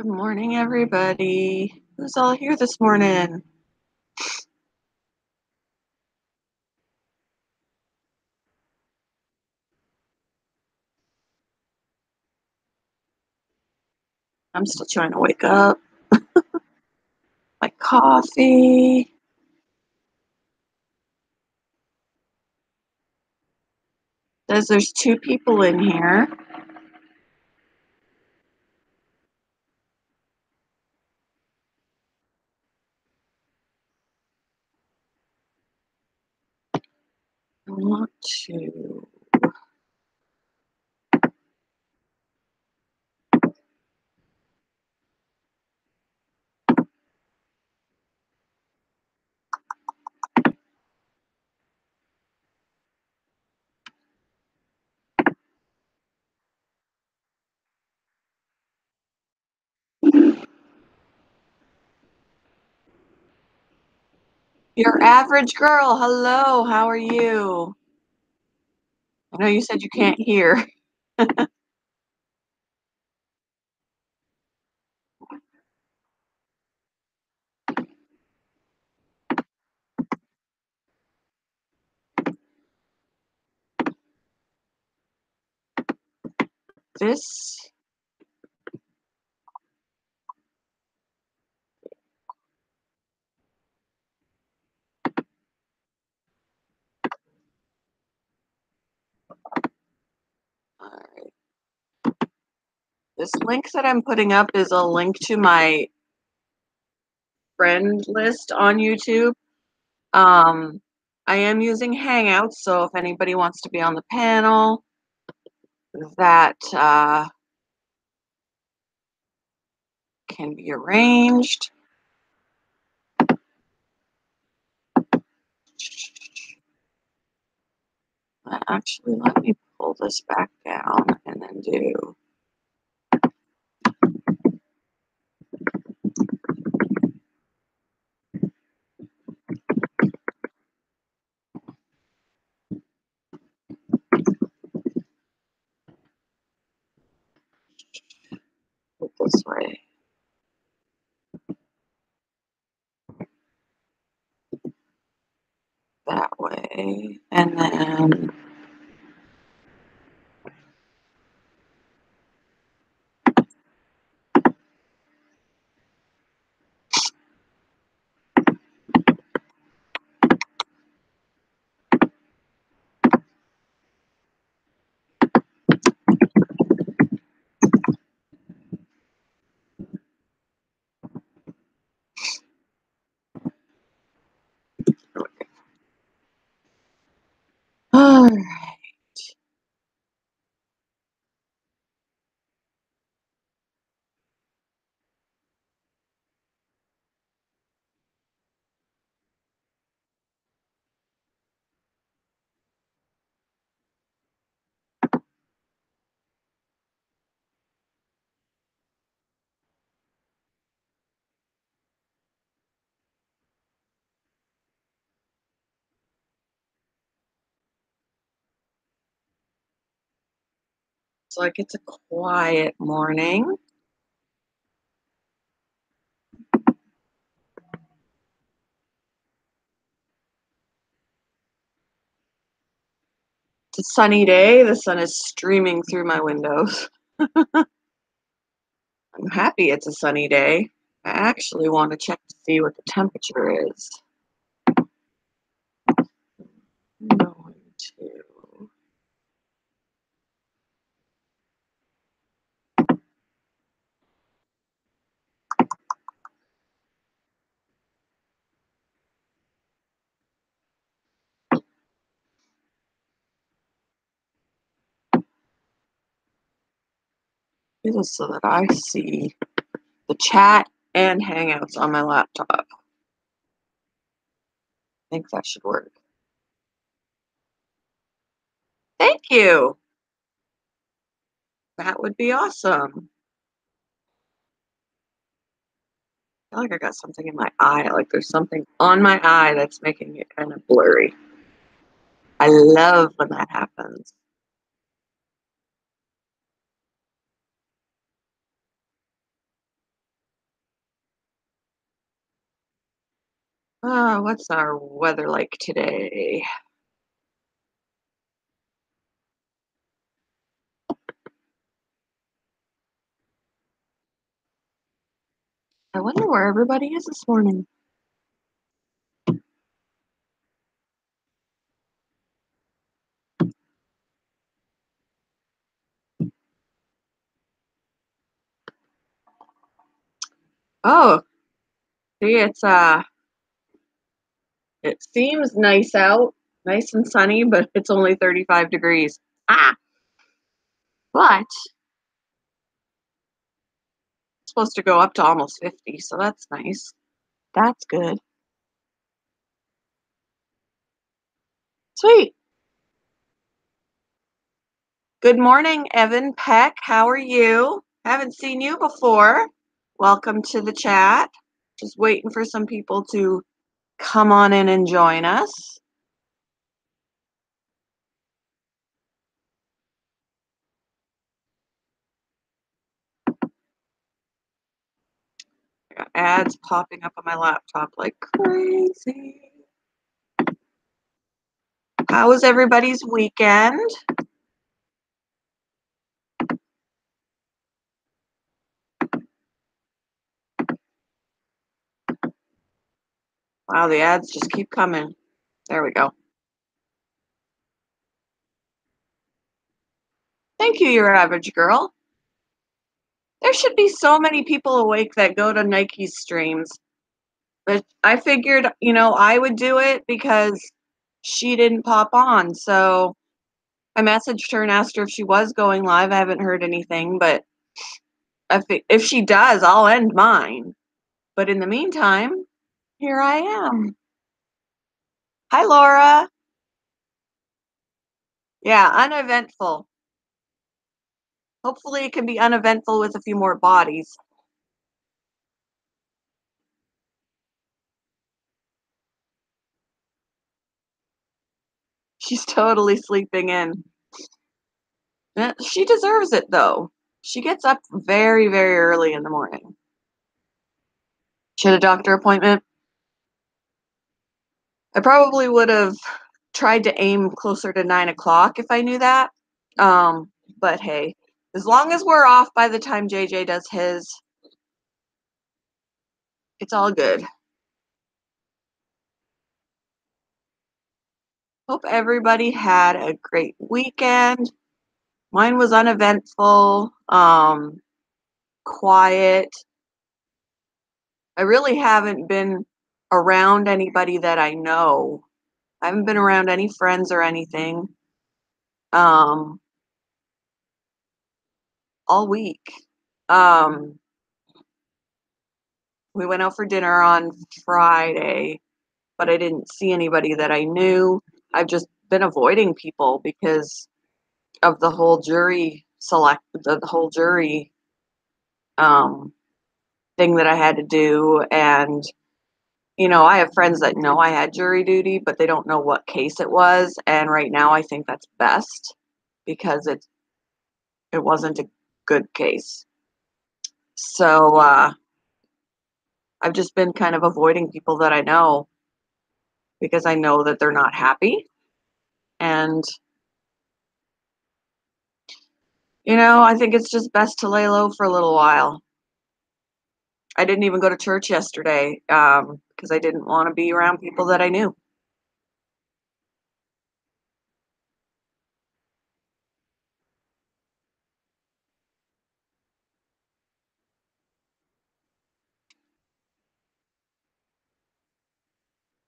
Good morning, everybody. Who's all here this morning? I'm still trying to wake up. My coffee. Says there's two people in here. I want to. Your average girl. Hello. How are you? I know you said you can't hear. This. All right. This link that I'm putting up is a link to my friend list on YouTube. I am using Hangouts, so if anybody wants to be on the panel, that can be arranged. Actually, let me pull this back down and then do. It this way. That way. And then all right. It's like it's a quiet morning. It's a sunny day. The sun is streaming through my windows. I'm happy it's a sunny day. I actually want to check to see what the temperature is. I'm going to. Do this so that I see the chat and Hangouts on my laptop. I think that should work. Thank you. That would be awesome. I feel like I got something in my eye. Like there's something on my eye that's making it kind of blurry. I love when that happens. What's our weather like today? I wonder where everybody is this morning. Oh, see, it seems nice out, nice and sunny, but it's only 35 degrees. Ah, but it's supposed to go up to almost 50, so that's nice. That's good. Sweet. Good morning, Evan Peck. How are you? Haven't seen you before. Welcome to the chat. Just waiting for some people to come on in and join us. I got ads popping up on my laptop like crazy. How was everybody's weekend? Wow, the ads just keep coming. There we go. Thank you, your average girl. There should be so many people awake that go to Nike's streams. But I figured, I would do it because she didn't pop on. So I messaged her and asked her if she was going live. I haven't heard anything, but if she does, I'll end mine. But in the meantime, here I am. Hi, Laura. Yeah, uneventful. Hopefully, it can be uneventful with a few more bodies. She's totally sleeping in. She deserves it, though. She gets up very, very early in the morning. She had a doctor appointment. I probably would have tried to aim closer to 9 o'clock if I knew that. But hey, as long as we're off by the time JJ does his, it's all good. Hope everybody had a great weekend. Mine was uneventful, quiet. I really haven't been around anybody that I know. I haven't been around any friends or anything um, all week. Um, we went out for dinner on Friday, but I didn't see anybody that I knew. I've just been avoiding people because of the whole jury um, thing that I had to do. And, I have friends that know I had jury duty, but they don't know what case it was. And right now I think that's best because it wasn't a good case. So I've just been kind of avoiding people that I know because I know that they're not happy. And, I think it's just best to lay low for a little while. I didn't even go to church yesterday because I didn't want to be around people that I knew.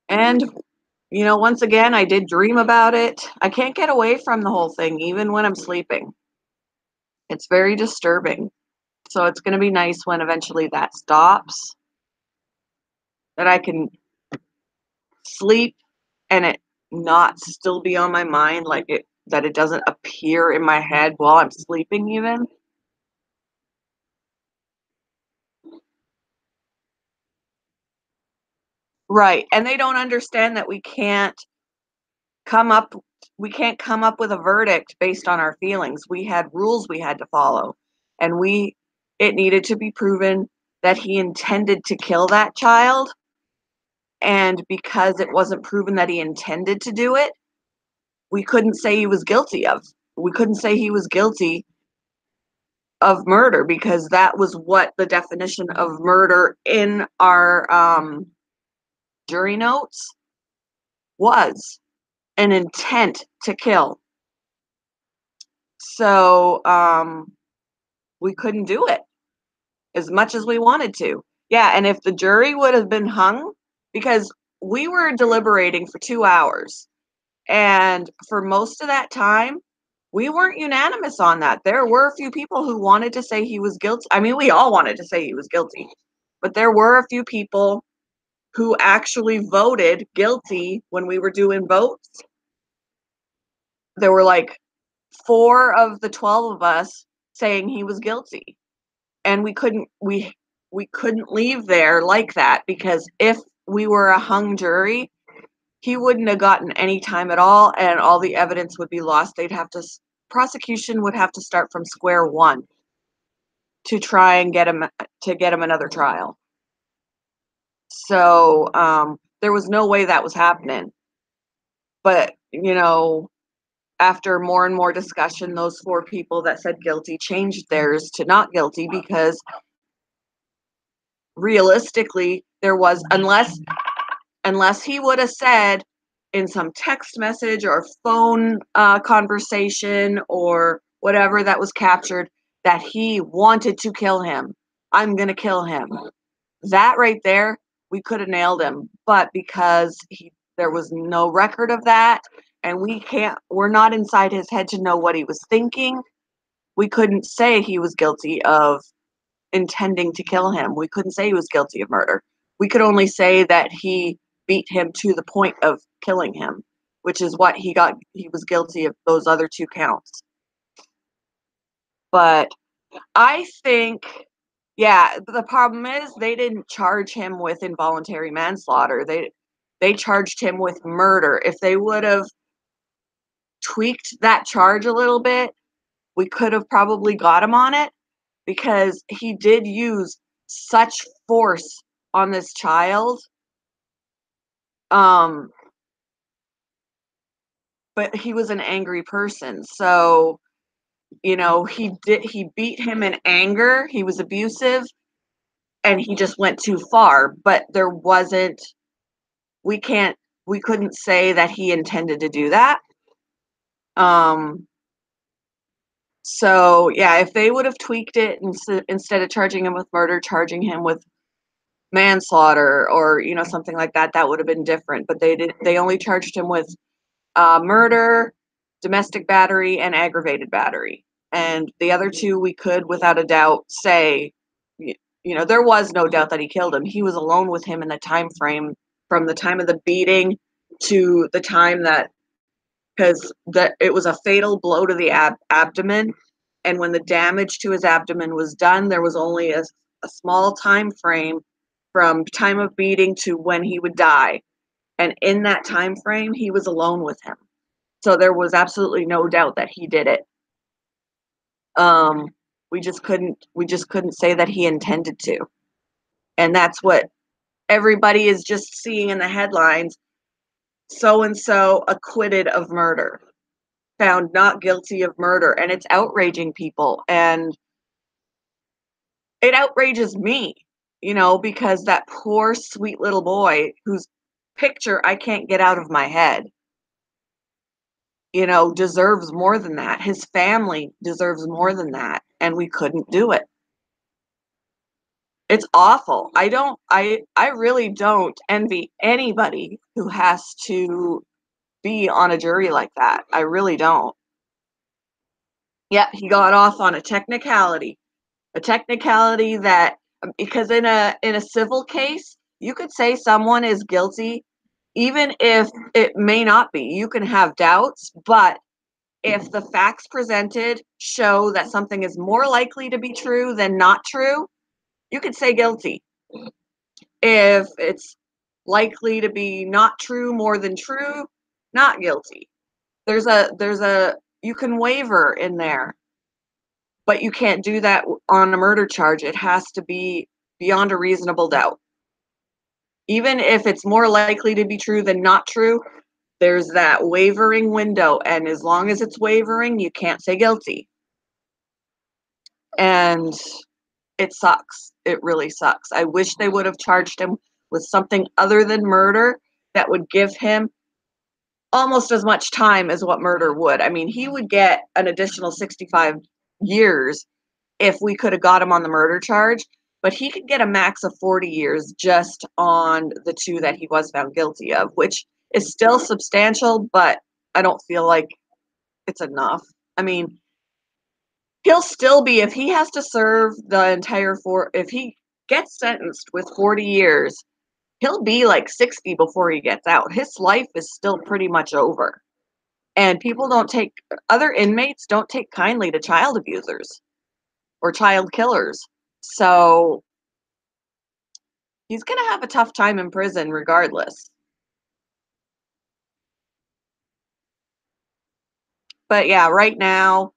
And, once again, I did dream about it. I can't get away from the whole thing, even when I'm sleeping. It's very disturbing. So it's going to be nice when eventually that stops, that I can sleep and it not still be on my mind, that it doesn't appear in my head while I'm sleeping even. Right. And they don't understand that come up we can't come up with a verdict based on our feelings. We had rules we had to follow. And it needed to be proven that he intended to kill that child. And because it wasn't proven that he intended to do it, we couldn't say he was guilty of. We couldn't say he was guilty of murder because that was what the definition of murder in our jury notes was, an intent to kill. So we couldn't do it as much as we wanted to. Yeah, and if the jury would have been hung, because we were deliberating for 2 hours, and for most of that time, we weren't unanimous on that. There were a few people who wanted to say he was guilty. I mean, we all wanted to say he was guilty, but there were a few people who actually voted guilty when we were doing votes. There were like 4 of the 12 of us saying he was guilty. And we couldn't leave there like that, because if we were a hung jury, he wouldn't have gotten any time at all, and all the evidence would be lost. Prosecution would have to start from square one to try and get him another trial. So there was no way that was happening. But after more and more discussion, those 4 people that said guilty changed theirs to not guilty, because realistically, there was, unless he would have said in some text message or phone conversation or whatever that was captured that he wanted to kill him. I'm going to kill him. That right there, we could have nailed him. But because there was no record of that, and we're not inside his head to know what he was thinking, we couldn't say he was guilty of intending to kill him. We couldn't say he was guilty of murder. We could only say that he beat him to the point of killing him, which is what he was guilty of those other 2 counts. But I think, yeah, the problem is they didn't charge him with involuntary manslaughter. They charged him with murder. If they would have tweaked that charge a little bit, we could have probably got him on it, because he did use such force on this child. But he was an angry person. So, he beat him in anger. He was abusive, and he just went too far. But we couldn't say that he intended to do that. So yeah, if they would have tweaked it, instead of charging him with murder, charging him with manslaughter or something like that, that would have been different. But they only charged him with murder, domestic battery, and aggravated battery. And the other 2 we could without a doubt say, there was no doubt that he killed him. He was alone with him in the time frame from the time of the beating to the time because it was a fatal blow to the abdomen. And when the damage to his abdomen was done, there was only a small time frame from time of beating to when he would die. And in that time frame, he was alone with him. So there was absolutely no doubt that he did it. We just couldn't say that he intended to. And that's what everybody is just seeing in the headlines. So and so acquitted of murder, found not guilty of murder, and it's outraging people, and it outrages me, because that poor sweet little boy whose picture I can't get out of my head, deserves more than that. His family deserves more than that, and we couldn't do it. It's awful. I really don't envy anybody who has to be on a jury like that. I really don't. Yeah, he got off on a technicality. A technicality that, because in a civil case, you could say someone is guilty even if it may not be. You can have doubts, but if the facts presented show that something is more likely to be true than not true, you could say guilty. If it's likely to be not true more than true, not guilty. You can waiver in there, but you can't do that on a murder charge. It has to be beyond a reasonable doubt. Even if it's more likely to be true than not true, there's that wavering window, and as long as it's wavering, you can't say guilty. And it sucks. It really sucks. I wish they would have charged him with something other than murder that would give him almost as much time as what murder would. I mean, he would get an additional 65 years if we could have got him on the murder charge, but he could get a max of 40 years just on the two that he was found guilty of, which is still substantial, but I don't feel like it's enough. I mean, he'll still be, if he has to serve the entire if he gets sentenced with 40 years, he'll be like 60 before he gets out. His life is still pretty much over. And people don't take, other inmates don't take kindly to child abusers or child killers. So he's going to have a tough time in prison regardless. But yeah, right now,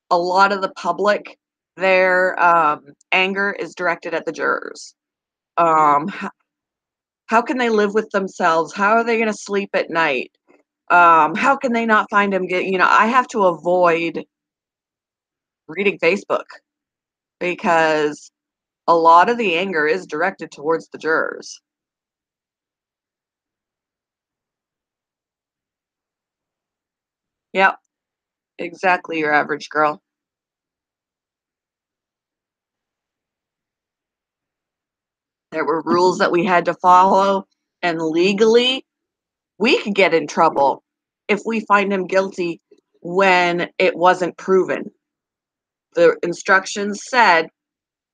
a lot of the public, their anger is directed at the jurors. How can they live with themselves? How are they going to sleep at night? How can they not find him? I have to avoid reading Facebook because a lot of the anger is directed towards the jurors. Yep, exactly your average girl. There were rules that we had to follow, and legally, we could get in trouble if we find him guilty when it wasn't proven. The instructions said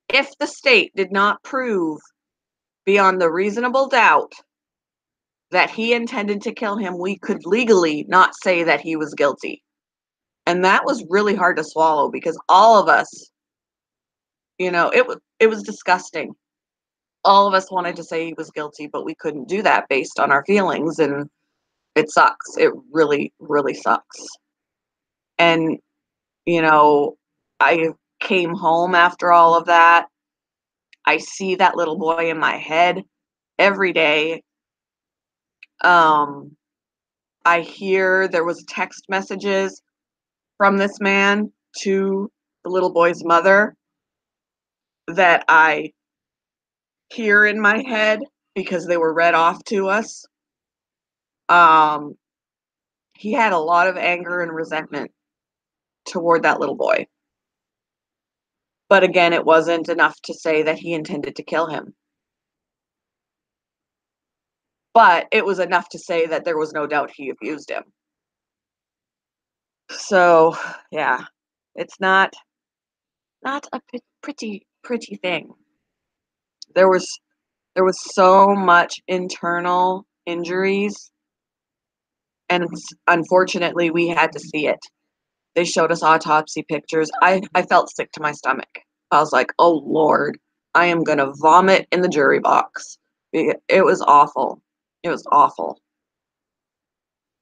if the state did not prove beyond the reasonable doubt that he intended to kill him, we could legally not say that he was guilty. And that was really hard to swallow because all of us, it was disgusting. All of us wanted to say he was guilty, but we couldn't do that based on our feelings, and it sucks. It really, really sucks. And, you know, I came home after all of that. I see that little boy in my head every day. Um, I hear there was text messages from this man to the little boy's mother that I hear in my head because they were read off to us. Um, he had a lot of anger and resentment toward that little boy. But again, it wasn't enough to say that he intended to kill him. But it was enough to say that there was no doubt he abused him. So, yeah, it's not a pretty thing. There was there was so much internal injuries, and unfortunately we had to see it. They showed us autopsy pictures. I felt sick to my stomach. I was like, "Oh Lord, I am gonna vomit in the jury box." It was awful. It was awful.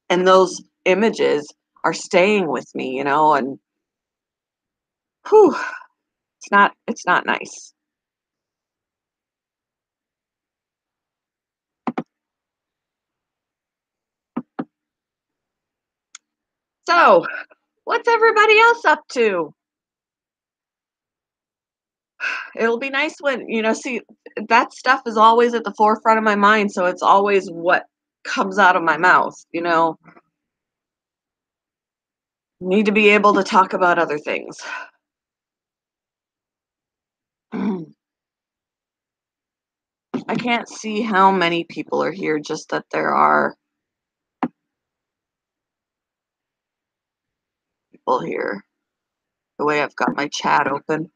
And those images are staying with me, and whew, it's not nice. So, what's everybody else up to? It'll be nice when, see, that stuff is always at the forefront of my mind, so it's always what comes out of my mouth. Need to be able to talk about other things. I can't see how many people are here, just that there are people here. The way I've got my chat open.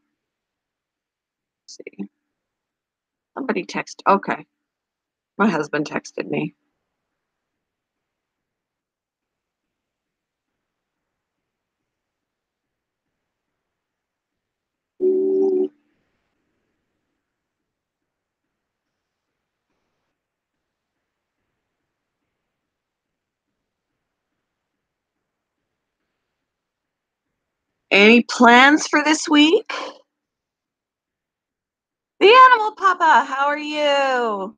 Let's see. Somebody text. Okay. My husband texted me. Any plans for this week? The animal papa, how are you?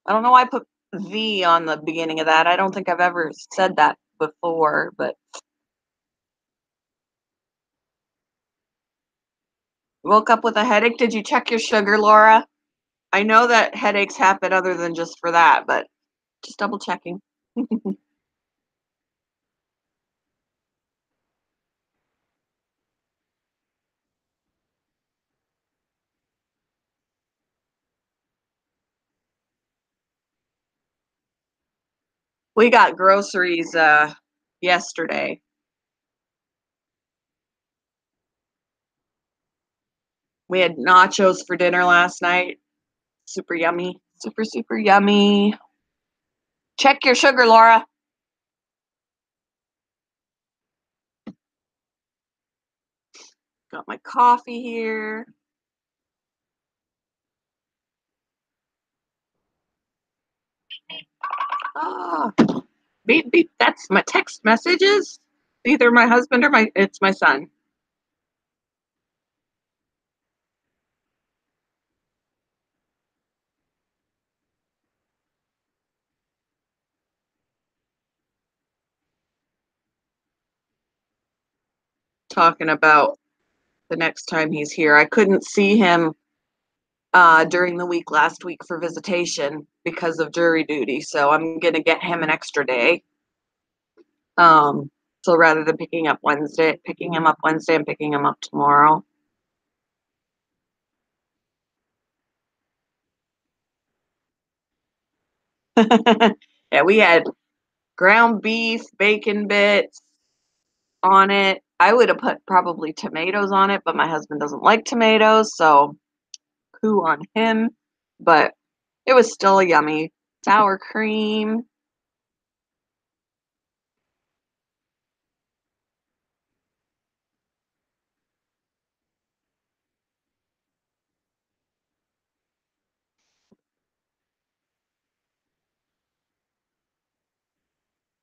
I don't know why I put the on the beginning of that. I don't think I've ever said that before, but woke up with a headache. Did you check your sugar, Laura? I know that headaches happen other than just for that, but just double checking. We got groceries yesterday. We had nachos for dinner last night. Super yummy. Super, super yummy. Check your sugar, Laura. Got my coffee here. Ah, beep, beep. That's my text messages. Either my husband or it's my son. Talking about the next time he's here. I couldn't see him during the week last week for visitation because of jury duty, so I'm gonna get him an extra day. Um, so rather than picking him up Wednesday and picking him up tomorrow. Yeah, we had ground beef, bacon bits on it. I would have put probably tomatoes on it, but my husband doesn't like tomatoes, so poo on him. But it was still yummy. Sour cream.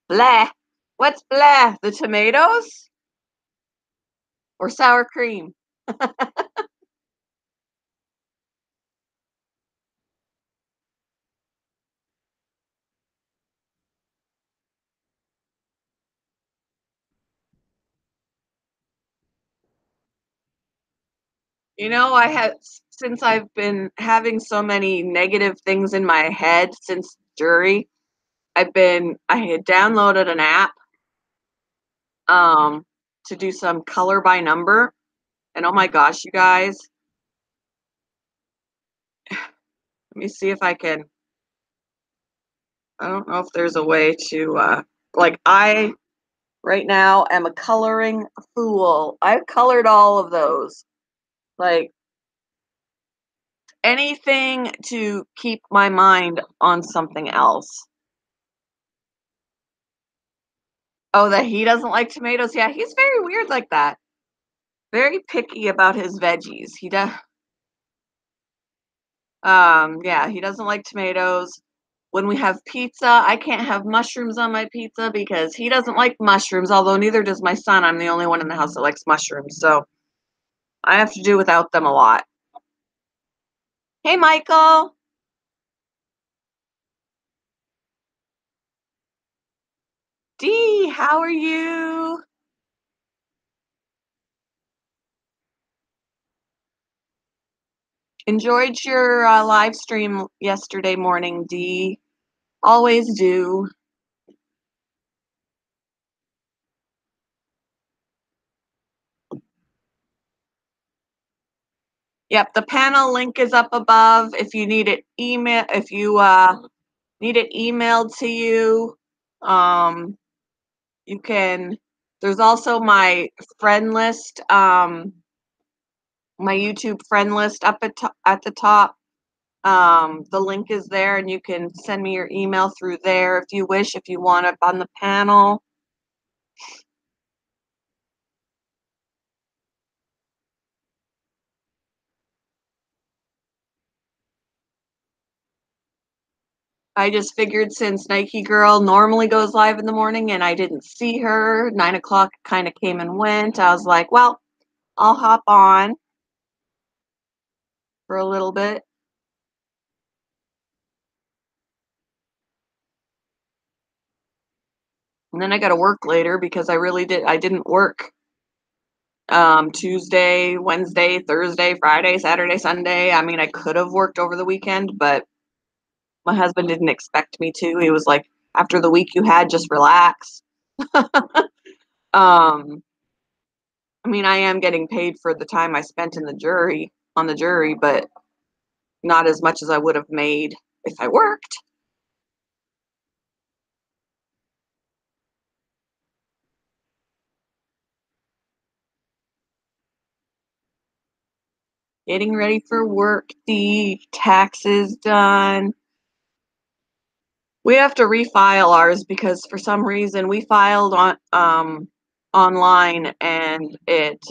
Blah. What's blah? The tomatoes or sour cream? I had since I've been having so many negative things in my head since jury, I had downloaded an app um to do some color by number. And oh my gosh, you guys, let me see if I don't know if there's a way to like I right now am a coloring fool. I've colored all of those. Like anything to keep my mind on something else. Oh, that he doesn't like tomatoes. Yeah, he's very weird like that. Very picky about his veggies. He does yeah, he doesn't like tomatoes. When we have pizza, I can't have mushrooms on my pizza because he doesn't like mushrooms, although neither does my son. I'm the only one in the house that likes mushrooms, so I have to do without them a lot. Hey, Michael. Dee, how are you? Enjoyed your live stream yesterday morning, Dee. Always do. Yep, the panel link is up above. If you need it emailed to you, um, you can. There's also my friend list, my YouTube friend list up at the top. The link is there, and you can send me your email through there if you wish, if you want up on the panel. I just figured since Nike Girl normally goes live in the morning and I didn't see her, 9 o'clock kind of came and went. I was like, well, I'll hop on for a little bit. And then I gotta work later because I didn't work Tuesday, Wednesday, Thursday, Friday, Saturday, Sunday. I mean, I could have worked over the weekend, but my husband didn't expect me to. He was like, after the week you had, just relax. Um, I mean, I am getting paid for the time I spent in the jury on the jury, but not as much as I would have made if I worked. Getting ready for work, the taxes done. We have to refile ours because for some reason we filed on online and it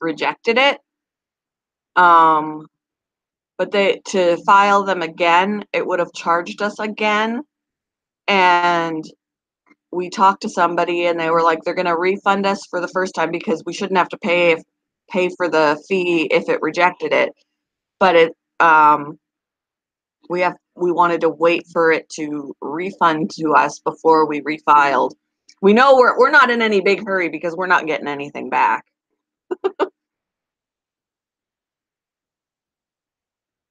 rejected it. Um, but they to file them again, it would have charged us again. And we talked to somebody and they were like, they're going to refund us for the first time because we shouldn't have to pay for the fee if it rejected it. But it we wanted to wait for it to refund to us before we refiled. We know we're not in any big hurry because we're not getting anything back.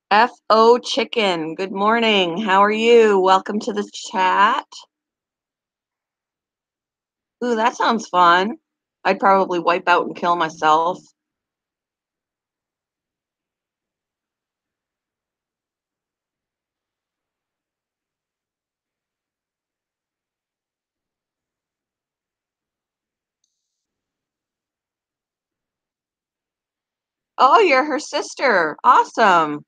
FO Chicken, good morning. How are you? Welcome to the chat. Ooh, that sounds fun. I'd probably wipe out and kill myself. Oh, you're her sister. Awesome.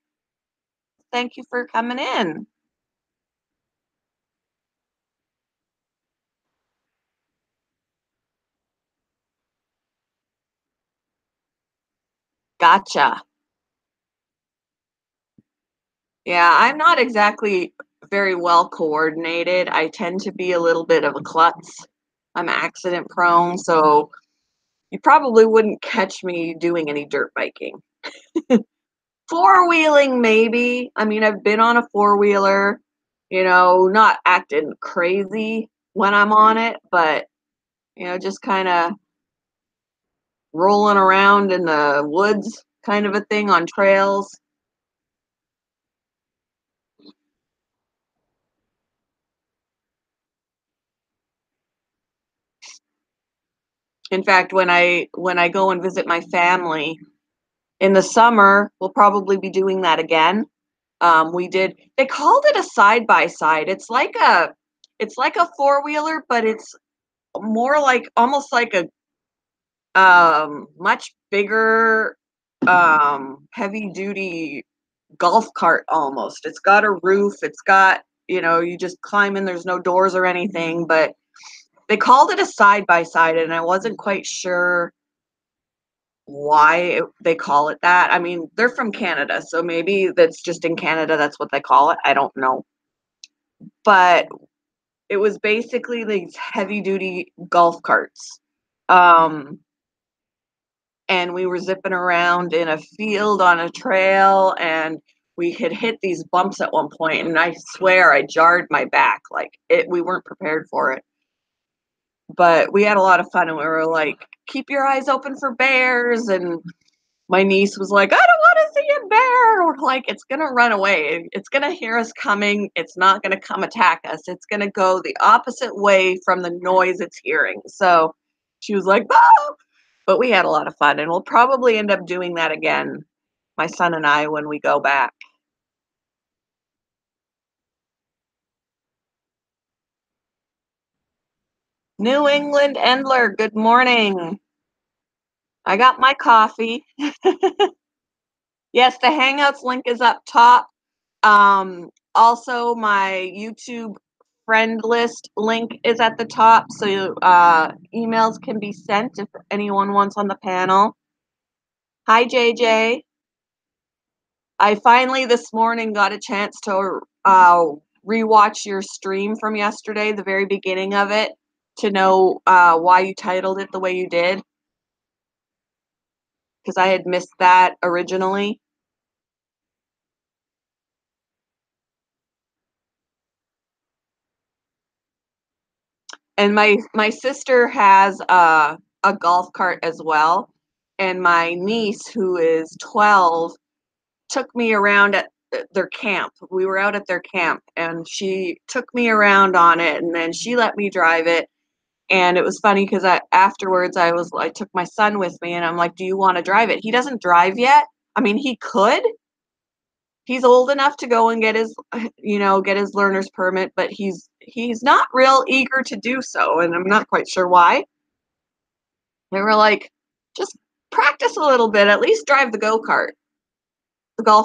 Thank you for coming in. Gotcha. Yeah, I'm not exactly very well coordinated. I tend to be a little bit of a klutz. I'm accident prone, so you probably wouldn't catch me doing any dirt biking. Four-wheeling, maybe. I mean, I've been on a four-wheeler, not acting crazy when I'm on it, but, just kind of rolling around in the woods kind of a thing on trails. In fact, when I go and visit my family in the summer, we'll probably be doing that again. They called it a side by side. It's like a four-wheeler, but it's more like almost like a much bigger heavy duty golf cart almost. It's got a roof, it's got, you just climb in, there's no doors or anything, but they called it a side by side and I wasn't quite sure why they call it that. I mean, they're from Canada, so maybe that's just in Canada that's what they call it. I don't know. But it was basically these heavy duty golf carts. Um, and we were zipping around in a field on a trail and we had hit these bumps at one point and I swear I jarred my back. Like we weren't prepared for it. But we had a lot of fun and we were like, keep your eyes open for bears. And my niece was like, I don't want to see a bear. We're like, it's going to run away. It's going to hear us coming. It's not going to come attack us. It's going to go the opposite way from the noise it's hearing. So she was like, oh, but we had a lot of fun and we'll probably end up doing that again, my son and I, when we go back. New England Endler, good morning. I got my coffee. Yes, the Hangouts link is up top. Also, my YouTube friend list link is at the top, so emails can be sent if anyone wants on the panel. Hi, JJ. I finally this morning got a chance to rewatch your stream from yesterday, the very beginning of it, to know why you titled it the way you did, because I had missed that originally. And my sister has a golf cart as well, and my niece, who is 12, took me around at their camp. We were out at their camp, and she took me around on it, and then she let me drive it. And it was funny because afterwards I took my son with me, and I'm like, "Do you want to drive it?" He doesn't drive yet. I mean, he could. He's old enough to go and get his, get his learner's permit, but he's not real eager to do so, and I'm not quite sure why. They were like, "Just practice a little bit, at least drive the golf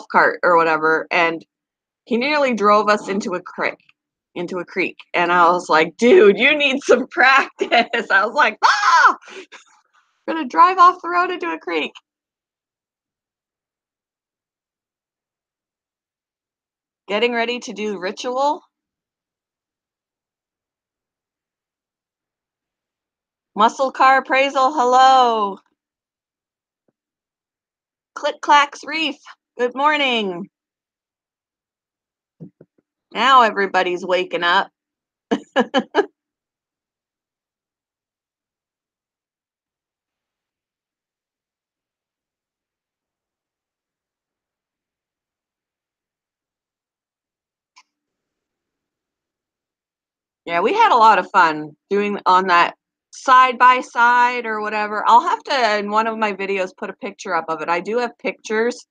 cart or whatever." And he nearly drove us into a creek. And I was like, "Dude, you need some practice." I was like, "Ah, I'm gonna drive off the road into a creek." Getting ready to do ritual. Muscle car appraisal. Hello. Click clacks reef. Good morning. Now everybody's waking up. Yeah, we had a lot of fun doing on that side by side or whatever. I'll have to, in one of my videos, put a picture up of it. I do have pictures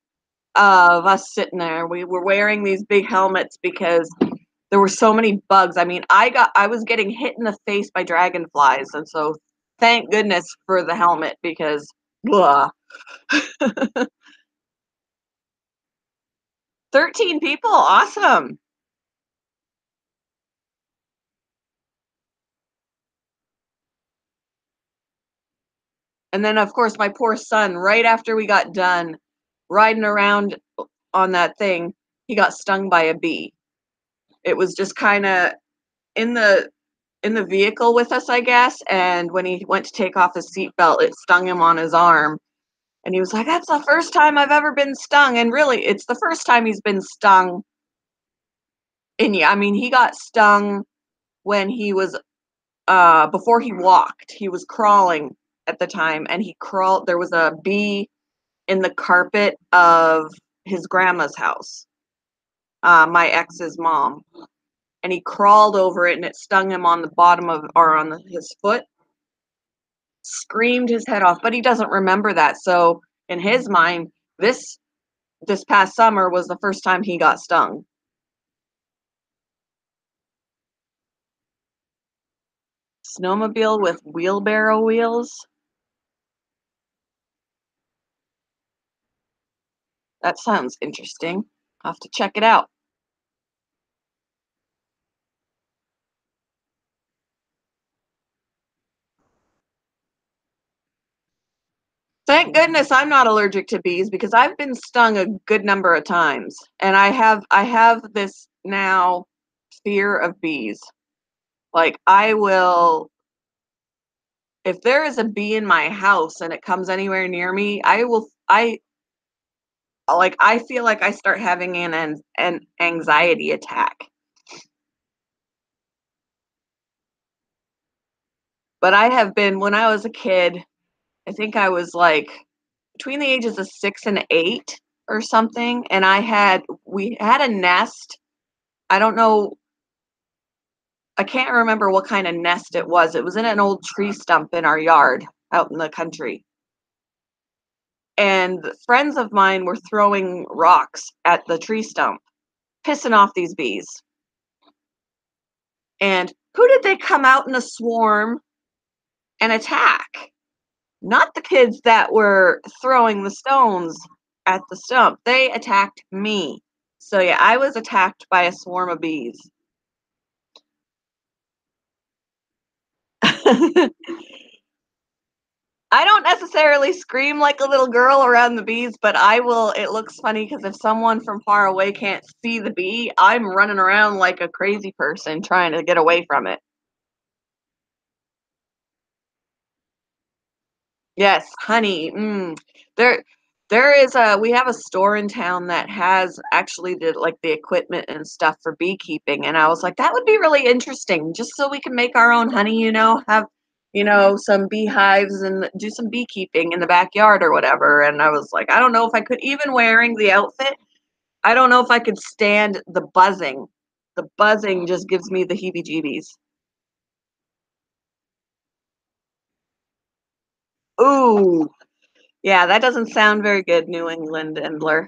of us sitting there. We were wearing these big helmets because there were so many bugs. I mean, I was getting hit in the face by dragonflies, and so thank goodness for the helmet because blah. 13 people, awesome. And then of course my poor son, right after we got done riding around on that thing, he got stung by a bee. It was just kind of in the vehicle with us, I guess, and when he went to take off his seatbelt, it stung him on his arm. And he was like, "That's the first time I've ever been stung." And really, it's the first time he's been stung in, yeah, I mean, he got stung when he was before he walked. He was crawling at the time, and he crawled, there was a bee in the carpet of his grandma's house, my ex's mom, and he crawled over it, and it stung him on the bottom of, or on his foot, screamed his head off, but he doesn't remember that. So in his mind, this past summer was the first time he got stung. Snowmobile with wheelbarrow wheels. That sounds interesting. I'll have to check it out. Thank goodness I'm not allergic to bees because I've been stung a good number of times. And I have this now fear of bees. Like I will, if there is a bee in my house and it comes anywhere near me, I feel like I start having an anxiety attack. But I have been, when I was a kid, I think I was like between the ages of 6 and 8 or something, and we had a nest. I don't know, I can't remember what kind of nest it was. It was in an old tree stump in our yard out in the country. And friends of mine were throwing rocks at the tree stump, pissing off these bees. And who did they come out in a swarm and attack? Not the kids that were throwing the stones at the stump. They attacked me. So yeah, I was attacked by a swarm of bees. I don't necessarily scream like a little girl around the bees, but I will. It looks funny because if someone from far away can't see the bee, I'm running around like a crazy person trying to get away from it. Yes, honey. There. We have a store in town that has actually the equipment and stuff for beekeeping, and I was like, that would be really interesting, just so we can make our own honey, have, some beehives and do some beekeeping in the backyard or whatever. And I was like, I don't know if I could, even wearing the outfit, I don't know if I could stand the buzzing. The buzzing just gives me the heebie-jeebies. Ooh, yeah, that doesn't sound very good, New England Endler.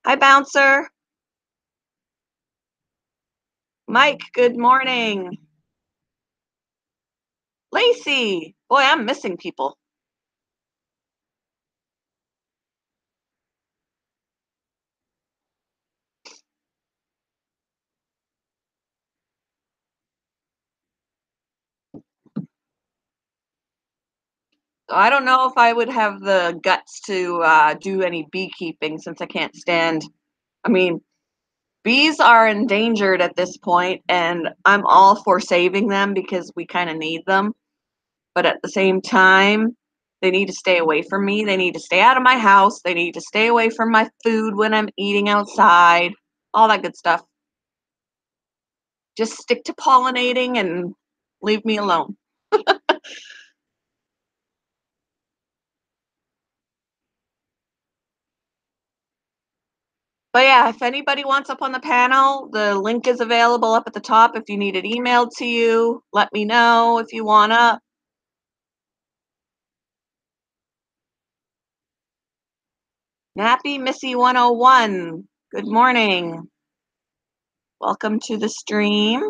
Hi, Bouncer. Mike, good morning. Lacey, boy, I'm missing people. So I don't know if I would have the guts to do any beekeeping since I can't stand. I mean, bees are endangered at this point, and I'm all for saving them because we kind of need them. But at the same time, they need to stay away from me. They need to stay out of my house. They need to stay away from my food when I'm eating outside, all that good stuff. Just stick to pollinating and leave me alone. But yeah, if anybody wants up on the panel, the link is available up at the top. If you need it emailed to you, let me know if you wanna. Nappy Missy 101. Good morning. Welcome to the stream.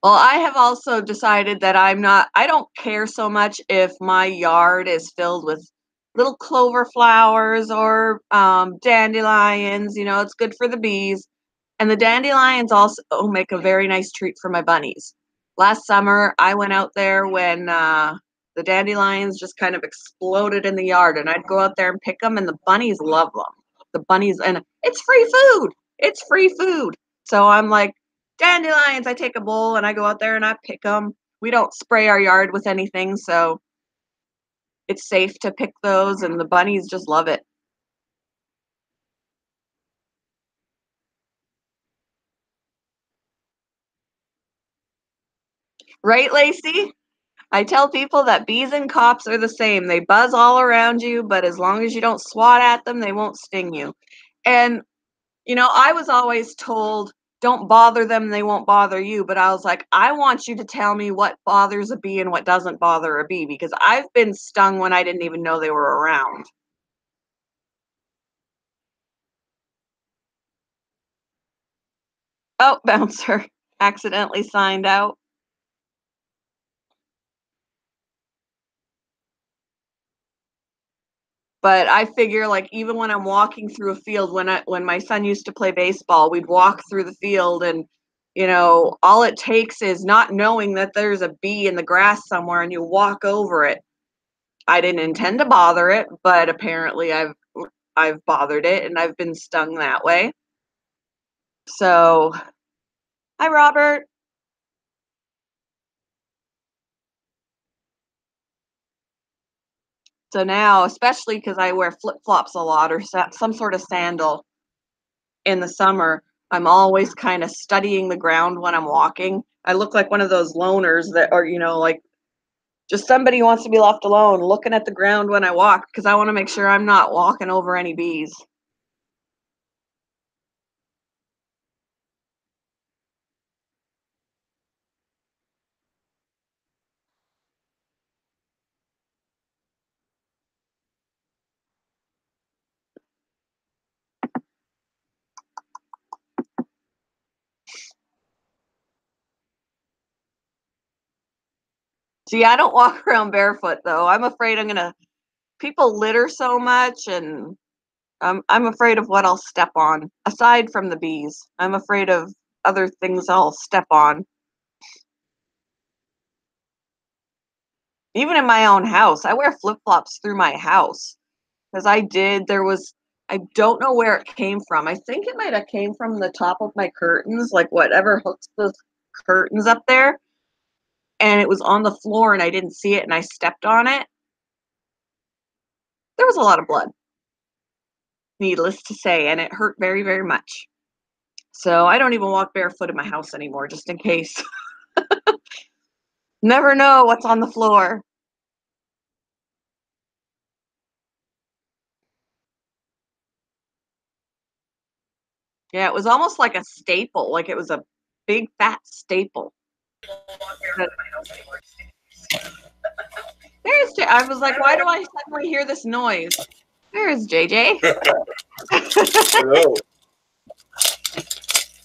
Well, I have also decided that I don't care so much if my yard is filled with little clover flowers or dandelions. It's good for the bees. And the dandelions also make a very nice treat for my bunnies. Last summer, I went out there when the dandelions just kind of exploded in the yard, and I'd go out there and pick them, and the bunnies love them. The bunnies, and it's free food. It's free food. So I'm like, dandelions, I take a bowl and I go out there and I pick them. We don't spray our yard with anything, so it's safe to pick those, and the bunnies just love it. Right, Lacey? I tell people that bees and cops are the same. They buzz all around you, but as long as you don't swat at them, they won't sting you. And, I was always told, don't bother them, they won't bother you. But I was like, I want you to tell me what bothers a bee and what doesn't bother a bee, because I've been stung when I didn't even know they were around. Oh, Bouncer accidentally signed out. But I figure, like, even when I'm walking through a field, when my son used to play baseball, we'd walk through the field, and all it takes is not knowing that there's a bee in the grass somewhere and you walk over it. I didn't intend to bother it, but apparently I've bothered it and I've been stung that way. So, hi Robert. So now, especially because I wear flip-flops a lot, or some sort of sandal in the summer, I'm always kind of studying the ground when I'm walking. I look like one of those loners that, or like just somebody who wants to be left alone, looking at the ground when I walk, because I want to make sure I'm not walking over any bees. See, I don't walk around barefoot though. I'm afraid I'm gonna. People litter so much, and I'm afraid of what I'll step on. Aside from the bees, I'm afraid of other things I'll step on. Even in my own house, I wear flip flops through my house because I did. There was I don't know where it came from. I think it might have came from the top of my curtains, like whatever hooks the curtains up there. And it was on the floor and I didn't see it and I stepped on it. There was a lot of blood, needless to say, and it hurt very, very much. So I don't even walk barefoot in my house anymore, just in case. Never know what's on the floor. Yeah, it was almost like a staple, like it was a big fat staple. There's I was like, why do I suddenly hear this noise? There's JJ. Hello.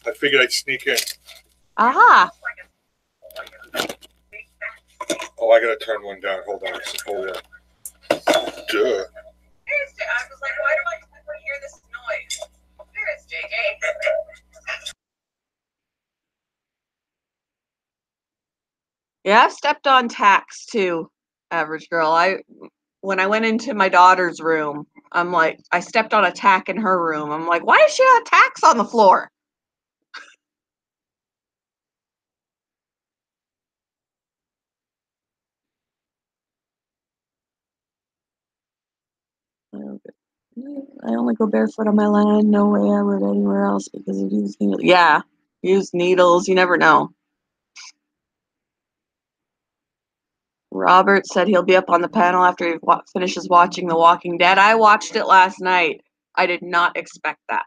I figured I'd sneak in. Aha. Oh, I gotta turn one down. Hold on. Hold on. Duh. I was like, why do I suddenly hear this noise? There's JJ. Yeah, I've stepped on tacks too, average girl. When I went into my daughter's room, I'm like, I stepped on a tack in her room. I'm like, why does she have tacks on the floor? I only go barefoot on my land. No way I would anywhere else because of used needles. Yeah, used needles. You never know. Robert said he'll be up on the panel after he finishes watching The Walking Dead. I watched it last night. I did not expect that.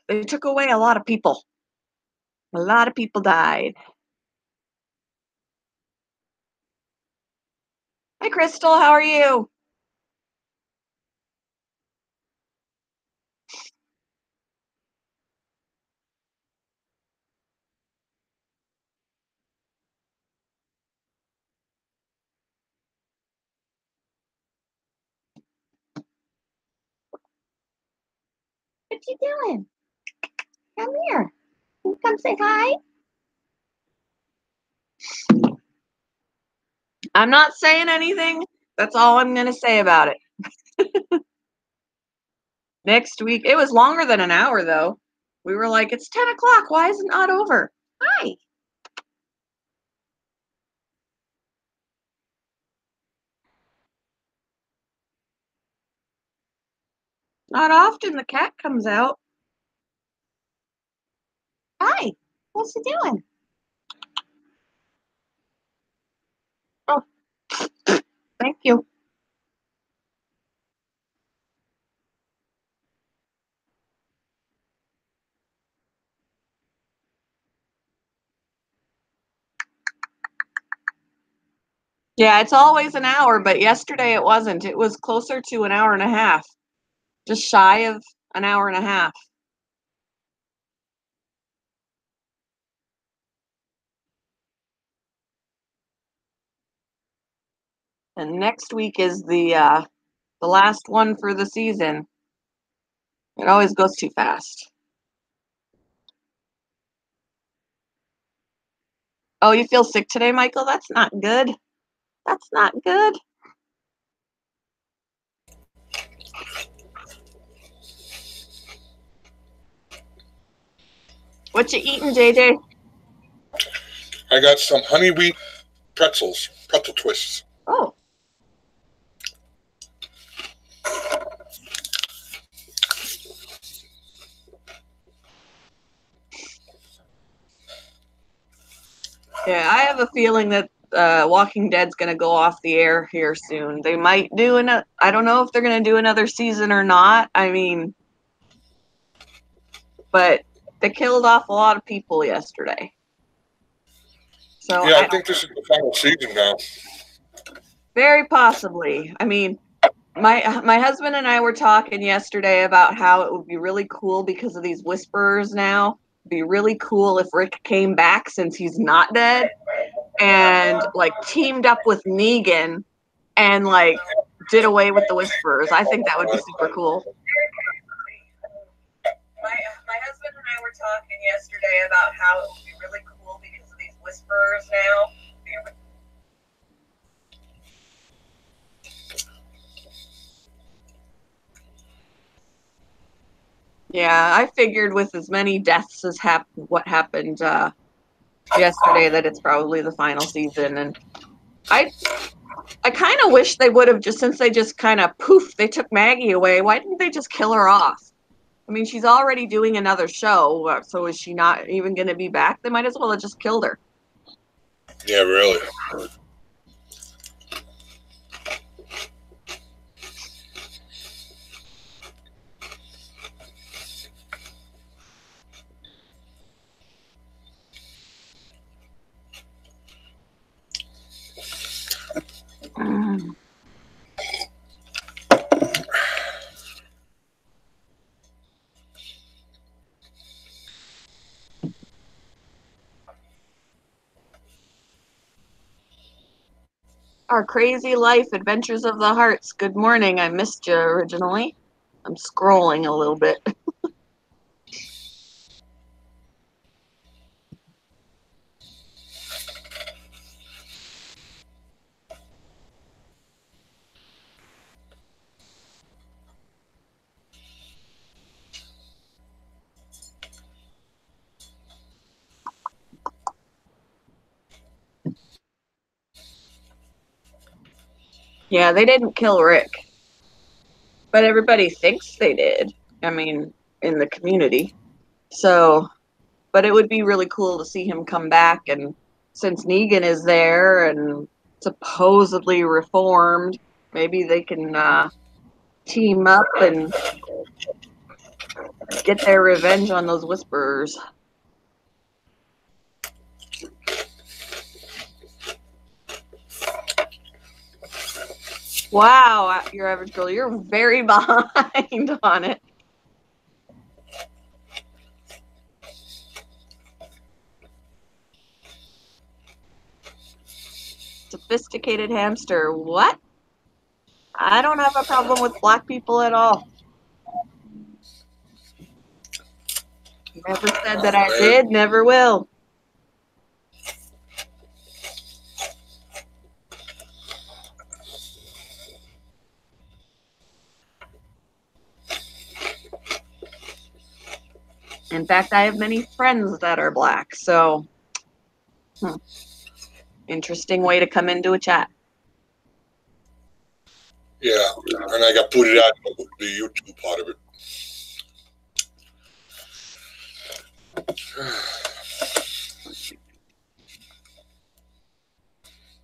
They took away a lot of people. A lot of people died. Hi, Crystal. How are you? What you doing? Come here. Come say hi. I'm not saying anything. That's all I'm going to say about it. Next week. It was longer than an hour, though. We were like, it's 10 o'clock. Why is it not over? Hi. Not often the cat comes out. Hi. What's he doing? Oh, thank you. Yeah, it's always an hour, but yesterday it wasn't. It was closer to an hour and a half, just shy of an hour and a half. And next week is the last one for the season. It always goes too fast. Oh, you feel sick today, Michael? That's not good. That's not good. What you eating, JJ? I got some honey wheat pretzels, pretzel twists. Oh. Yeah, I have a feeling that Walking Dead's going to go off the air here soon. They might do another. I don't know if they're going to do another season or not. I mean, but they killed off a lot of people yesterday. So Yeah, I think this is the final season now. Very possibly. I mean, my husband and I were talking yesterday about how it would be really cool because of these whisperers now. It'd be really cool if Rick came back since he's not dead and like teamed up with Negan and like did away with the whisperers. I think that would be super cool. My husband and I were talking yesterday about how it would be really cool because of these whisperers now. Yeah, I figured with as many deaths as what happened yesterday that it's probably the final season, and I I kind of wish they would have just since they just kind of poof they took Maggie away. Why didn't they just kill her off? I mean, she's already doing another show, so is she not even going to be back? They might as well have just killed her. Yeah, really. Mm. Our Crazy Life Adventures of the Hearts. Good morning. I missed you originally. I'm scrolling a little bit. Yeah, they didn't kill Rick, but everybody thinks they did. I mean, in the community. So, but it would be really cool to see him come back. And since Negan is there and supposedly reformed, maybe they can team up and get their revenge on those Whisperers. Wow, your average girl, you're very behind on it. Sophisticated hamster. What? I don't have a problem with black people at all. Never said that Oh, I man. did, never will. In fact, I have many friends that are black, so interesting way to come into a chat. Yeah, and I got booted out of the YouTube part of it.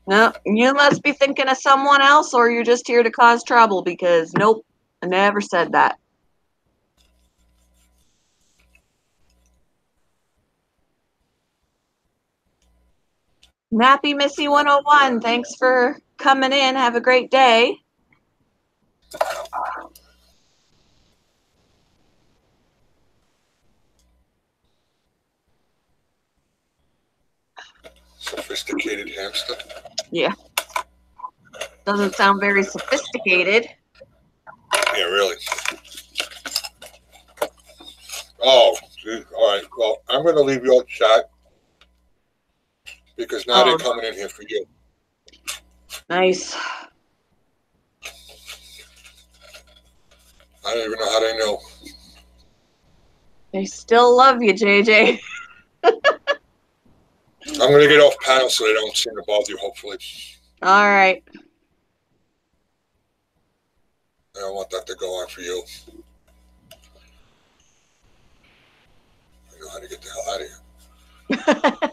No, you must be thinking of someone else, or you're just here to cause trouble, because nope, I never said that. Nappy Missy 101, thanks for coming in. Have a great day. Sophisticated hamster. Yeah. Doesn't sound very sophisticated. Yeah, really. Oh, geez. All right. Well, I'm going to leave your chat because now they're Oh, coming in here for you. nice. I don't even know how they know. They still love you, JJ. I'm going to get off panel so they don't seem to bother you, hopefully. All right. I don't want that to go on for you. I know how to get the hell out of here.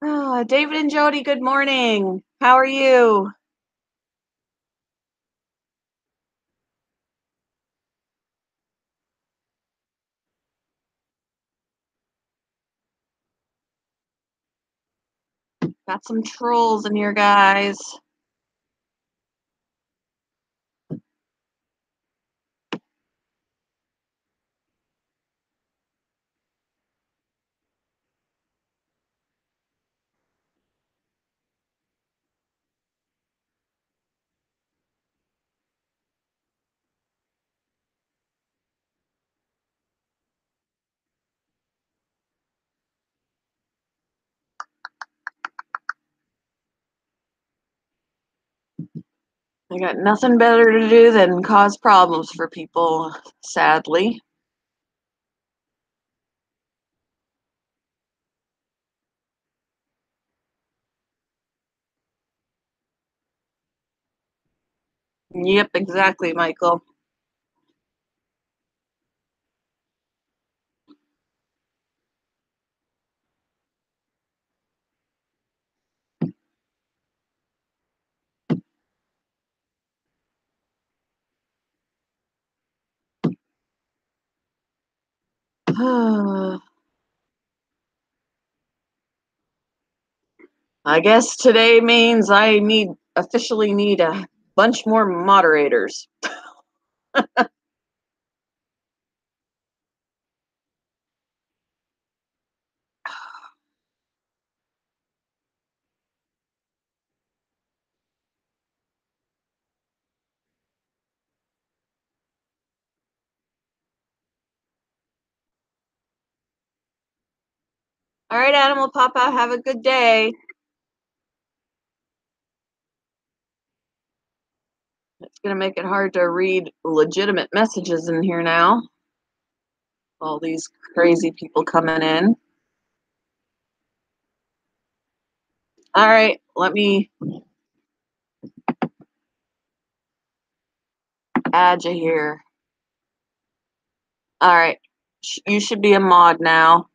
Oh, David and Jody, good morning. How are you? Got some trolls in here, guys. I got nothing better to do than cause problems for people, sadly. Yep, exactly, Michael. I guess today means I officially need a bunch more moderators. All right, Animal Papa, have a good day. It's gonna make it hard to read legitimate messages in here now. All these crazy people coming in. All right, let me add you here. All right, you should be a mod now.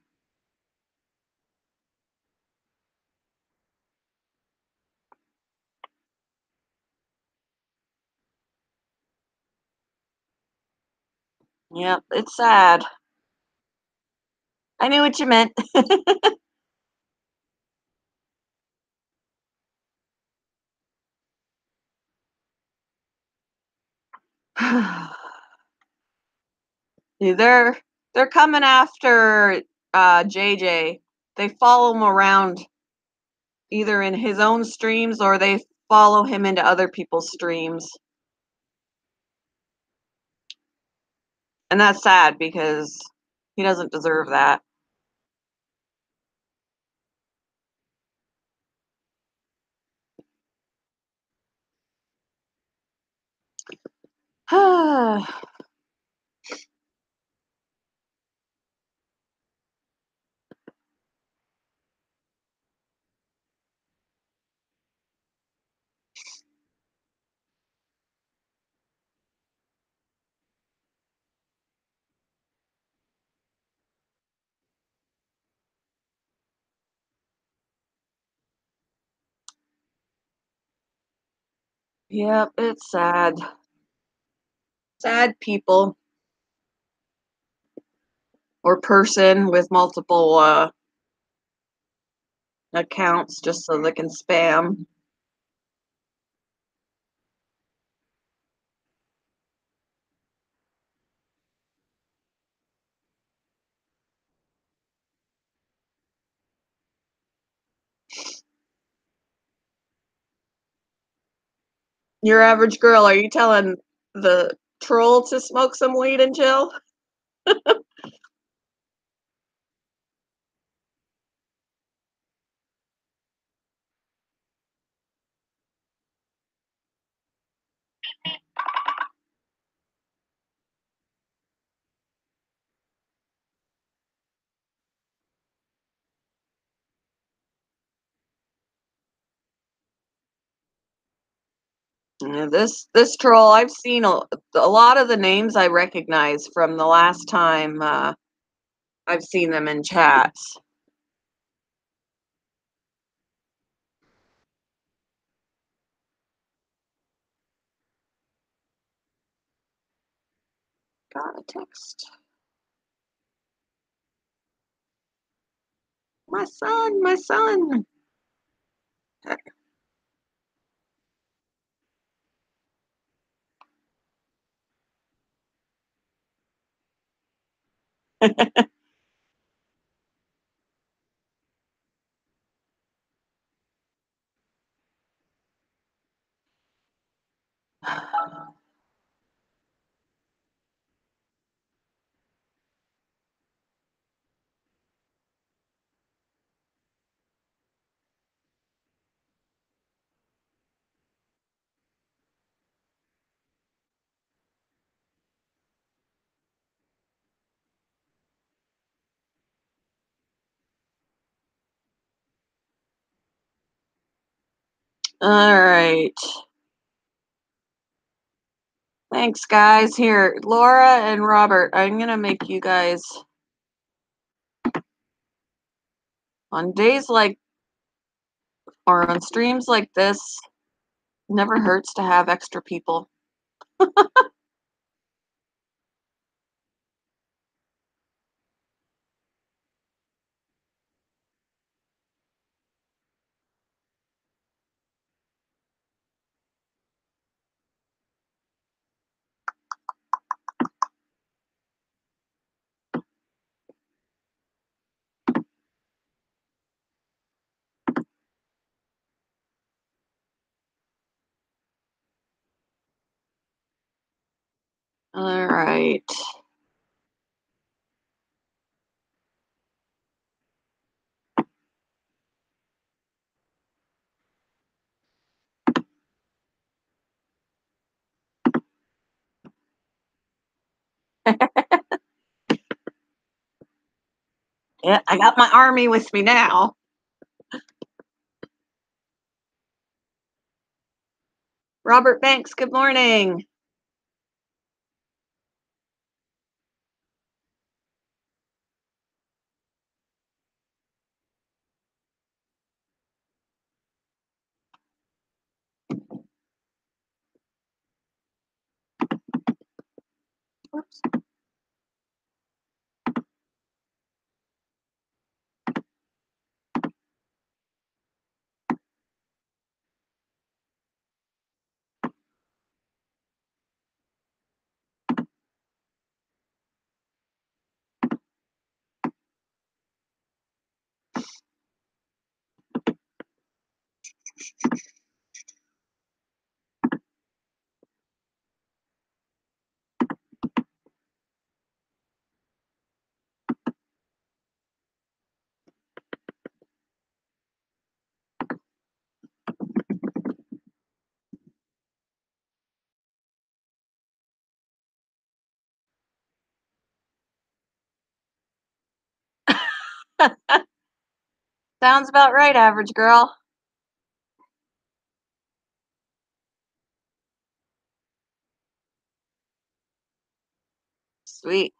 Yep, it's sad. I knew what you meant. they're coming after JJ. They follow him around either in his own streams or they follow him into other people's streams. And that's sad because he doesn't deserve that. Yep, it's sad. Sad people or person with multiple accounts just so they can spam. Your average girl, are you telling the troll to smoke some weed and chill? Yeah, this troll, I've seen a lot of the names I recognize from the last time I've seen them in chats. Got a text. My son, my son. All right. Thanks, guys. Here, Laura and Robert, I'm going to make you guys, on days like, or on streams like this, never hurts to have extra people. All right. Yeah, I got my army with me now. Robert Banks, good morning. Whoops. Sounds about right, average girl. Sweet.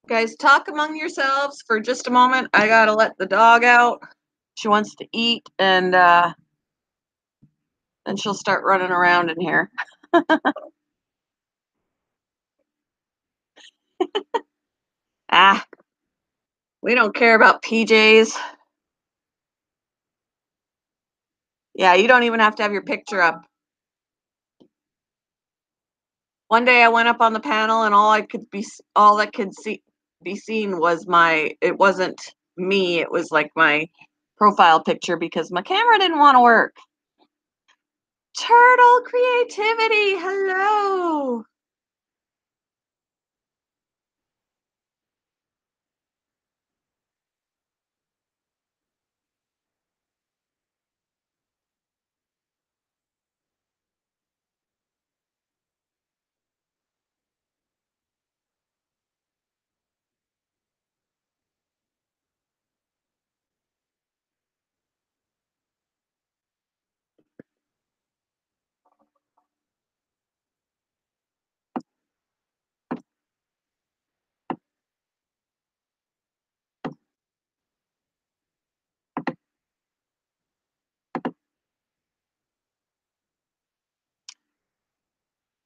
Guys, talk among yourselves for just a moment. I gotta let the dog out. She wants to eat, and then she'll start running around in here. Ah, we don't care about PJs. Yeah, you don't even have to have your picture up. One day I went up on the panel, and all that could be seen was it wasn't me, it was like my profile picture because my camera didn't want to work. Turtle Creativity, hello.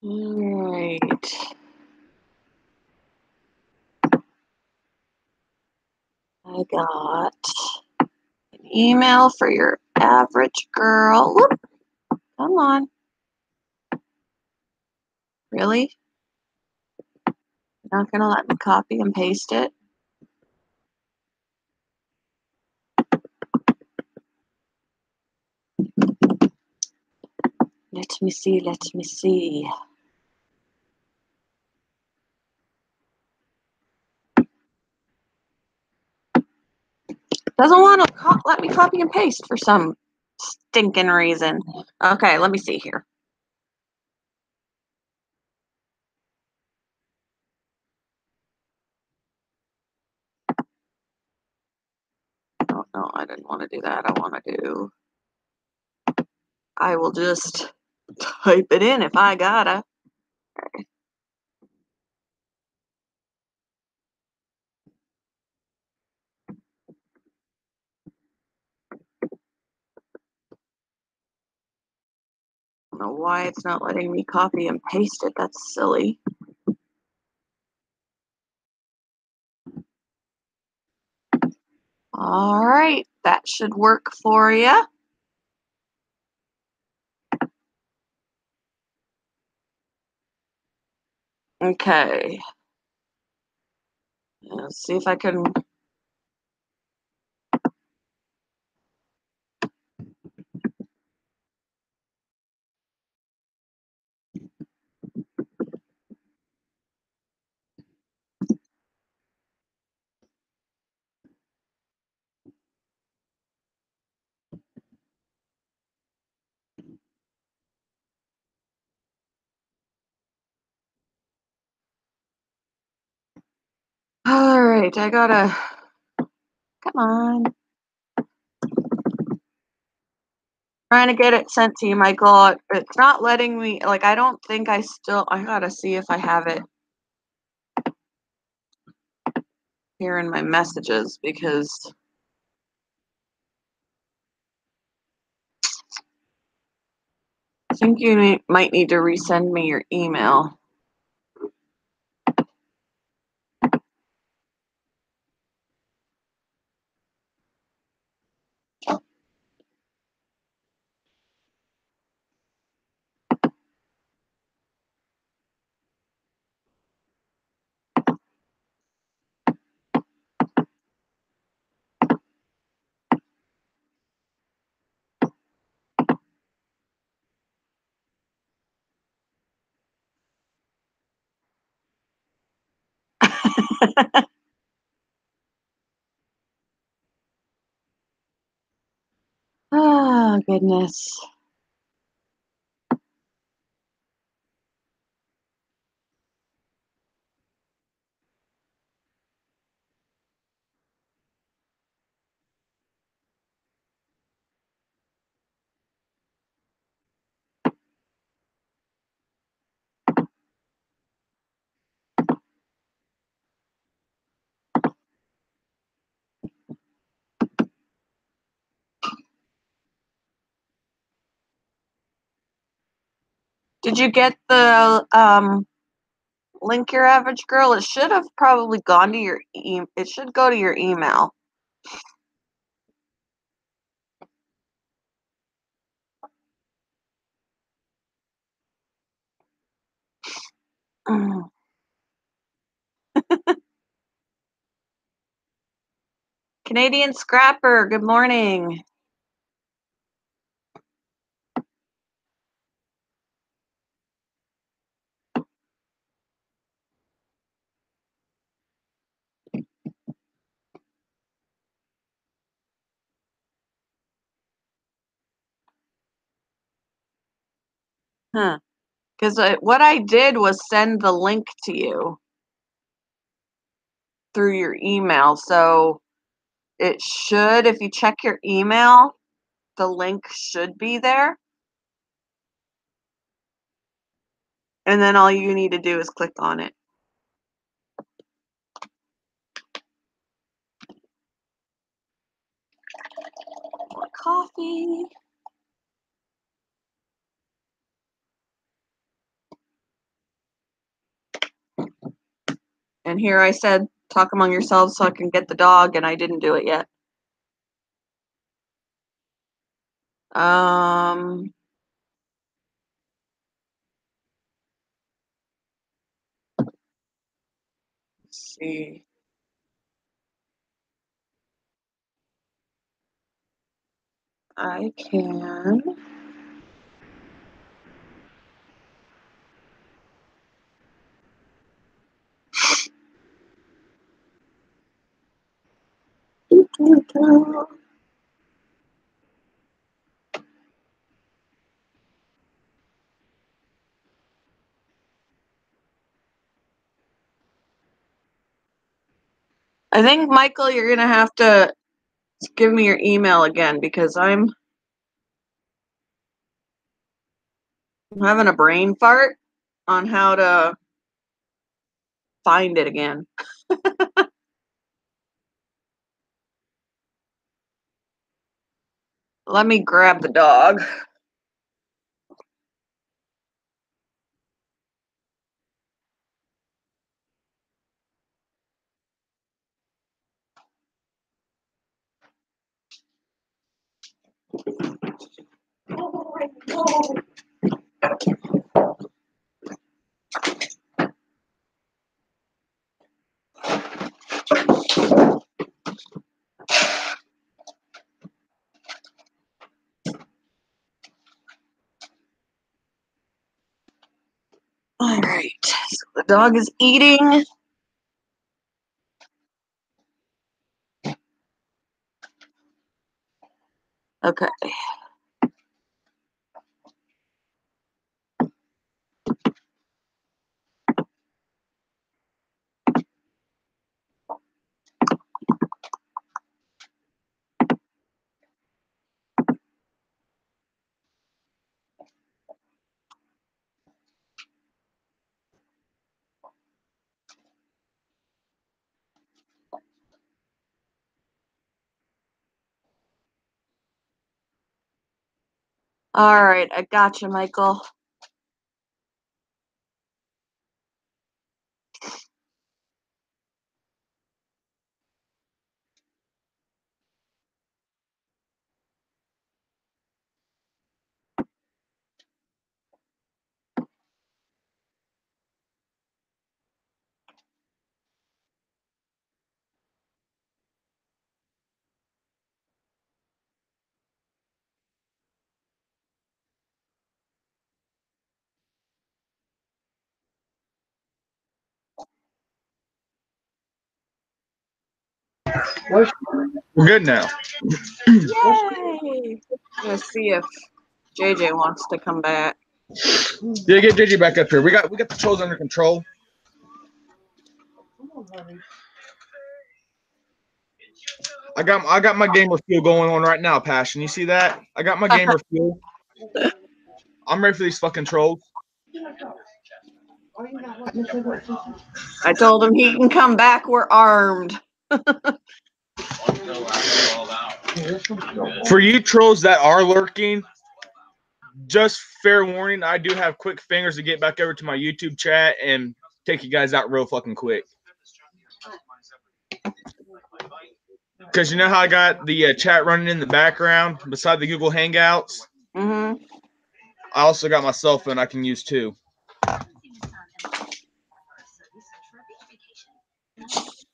All right. I got an email for your average girl. Whoop, come on. Really? You're not gonna let me copy and paste it? Let me see, let me see. Doesn't want to let me copy and paste for some stinking reason. Okay, let me see here. Oh, no, I didn't want to do that. I will just type it in if I gotta. I don't know why it's not letting me copy and paste it. That's silly. All right, that should work for you. Okay. Let's see if I can. All right, I gotta. Come on. Trying to get it sent to you, Michael. It's not letting me. Like, I don't think I gotta see if I have it here in my messages because I think you might need to resend me your email. Oh, goodness. Did you get the link, your average girl? It should have probably gone to your it should go to your email. Canadian Scrapper, good morning. Huh. Because what I did was send the link to you through your email. So it should, if you check your email, the link should be there. And then all you need to do is click on it. More coffee. And here I said, talk among yourselves so I can get the dog, and I didn't do it yet. Let's see. I can. I think, Michael, you're going to have to give me your email again because I'm having a brain fart on how to find it again. Let me grab the dog. All right, so the dog is eating. Okay. All right, I got you, Michael. We're good now. Yay! I'm gonna see if JJ wants to come back. Yeah, get JJ back up here. We got the trolls under control. I got my gamer fuel going on right now, Passion. You see that? I got my gamer fuel. I'm ready for these fucking trolls. I told him he can come back. We're armed. For you trolls that are lurking, just fair warning, I do have quick fingers to get back over to my YouTube chat and take you guys out real fucking quick. Because you know how I got the chat running in the background beside the Google Hangouts? Mm-hmm. I also got my cell phone I can use too.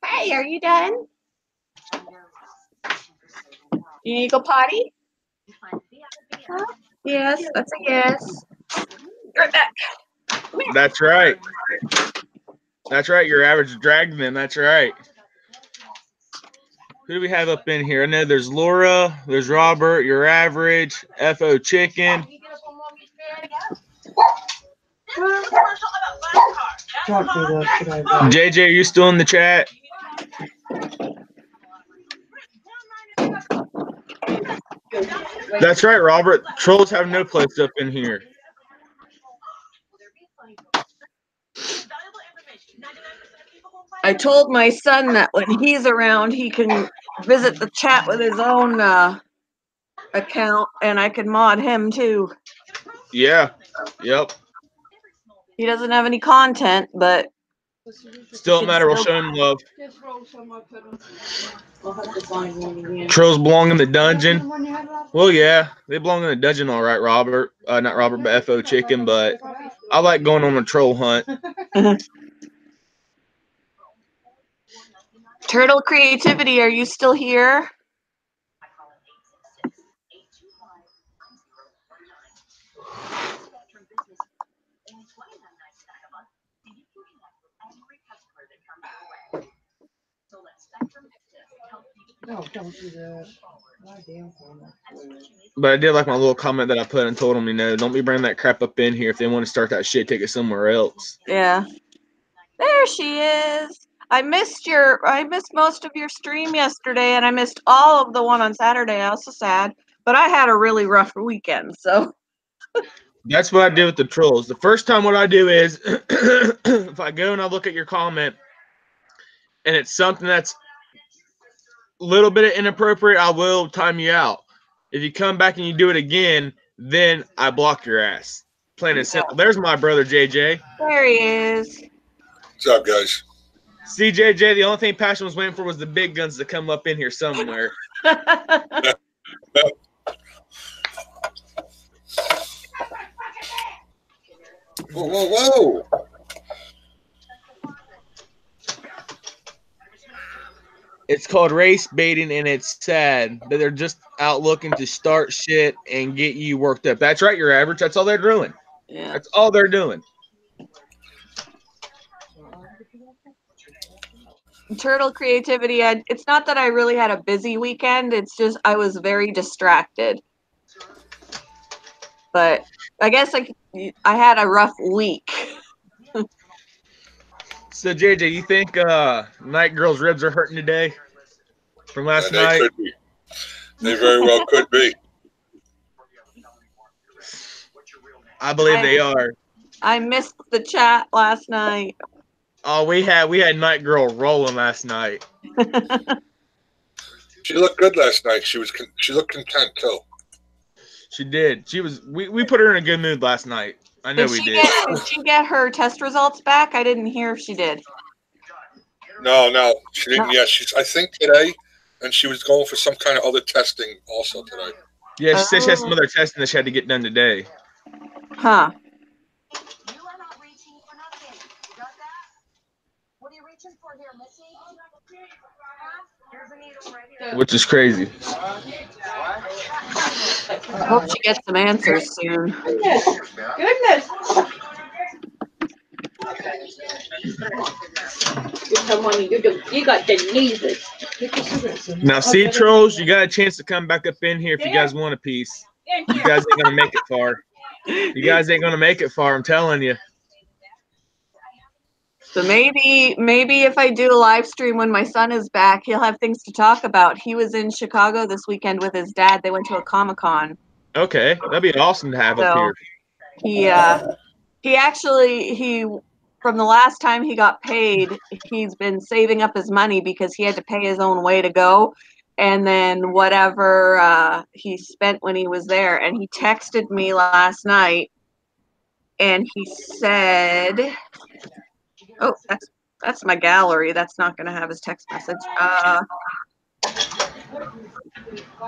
Hey, are you done? You need to go potty? Huh? Yes, that's a yes. Right back. That's right. That's right. Your average dragman. That's right. Who do we have up in here? I know there's Laura, there's Robert, your average, FO Chicken. JJ, are you still in the chat? That's right, Robert. Trolls have no place up in here. I told my son that when he's around, he can visit the chat with his own account, and I can mod him too. Yeah. Yep. He doesn't have any content, but Still don't matter. We'll show him love. Trolls belong in the dungeon. Well, yeah, they belong in the dungeon, all right, Robert. Not Robert, but FO Chicken. But I like going on a troll hunt. Turtle Creativity, are you still here? No, don't do that. But I did like my little comment that I put and told them, don't be bringing that crap up in here. If they want to start that shit, take it somewhere else. Yeah. There she is. I missed most of your stream yesterday, and I missed all of the one on Saturday. I was so sad. But I had a really rough weekend, so. That's what I did with the trolls. The first time what I do is if I go and I look at your comment and it's something that's a little bit inappropriate, I will time you out. If you come back and you do it again, then I block your ass. Plain and simple. There's my brother, JJ. There he is. What's up, guys? See, JJ, the only thing Passion was waiting for was the big guns to come up in here somewhere. Whoa, whoa, whoa! It's called race baiting, and it's sad that they're just out looking to start shit and get you worked up. That's right, your average. That's all they're doing. Yeah. That's all they're doing. Turtle creativity. It's not that I really had a busy weekend. It's just I was very distracted. But I guess I had a rough week. So, JJ, you think Night Girl's ribs are hurting today from last night? Could be. They very well could be. I believe they are. I missed the chat last night. Oh, we had Night Girl rolling last night. She looked good last night. She looked content too. She did. We put her in a good mood last night. I know we did. Did she get her test results back? I didn't hear if she did. No, she didn't yet. She's, I think, today, and she was going for some kind of other testing also today. Yeah, she said she had some other testing that she had to get done today. Huh. You are not reaching for nothing. You got that? What are you reaching for here, Missy? Here's a needle right here. Which is crazy. I hope she gets some answers soon. Goodness. You got the sneezes. Now, see, trolls, you got a chance to come back up in here if you guys want a piece. You guys ain't gonna make it far. You guys ain't gonna make it far. I'm telling you. So maybe if I do a live stream when my son is back, he'll have things to talk about. He was in Chicago this weekend with his dad. They went to a Comic-Con. Okay, that'd be awesome to have up here. He from the last time he got paid, he's been saving up his money because he had to pay his own way to go. And then whatever he spent when he was there. And he texted me last night and he said, oh, that's my gallery. That's not going to have his text message.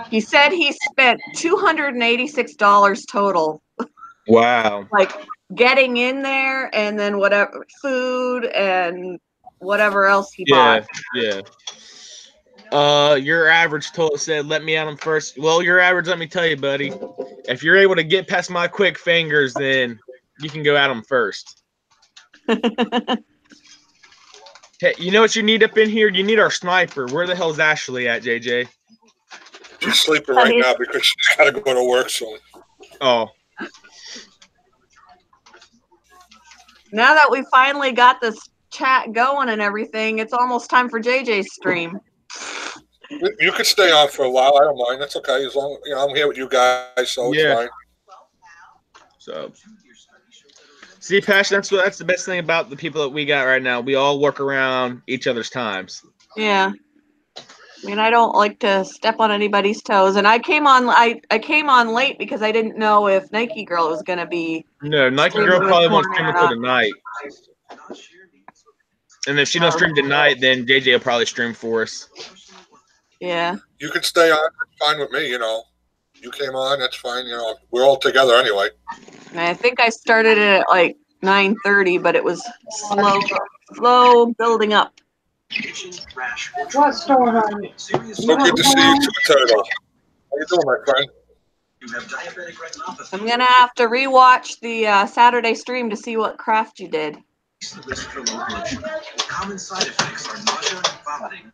He said he spent $286 total. Wow. Like getting in there and then whatever food and whatever else he bought. Yeah. Your average total said, let me at him first. Well, your average, let me tell you, buddy, if you're able to get past my quick fingers, then you can go at him first. Hey, you know what you need up in here? You need our sniper. Where the hell's Ashley at, JJ? She's sleeping right now because she's got to go to work soon. Oh. Now that we finally got this chat going and everything, it's almost time for JJ's stream. You could stay on for a while. I don't mind. That's okay. As long as I'm here with you guys, so it's fine. So, see, Passion, that's the best thing about the people that we got right now. We all work around each other's times. Yeah. I mean, I don't like to step on anybody's toes, and I came on late because I didn't know if Nike Girl was gonna be. No, Nike Girl probably won't stream until tonight. And if she don't stream tonight, then JJ will probably stream for us. Yeah. You can stay on. It's fine with me. You came on. That's fine. We're all together anyway. And I think I started it at like 9:30, but it was slow building up. What's going on? So good to see you too, Turtle. How you doing, my friend? I'm gonna have to rewatch the Saturday stream to see what craft you did. Common side effects are nausea, vomiting,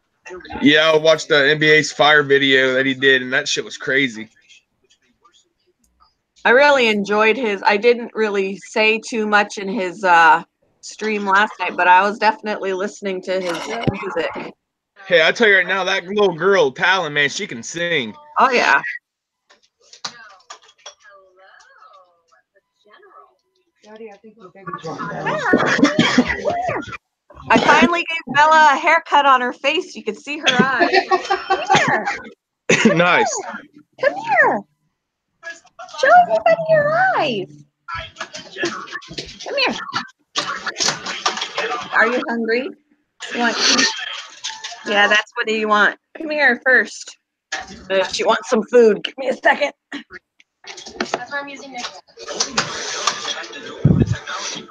Yeah, I watched the NBA's fire video that he did, and that shit was crazy. I really enjoyed his. I didn't really say too much in his stream last night, but I was definitely listening to his music. Hey, I tell you right now, that little girl, Talon, man, she can sing. Oh yeah. Daddy, I think the baby's wrong. I finally gave Bella a haircut on her face. You could see her eyes. Nice. Come here. Show everybody your eyes. Come here. Are you hungry? You want food? Yeah, that's what you want. Come here first. She wants some food. Give me a second. That's why I'm using this.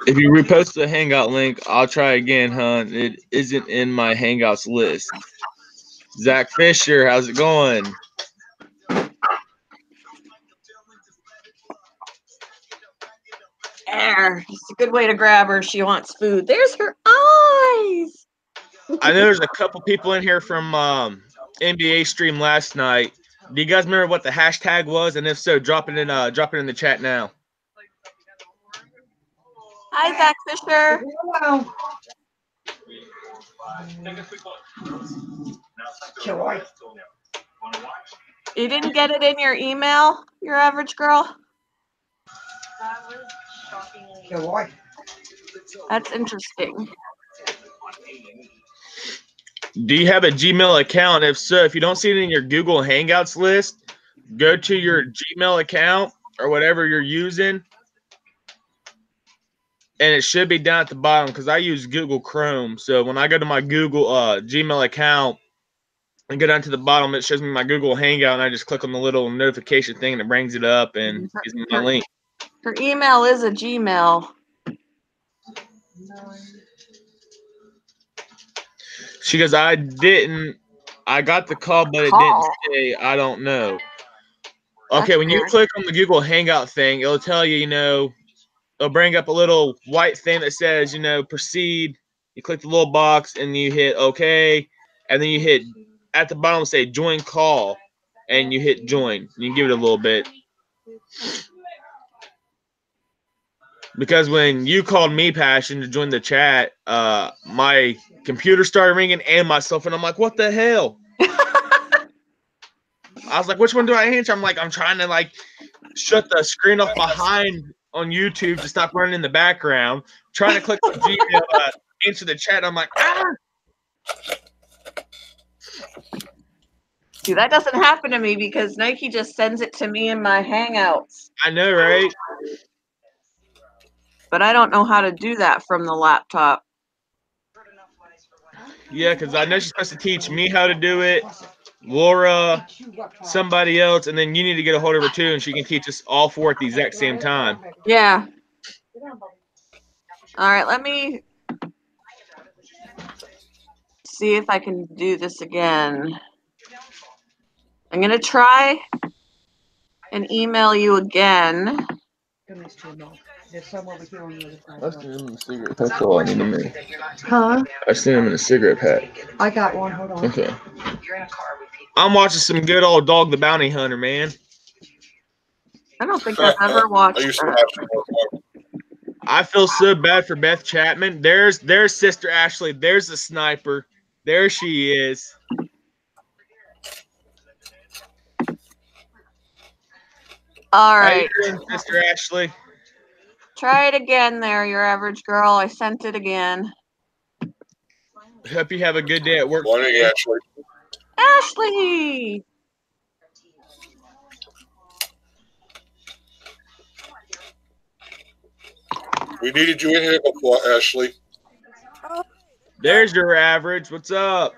If you repost the Hangout link, I'll try again, hon. It isn't in my Hangouts list. Zach Fisher, how's it going? There. It's a good way to grab her. She wants food. There's her eyes. I know there's a couple people in here from NBA stream last night. Do you guys remember what the hashtag was? And if so, drop it in the chat now. Hi, Zach Fisher. Hello. Joy. You didn't get it in your email, your average girl? That was shockingly. Joy. That's interesting. Do you have a Gmail account? If so, if you don't see it in your Google Hangouts list, go to your Gmail account or whatever you're using, and it should be down at the bottom because I use Google Chrome. So when I go to my Google Gmail account and go down to the bottom, it shows me my Google Hangout, and I just click on the little notification thing, and it brings it up and gives me my link. Her email is a Gmail. She goes, I got the call, but it didn't say, I don't know. Okay, That's when you weird. click on the Google Hangout thing, it'll tell you, it'll bring up a little white thing that says, proceed. You click the little box and you hit OK, and then you hit at the bottom say join call, and you hit join. You can give it a little bit. Because when you called me, Passion, to join the chat, my computer started ringing and my cell phone. I'm like, what the hell? I was like, which one do I answer? I'm trying to shut the screen off behind on YouTube to stop running in the background. Trying to click on Gmail, answer the chat. I'm like, ah! See, that doesn't happen to me because Nike just sends it to me in my Hangouts. I know, right? But I don't know how to do that from the laptop. Yeah, because I know she's supposed to teach me how to do it, Laura, somebody else, and then you need to get a hold of her too, and she can teach us all four at the exact same time. Yeah. All right, let me see if I can do this again. I'm going to try and email you again. There's some over here on the I other sent him in a cigarette. That's all I need to make. Huh? I sent him in a cigarette pack. I got one. Hold on. Okay. I'm watching some good old Dog the Bounty Hunter, man. I don't think I've ever watched I used to that. watch it. I feel so bad for Beth Chapman. There's Sister Ashley. There's the sniper. There she is. All How right. you doing, Sister Ashley? Try it again there, your average girl. I sent it again. Hope you have a good day at work. Morning, Ashley. Ashley! We needed you in here before, Ashley. There's your average. What's up?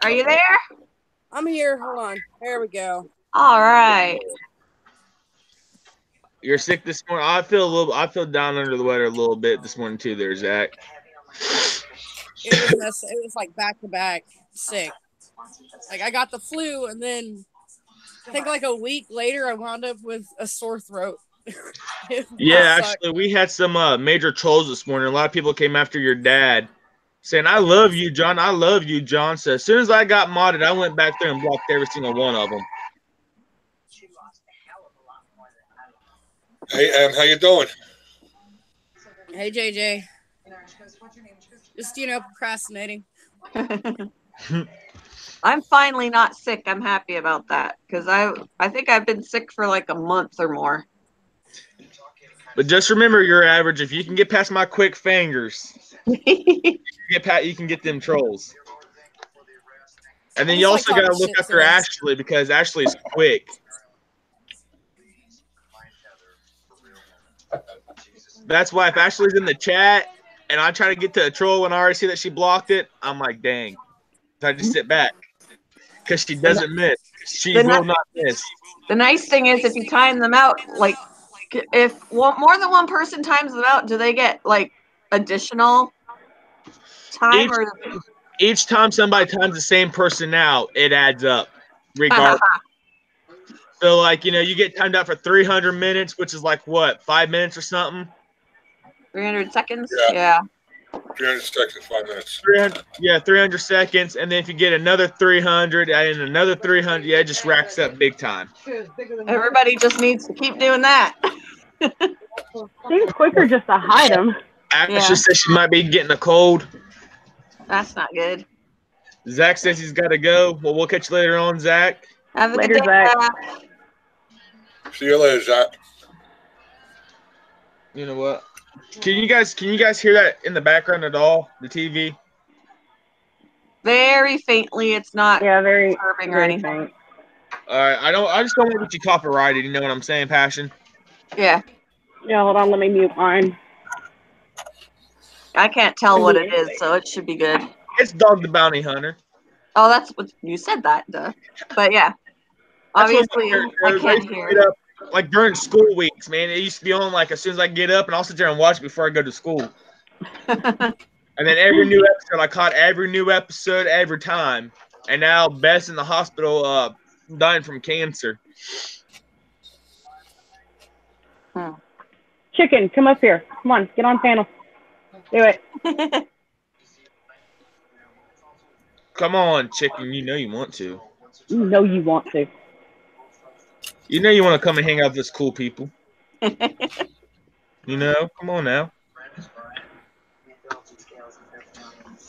Are you there? I'm here. Hold on. There we go. All right. You're sick this morning. I feel down under the weather a little bit this morning too. There, Zach. It was like back to back sick. Like I got the flu, and then I think like a week later I wound up with a sore throat. Yeah, Suck. actually, we had some major trolls this morning. A lot of people came after your dad, saying, "I love you, John. I love you, John." So as soon as I got modded, I went back there and blocked every single one of them. Hey, how you doing? Hey, JJ. Just, procrastinating. I'm finally not sick. I'm happy about that because I think I've been sick for like a month or more. But just remember, your average. If you can get past my quick fingers, you can get them trolls. And then I you just also like got to talking look shit after today. Ashley because Ashley's quick. That's why if Ashley's in the chat and I try to get to a troll and I already see that she blocked it, I'm like, dang. So I just sit back because she doesn't miss. She will not miss. The nice thing is if you time them out, like if more than one person times them out, do they get like additional time or? Each time somebody times the same person out, it adds up, regardless. So, like, you get timed out for 300 minutes, which is like what, 5 minutes or something? 300 seconds? Yeah. 300 seconds, 5 minutes. 300 seconds. And then if you get another 300 and another 300, yeah, it just racks up big time. Everybody just needs to keep doing that. Seems quicker just to hide them. Ashley says she might be getting a cold. That's not good. Zach says he's got to go. Well, we'll catch you later on, Zach. Have a Later, good day, Zach. See you later, Zach. You know what? Can you guys hear that in the background at all? The TV? Very faintly. It's not very disturbing or very anything. faint. All right. I just don't want to get you copyrighted. You know what I'm saying, Passion? Yeah. Yeah, hold on, let me mute mine. I can't tell what it is, so it should be good. It's Dog the Bounty Hunter. Oh, that's what you said that, duh. But yeah. Obviously, I can't hear. Like during school weeks, man, it used to be on like as soon as I get up, and I'll sit there and watch it before I go to school. And then every new episode, I caught every new episode every time. And now Beth's in the hospital, dying from cancer. Chicken, come up here. Come on, get on panel. Do it. Come on, chicken. You know you want to. You know you want to. You know you want to come and hang out with this cool people. Come on now.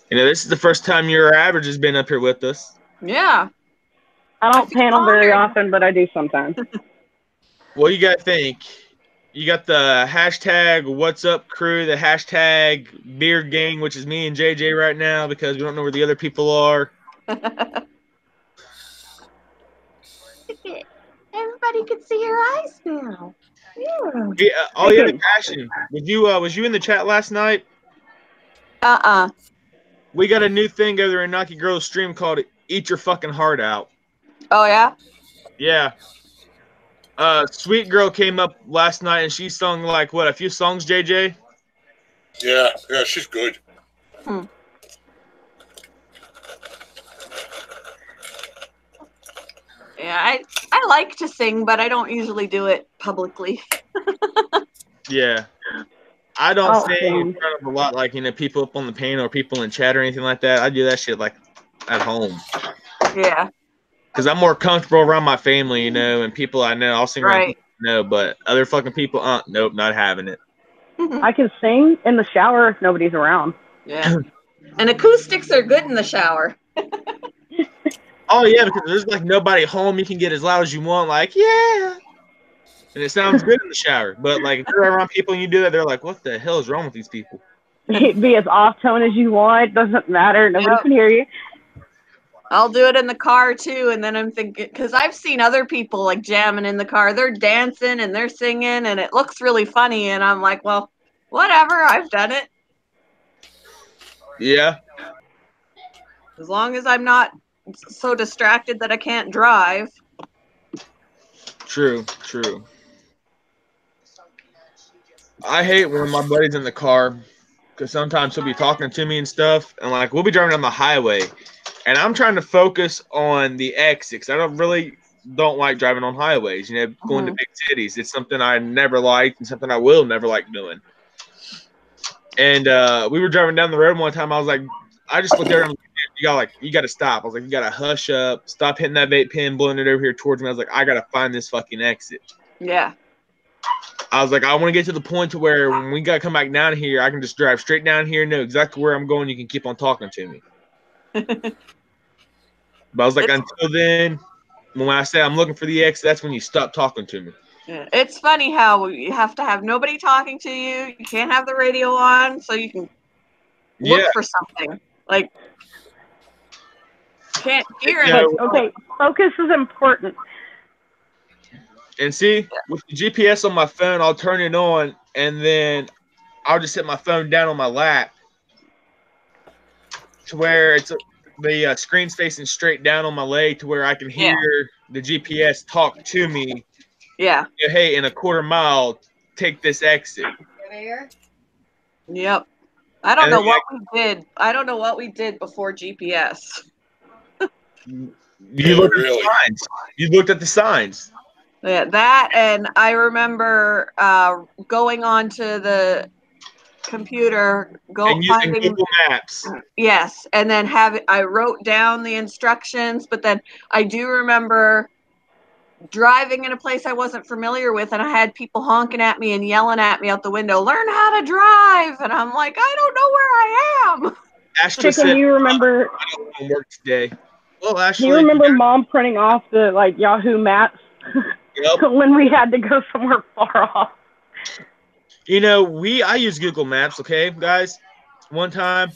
This is the first time your average has been up here with us. Yeah. I don't panel very often, but I do sometimes. What do you got to think? You got the hashtag What's Up Crew, the hashtag Beard Gang, which is me and JJ right now because we don't know where the other people are. Everybody can see your eyes now. Yeah. Passion. Was you in the chat last night? We got a new thing over in Naki Girl's stream called Eat Your Fucking Heart Out. Oh, yeah? Yeah. Sweet Girl came up last night and she sung like what, a few songs, JJ? Yeah, she's good. Yeah, I like to sing, but I don't usually do it publicly. Yeah. I don't sing in front of a lot like, people up on the panel or people in chat or anything like that. I do that shit like at home. Yeah. Because I'm more comfortable around my family, and people I know. I'll sing around people I know, but other fucking people, nope, not having it. I can sing in the shower if nobody's around. Yeah. And acoustics are good in the shower. Oh, yeah, because there's like nobody home. You can get as loud as you want, like, yeah. And it sounds good in the shower. But like if you're around people and you do that, they're like, what the hell is wrong with these people? Be as off tone as you want. Doesn't matter. Nobody can hear you. I'll do it in the car too, and then I'm thinking, because I've seen other people like jamming in the car. They're dancing and they're singing, and it looks really funny. And I'm like, well, whatever. I've done it. Yeah. As long as I'm not so distracted that I can't drive. True. I hate when my buddy's in the car because sometimes he'll be talking to me and stuff, and like we'll be driving on the highway, and I'm trying to focus on the exit. I don't really don't like driving on highways. You know, going to big cities. It's something I never liked and something I will never like doing. And we were driving down the road one time. I was like, I just looked at her and you got to stop. I was like, you got to hush up, stop hitting that vape pen, blowing it over here towards me. I was like, I got to find this fucking exit. Yeah. I was like, I want to get to the point to where when we got to come back down here, I can just drive straight down here, know exactly where I'm going. You can keep on talking to me. But I was like, until then, when I say I'm looking for the exit, that's when you stop talking to me. Yeah. It's funny how you have to have nobody talking to you. You can't have the radio on, so you can look for something. Like, can't hear it. Okay, focus is important. And see, with the GPS on my phone, I'll turn it on, and then I'll just set my phone down on my lap to where it's the screen's facing straight down on my leg to where I can hear the GPS talk to me. Yeah. Hey, in a quarter mile, take this exit. Yep. I don't know what we did. I don't know what we did before GPS. You looked at the signs. You looked at the signs. Yeah, that, and I remember going onto the computer, finding Google Maps. Yes, and then I wrote down the instructions, but then I do remember driving in a place I wasn't familiar with, and I had people honking at me and yelling at me out the window, "Learn how to drive!" And I'm like, I don't know where I am. Ashley Chicken, said, you remember? I don't want to work today. Well, Ashley, Do you remember Mom printing off the Yahoo Maps when we had to go somewhere far off? You know, I use Google Maps, okay, guys, one time.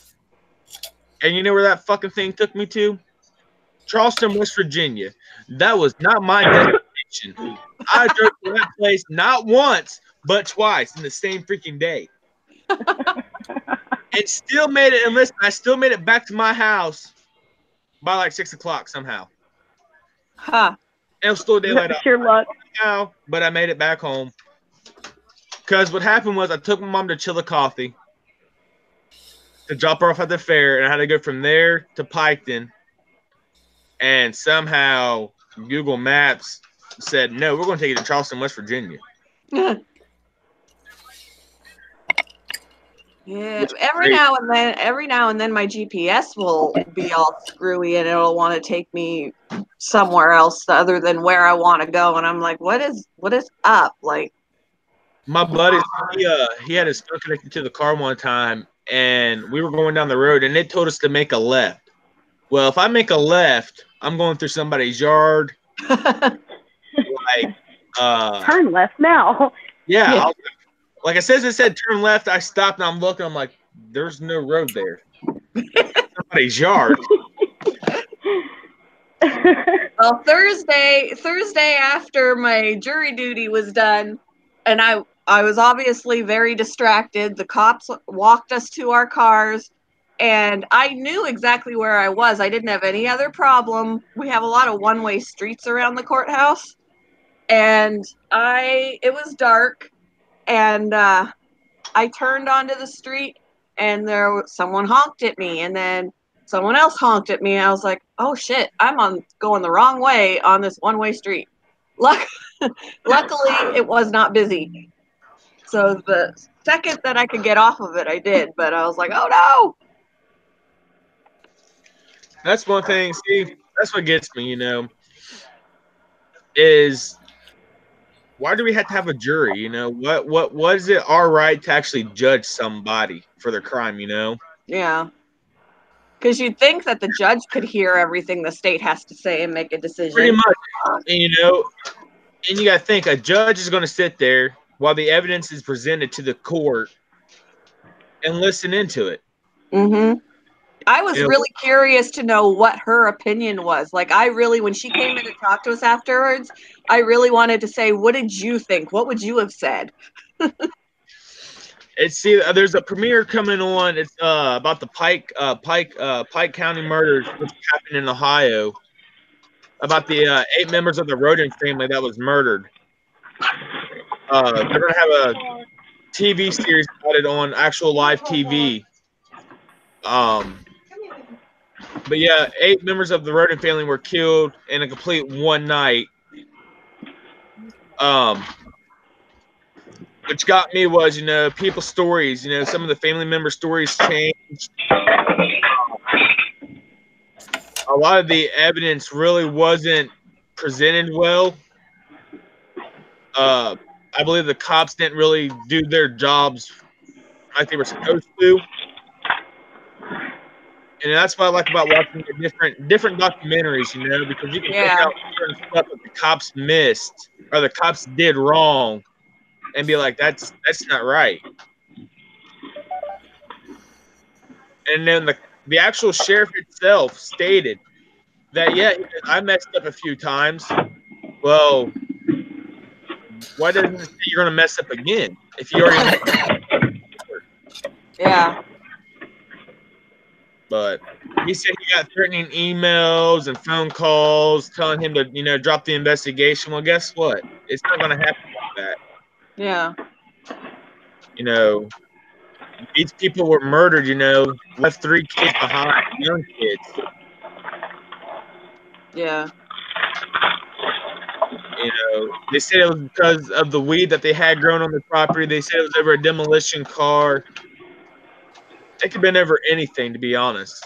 And you know where that fucking thing took me to? Charleston, West Virginia. That was not my destination. I drove to that place not once, but twice in the same freaking day. And still made it, and listen, I still made it back to my house by like 6 o'clock somehow. Huh. It was still daylight out. Sure luck. Now, but I made it back home. Because what happened was I took my mom to Chillicothe to drop her off at the fair, and I had to go from there to Piketon. And somehow Google Maps said, no, we're going to take you to Charleston, West Virginia. Yeah, every now and then my GPS will be all screwy and it'll want to take me somewhere else other than where I want to go, and I'm like, what is up? Like, my buddy, he had his phone connected to the car one time, and we were going down the road, and it told us to make a left. Well, if I make a left, I'm going through somebody's yard. Turn left now. Yeah. Like I said, it said turn left. I stopped and I'm looking. I'm like, there's no road there. Somebody's yard. Well, Thursday after my jury duty was done, and I was obviously very distracted. The cops walked us to our cars, and I knew exactly where I was. I didn't have any other problem. We have a lot of one-way streets around the courthouse, and it was dark. And I turned onto the street, and someone honked at me, and then someone else honked at me. And I was like, "Oh shit! I'm going the wrong way on this one-way street." Luckily, it was not busy. So the second that I could get off of it, I did. But I was like, "Oh no!" That's one thing. See, that's what gets me. Is why do we have to have a jury? What is it our right to actually judge somebody for their crime? Yeah. Because you'd think that the judge could hear everything the state has to say and make a decision. Pretty much. And you got to think a judge is going to sit there while the evidence is presented to the court and listen into it. Mm-hmm. I was really curious to know what her opinion was. Like, when she came in to talk to us afterwards, I really wanted to say, what did you think? What would you have said? There's a premiere coming on. It's about the Pike County murders, which happened in Ohio. About the 8 members of the Rodin family that was murdered. They're gonna have a TV series about it on actual live TV. But yeah, 8 members of the Rodin family were killed in a complete one night Which got me was, you know, people's stories. You know, some of the family member stories changed. A lot of the evidence really wasn't presented well. I believe the cops didn't really do their jobs like they were supposed to. And that's what I like about watching the different documentaries, you know, because you can pick out certain stuff that the cops missed or the cops did wrong and be like, that's not right. And then the actual sheriff itself stated that, yeah, I messed up a few times. Well, why doesn't it say you're going to mess up again if you already messed up? Yeah. But he said he got threatening emails and phone calls telling him to, you know, drop the investigation. Well, guess what? It's not going to happen like that. Yeah. You know, these people were murdered, you know, left 3 kids behind, young kids. Yeah. You know, they said it was because of the weed that they had grown on the property. They said it was over a demolition car. It could have been over anything, to be honest.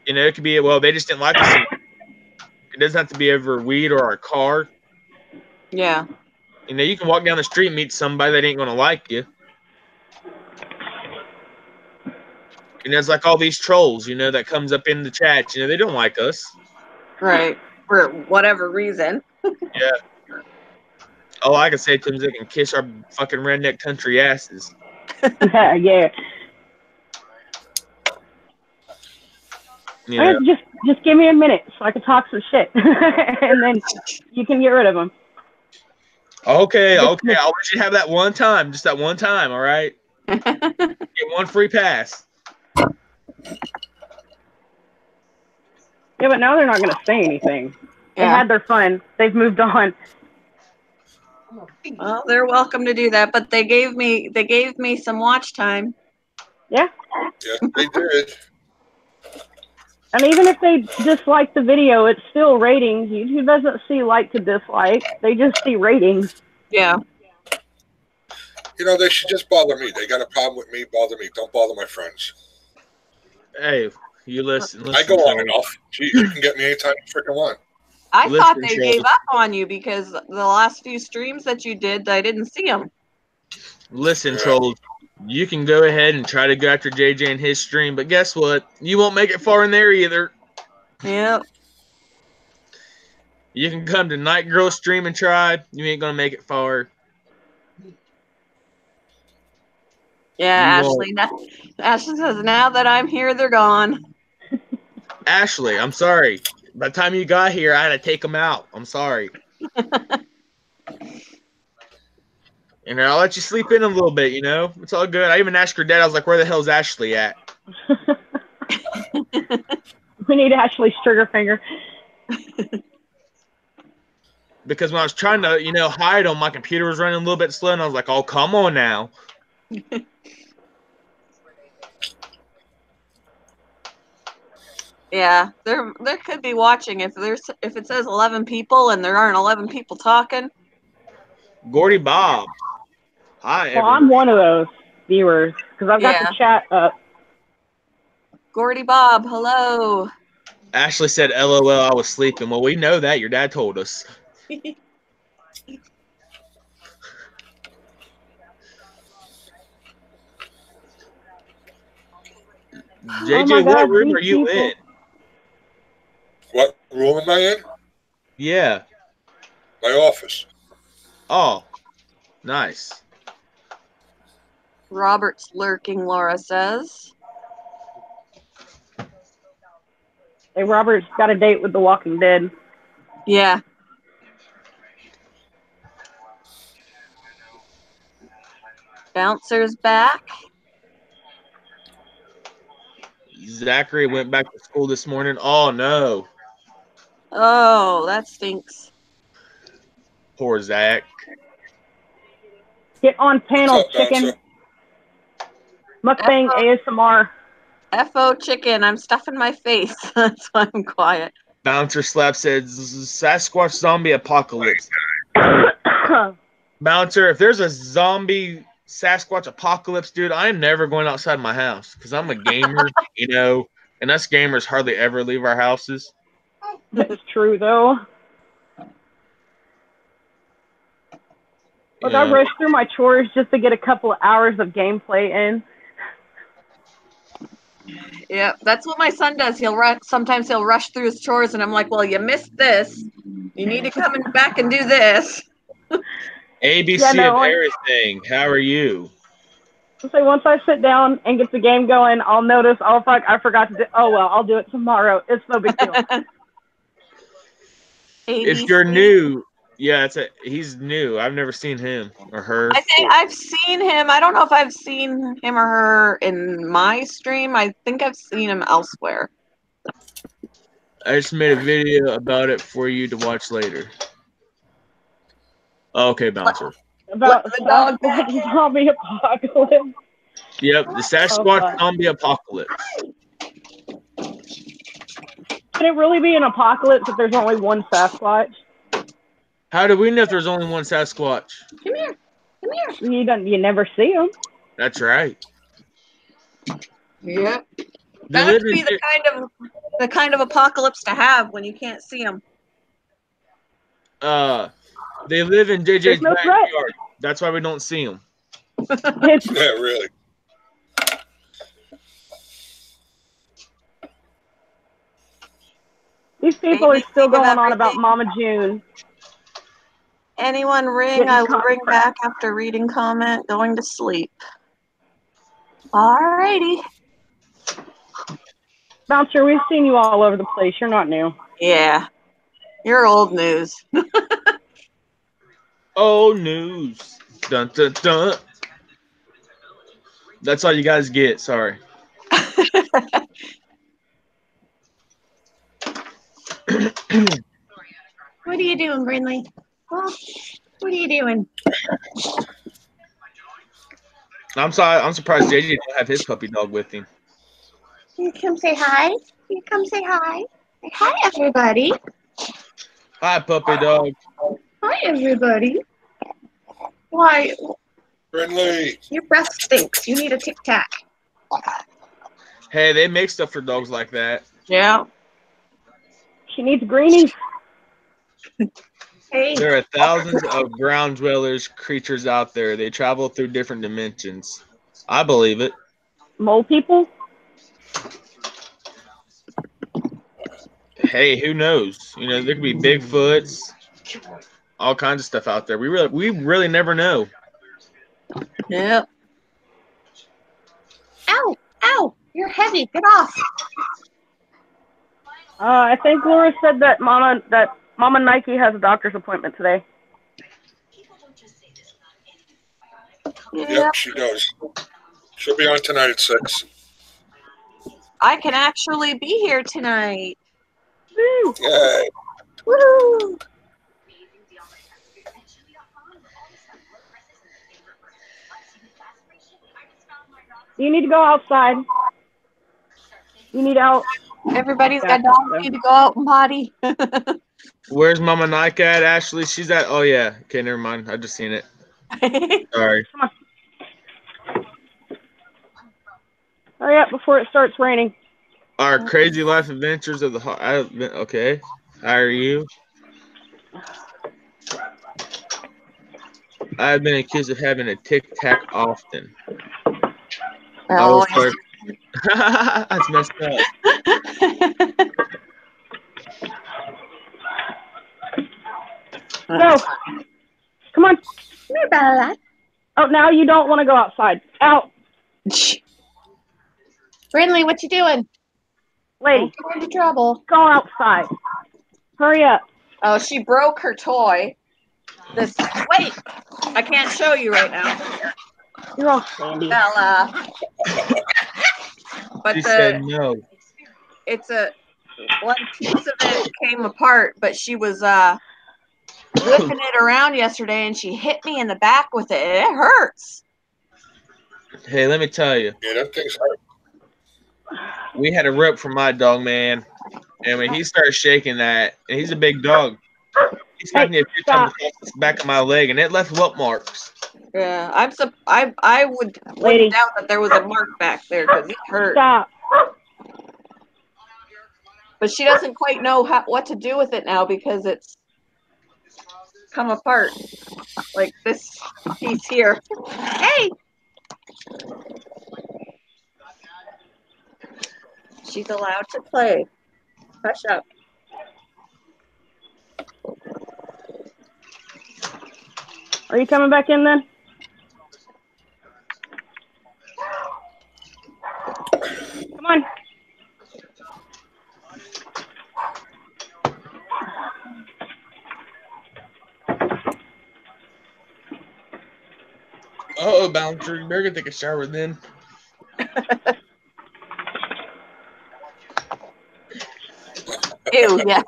You know, it could be, well, they just didn't like the scene. It doesn't have to be over weed or a car. Yeah. You know, you can walk down the street and meet somebody that ain't going to like you. And there's like all these trolls, you know, that comes up in the chat. You know, they don't like us. Right. For whatever reason. Yeah. All I can say to them is they can kiss our fucking redneck country asses. Yeah. You know? Just give me a minute so I can talk some shit, and then you can get rid of them. Okay. I'll let you have that one time, just that one time. All right. Get one free pass. Yeah, but now they're not going to say anything. They Yeah. had their fun. They've moved on. Well, they're welcome to do that, but they gave me some watch time. Yeah. Yes, they did. And even if they dislike the video, it's still ratings. YouTube doesn't see like to dislike. They just see ratings. Yeah. You know, they should just bother me. They got a problem with me, bother me. Don't bother my friends. Hey, you listen I go on Charles. and off. Gee, you can get me anytime you freaking want. I Listen, thought they Charles. gave up on you because the last few streams that you did, I didn't see them. Listen, Yeah. trolls. You can go ahead and try to go after JJ and his stream, but guess what? You won't make it far in there either. Yep. You can come to Night Girl stream and try. You ain't gonna make it far. Yeah, You Ashley. Ashley says, now that I'm here, they're gone. Ashley, I'm sorry. By the time you got here, I had to take them out. I'm sorry. And I'll let you sleep in a little bit, you know? It's all good. I even asked her dad, I was like, where the hell's Ashley at? We need Ashley's trigger finger. Because when I was trying to, you know, hide them, my computer was running a little bit slow, and I was like, oh, come on now. Yeah, there could be watching if it says 11 people and there aren't 11 people talking. Gordy Bob. Hi, Well, I'm one of those viewers because I've got the chat up. Gordy Bob, hello. Ashley said, LOL, I was sleeping. Well, we know that. Your dad told us. JJ, God, what room these are you people. in? What room am I in? Yeah. My office. Oh, nice. Robert's lurking, Laura says. Hey, Robert's got a date with The Walking Dead. Yeah. Bouncer's back. Zachary went back to school this morning. Oh, no. Oh, that stinks. Poor Zach. Get on panel, What's up, chicken. Bouncer? Mukbang ASMR. FO chicken, I'm stuffing my face. That's why I'm quiet. Bouncer Slap said Sasquatch zombie apocalypse. Bouncer, if there's a zombie Sasquatch apocalypse, dude, I am never going outside my house because I'm a gamer, you know, and us gamers hardly ever leave our houses. That's true, though. Look, I rushed through my chores just to get a couple of hours of gameplay in. Yeah, that's what my son does. Sometimes he'll rush through his chores, and I'm like, "Well, you missed this. You need to come back and do this." ABC of everything. How are you? So once I sit down and get the game going, I'll notice, oh fuck, I forgot to do. Oh well, I'll do it tomorrow. It's no big deal. If you're new, yeah, he's new. I've never seen him or her. I think I've seen him. I don't know if I've seen him or her in my stream. I think I've seen him elsewhere. I just made a video about it for you to watch later. Okay, Bouncer. About the zombie apocalypse. Yep, the Sasquatch zombie apocalypse. Can it really be an apocalypse if there's only one Sasquatch? How do we know if there's only one Sasquatch? Come here. Come here. You never see them. That's right. Yep. That would be the kind of apocalypse to have when you can't see them. They live in JJ's backyard. That's why we don't see them. Yeah, really. These people are still going on about Mama June. Anyone ring? I will ring back after reading comment. Going to sleep. Alrighty. Bouncer, we've seen you all over the place. You're not new. Yeah. You're old news. Old news. Dun dun dun. That's all you guys get. Sorry. What are you doing, Brinley? Well, what are you doing? I'm sorry. I'm surprised JJ didn't have his puppy dog with him. You come say hi. You come say hi. Say hi, everybody. Hi, puppy dog. Hi, everybody. Why? Friendly. Your breath stinks. You need a Tic Tac. Hey, they make stuff for dogs like that. Yeah. She needs greenies. Hey. There are thousands of ground dwellers creatures out there. They travel through different dimensions. I believe it. Mole people? Hey, who knows? You know, there could be Bigfoots, all kinds of stuff out there. We really never know. Yep. Ow! Ow! You're heavy. Get off. I think Laura said that Mama Nike has a doctor's appointment today. Yep, she does. She'll be on tonight at 6. I can actually be here tonight. Woo! Yay. Woo! You need to go outside. You need out. Everybody's got dogs. Need to go out and potty. Where's Mama Nike at, Ashley? She's at, oh yeah. Okay, never mind. I just seen it. Sorry. Come on. Hurry up before it starts raining. Our crazy life adventures of the okay. How are you? I've been accused of having a Tic Tac often. Oh, That's messed up. Go. Come on. Come here, Bella. Oh, now you don't want to go outside. Out. Brinley, what you doing? Lady, Get into trouble. go outside. Hurry up. Oh, she broke her toy. Wait, I can't show you right now, You're all sandy. Bella. But She said no. it's one piece of it came apart, but she was whipping it around yesterday, and she hit me in the back with it. It hurts. Hey, let me tell you. Yeah, that thing's hard. We had a rope for my dog, man, And when he started shaking that, and he's a big dog, he smacked me a few times across the back of my leg, and it left welt marks. Yeah, I wouldn't Lady. doubt that there was a mark back there because it hurt. Stop. But she doesn't quite know what to do with it now because it's come apart. Like this piece here. Hey! She's allowed to play. Hush up. Are you coming back in then? Come on. Oh, Bouncer, you better go take a shower then. Ew, yeah.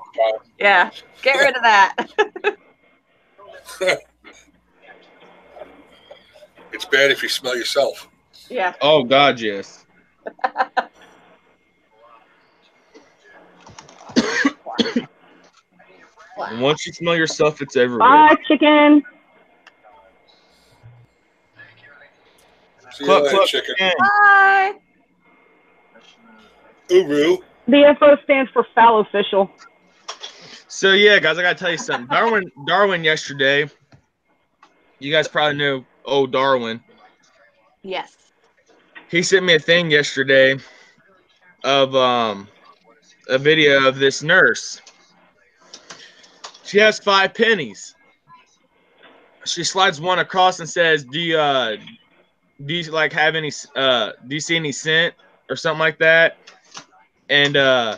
Yeah. Get rid of that. It's bad if you smell yourself. Yeah. Oh, God, yes. And once you smell yourself, it's everywhere. Bye, chicken. See you Cluck, later, cluck, chicken. chicken. Bye. Uru. DFO stands for foul official. So yeah, guys, I gotta tell you something. Darwin yesterday. You guys probably know old Darwin. Yes. He sent me a thing yesterday of a video of this nurse. She has 5 pennies. She slides one across and says, "Do you like have any? Do you see any scent or something like that?" And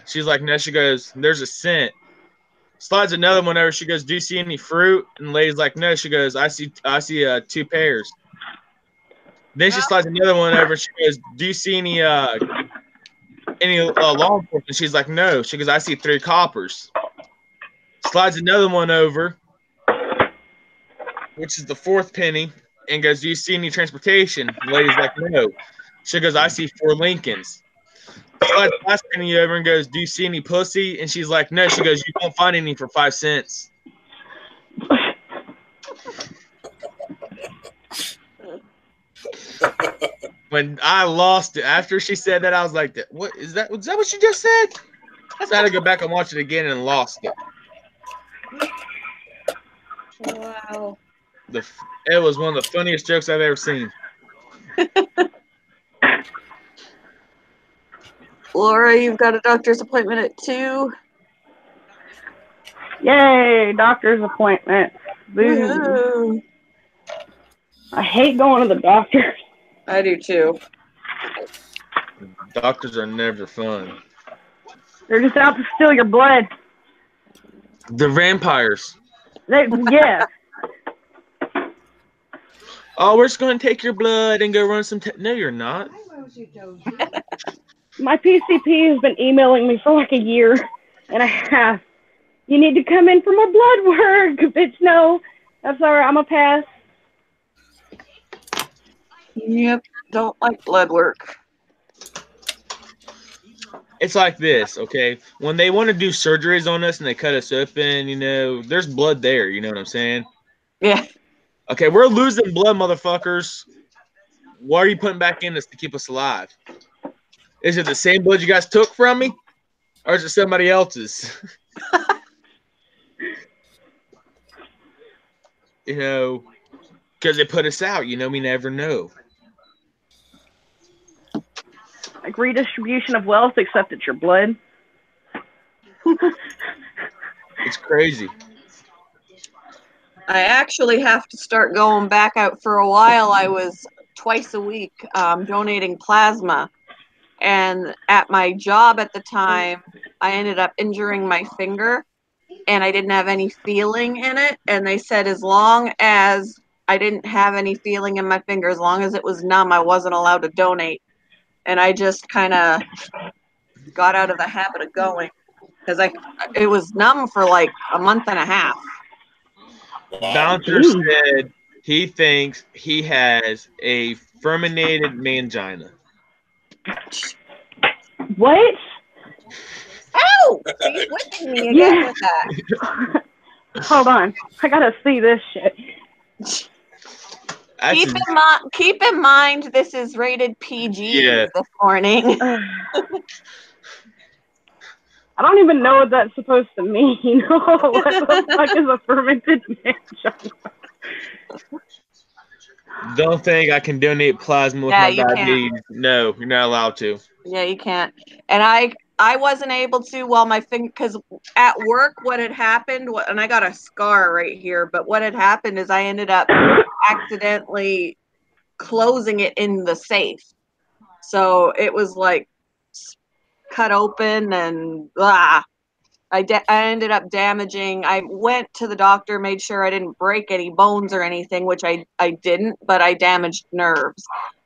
she's like, "No." She goes, "There's a scent." Slides another one over. She goes, "Do you see any fruit?" And the lady's like, "No." She goes, I see 2 pears." Then she slides another one over. She goes, "Do you see any law enforcement?" She's like, "No." She goes, "I see 3 coppers." Slides another one over, which is the 4th penny, and goes, "Do you see any transportation?" The lady's like, "No." She goes, "I see 4 Lincolns." Slides the last penny over and goes, "Do you see any pussy?" And she's like, "No." She goes, "You won't find any for 5 cents." When I lost it, after she said that, I was like, "What is that? Was that what she just said?" So I had to go back and watch it again and lost it. Wow. It was one of the funniest jokes I've ever seen. Laura, you've got a doctor's appointment at 2. Yay, doctor's appointment. Boo. Woo-hoo. I hate going to the doctor. I do too. Doctors are never fun. They're just out to steal your blood. They're vampires. Yeah. Oh, we're just going to take your blood and go run some No, you're not. My PCP has been emailing me for like a year and a half. You need to come in for more blood work. Bitch, no. That's all right. I'm a pass. Yep. Don't like blood work. It's like this, okay? When they want to do surgeries on us and they cut us open, there's blood there. You know what I'm saying? Yeah. Okay, we're losing blood, motherfuckers. What are you putting back in us to keep us alive? Is it the same blood you guys took from me? Or is it somebody else's? Because they put us out. We never know. Like redistribution of wealth, except it's your blood. It's crazy. I actually have to start going back out. For a while, I was twice a week donating plasma. And at my job at the time, I ended up injuring my finger. And I didn't have any feeling in it. And they said as long as I didn't have any feeling in my finger, as long as it was numb, I wasn't allowed to donate. And I just kind of got out of the habit of going because it was numb for like a month and a half. Wow. Bouncer said he thinks he has a fermented mangina. What? Ow! He's whipping me again with that. Hold on. I gotta see this shit. Keep in mind, this is rated PG Yeah. this morning. I don't even know what that's supposed to mean. What the fuck is a fermented mangina? Don't think I can donate plasma with Yeah, my you can't. diabetes. No, you're not allowed to. Yeah, you can't. And I wasn't able to while my finger, because at work what had happened, and I got a scar right here, but what had happened is I ended up accidentally closing it in the safe. So it was like cut open and I ended up damaging. I went to the doctor, made sure I didn't break any bones or anything, which I didn't, but I damaged nerves.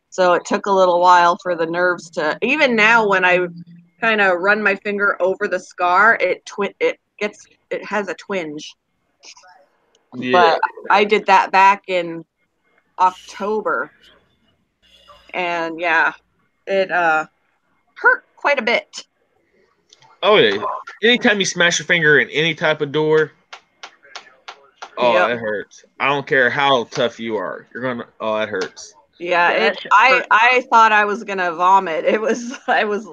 So it took a little while for the nerves to, even now when I kind of run my finger over the scar, it has a twinge. Yeah. But I did that back in October. And yeah, it hurt quite a bit. Oh yeah. Anytime you smash your finger in any type of door, Yep. It hurts. I don't care how tough you are. It hurts. Yeah, I thought I was gonna vomit. I thought I was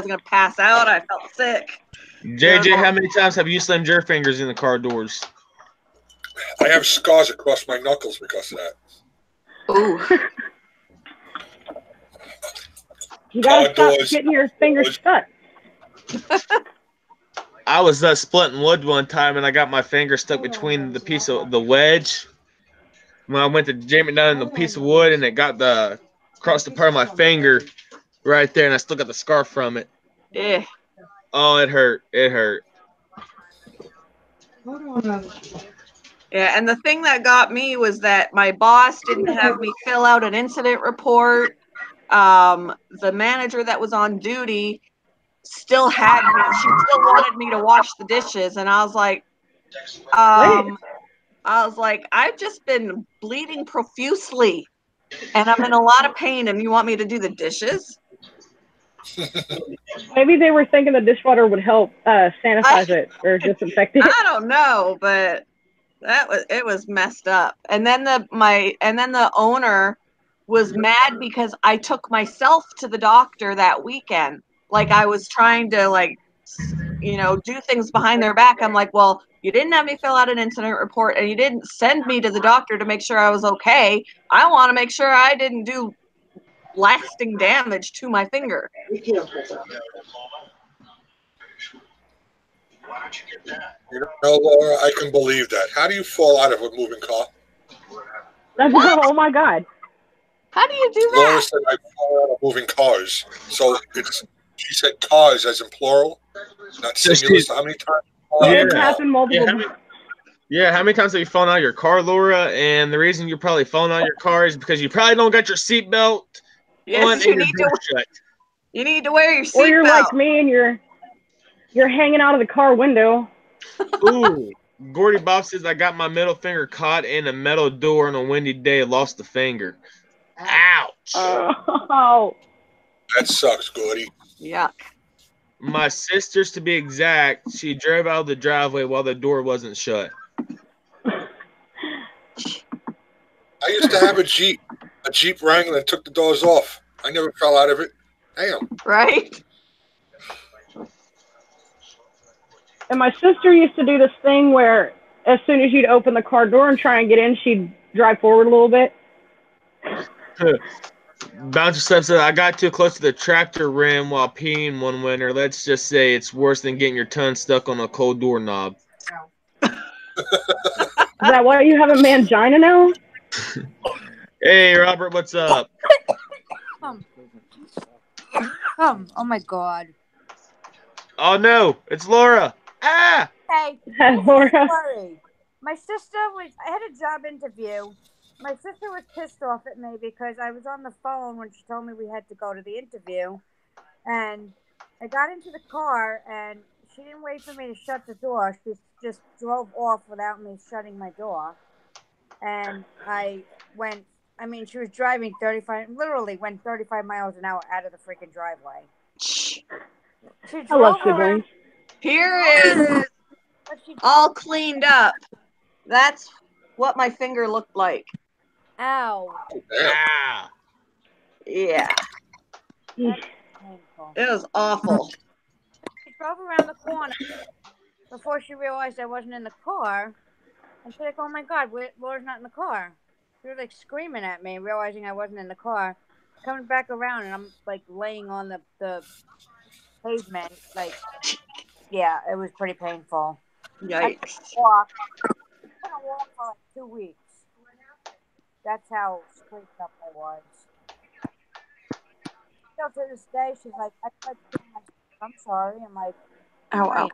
gonna pass out. I felt sick. JJ, how many times have you slammed your fingers in the car doors? I have scars across my knuckles because of that. Ooh. You gotta Car stop doors. getting your fingers stuck. I was splitting wood one time and I got my finger stuck between the piece of the wedge. When I went to jam it down in the piece of wood and it got across the part of my finger right there, and I still got the scar from it. Yeah. Oh, it hurt. It hurt. Yeah, and the thing that got me was that my boss didn't have me fill out an incident report. The manager that was on duty still had me. She still wanted me to wash the dishes, and I was like, I've just been bleeding profusely, and I'm in a lot of pain, and you want me to do the dishes? Maybe they were thinking the dishwater would help sanitize it or disinfect it. I don't know, but it was messed up. And then the owner was mad because I took myself to the doctor that weekend. Like I was trying to do things behind their back. I'm like, well, you didn't have me fill out an incident report and you didn't send me to the doctor to make sure I was okay. I want to make sure I didn't do lasting damage to my finger. You know, Laura, I can believe that. How do you fall out of a moving car? Oh my God. How do you do Laura that? said I fall out of moving cars. So she said cars as in plural, not singular. So how many times? It's happened multiple times. Yeah, how many times have you fallen out of your car, Laura? And the reason you're probably falling out of your car is because you probably don't got your seatbelt on Yes, and your door shut. you need to wear your seatbelt. Or you're like me and you're hanging out of the car window. Ooh, Gordy Bob says I got my middle finger caught in a metal door on a windy day. Lost the finger. Ouch. Oh. That sucks, Gordy. Yeah. My sister's, to be exact, she drove out of the driveway while the door wasn't shut. I used to have a Jeep Wrangler, and took the doors off. I never fell out of it. Damn. Right? And my sister used to do this thing where as soon as you'd open the car door and try and get in, she'd drive forward a little bit. Bouncer Step said, I got too close to the tractor rim while peeing one winter. Let's just say it's worse than getting your tongue stuck on a cold doorknob. Is that why you have a mangina now? Hey, Robert, what's up? Oh my God. Oh, no, it's Laura. Ah! Hey, Laura. sorry. I had a job interview. My sister was pissed off at me because I was on the phone when she told me we had to go to the interview. And I got into the car and she didn't wait for me to shut the door. She just drove off without me shutting my door. And she was driving literally went 35 miles an hour out of the freaking driveway. She I love drove around. siblings. Here is But she, all cleaned up. That's what my finger looked like. ow. Damn. Ah. Yeah, That's painful. it was awful. She drove around the corner before she realized I wasn't in the car. And she's like, oh my God, Laura's not in the car. She was like screaming at me, realizing I wasn't in the car. Coming back around, and I'm like laying on the pavement. Like, yeah, it was pretty painful. I Yikes. walked. I couldn't walk for like 2 weeks. That's how scraped up I was. Still to this day, she's like, I tried to kill myself. I'm sorry. I'm like, Ow, ow.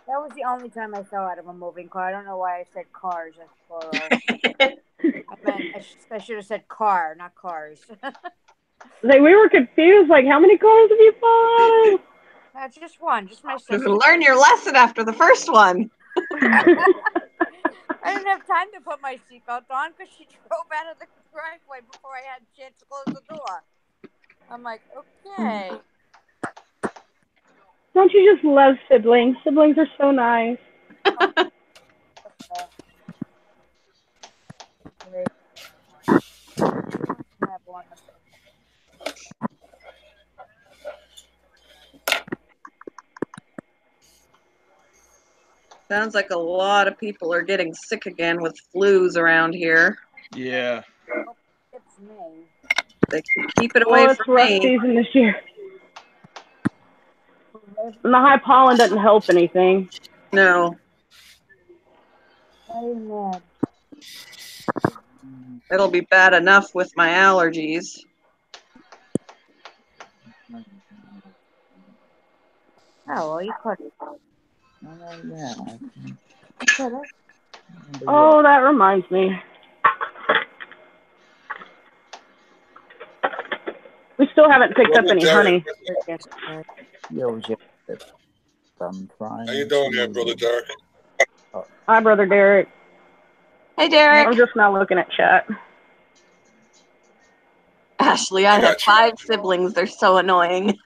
that was the only time I fell out of a moving car. I don't know why I said cars as plural. I should have said car, not cars. Like, we were confused. Like, how many cars have you fallen? Just one, just my You sister. learn your lesson after the first one. I didn't have time to put my seatbelt on because she drove out of the driveway before I had a chance to close the door. I'm like, okay. Don't you just love siblings? Siblings are so nice. Sounds like a lot of people are getting sick again with flus around here. Yeah. It's me. They keep it away Oh, it's from rough me. season this year. And the high pollen doesn't help anything. No, Amen. it'll be bad enough with my allergies. Oh, well, you could. Oh, that reminds me. We still haven't picked up any honey. How you doing there, Brother Derek? Hi, Brother Derek. Hey, Derek. I'm just now looking at chat. Ashley, I have got you. 5 siblings. They're so annoying.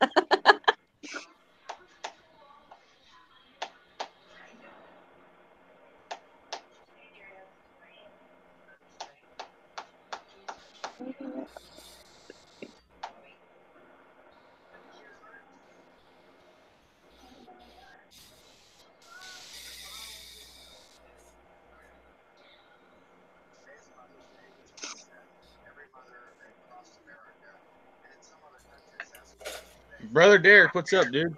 Brother Derek, what's up, dude?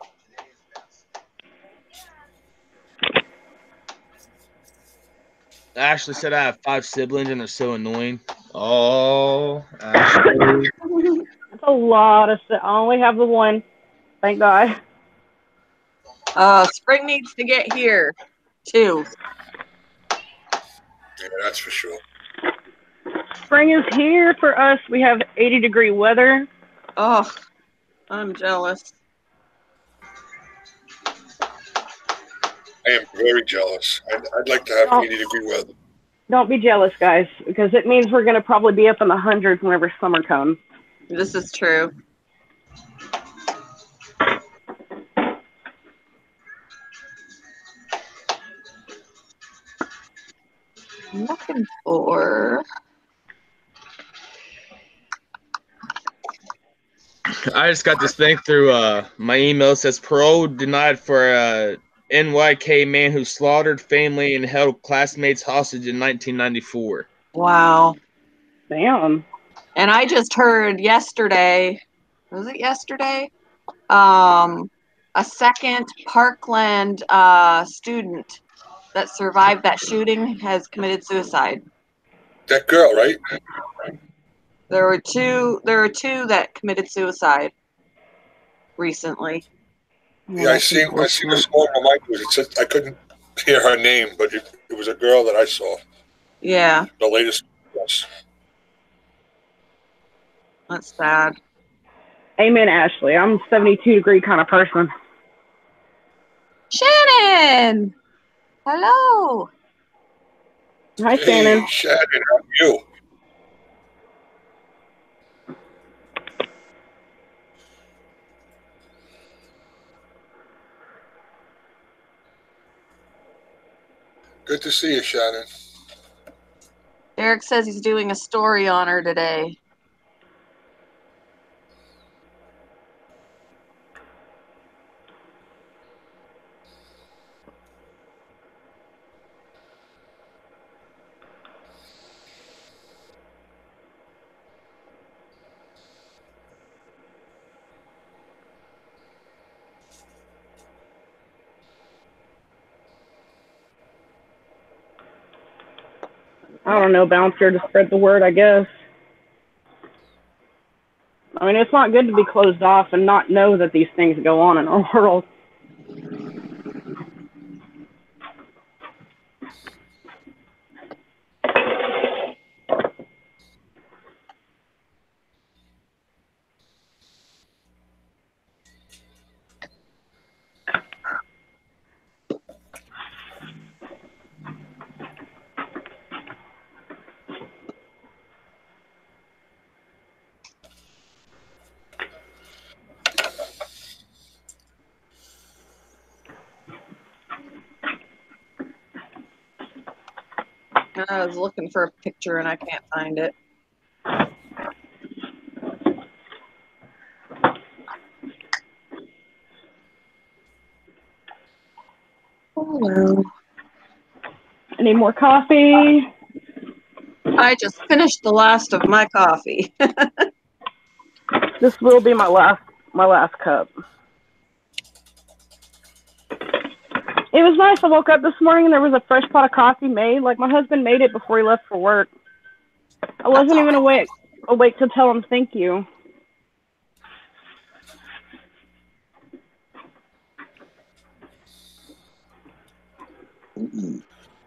Ashley said I have 5 siblings and they're so annoying. Oh, Ashley. That's a lot of stuff. I only have the one. Thank God. Spring needs to get here, too. Yeah, that's for sure. Spring is here for us. We have 80-degree weather. Oh, I'm jealous. I am very jealous. I'd like to have Oh. 80-degree weather. Don't be jealous, guys, because it means we're going to probably be up in the hundreds whenever summer comes. This is true. I'm looking for... I just got this thing through my email. It says parole denied for a NYK man who slaughtered family and held classmates hostage in 1994. Wow. Damn. And I just heard yesterday, was it yesterday? A second Parkland student that survived that shooting has committed suicide. That girl, right? There were two that committed suicide recently. Yeah, I seen a small on my news. It said I couldn't hear her name, but it was a girl that I saw. Yeah, The latest. Yes. that's sad. Amen, Ashley. I'm a 72-degree kind of person. Shannon! Hello! Hi, Shannon. Hey, Shannon, how are you? Good to see you, Shannon. Derek says he's doing a story on her today. I don't know, Bouncer, to spread the word, I guess. I mean, it's not good to be closed off and not know that these things go on in our world. I was looking for a picture and I can't find it. Hello. Any more coffee? I just finished the last of my coffee. This will be my last cup. It was nice. I woke up this morning and there was a fresh pot of coffee made. Like, my husband made it before he left for work. I wasn't even awake to tell him thank you.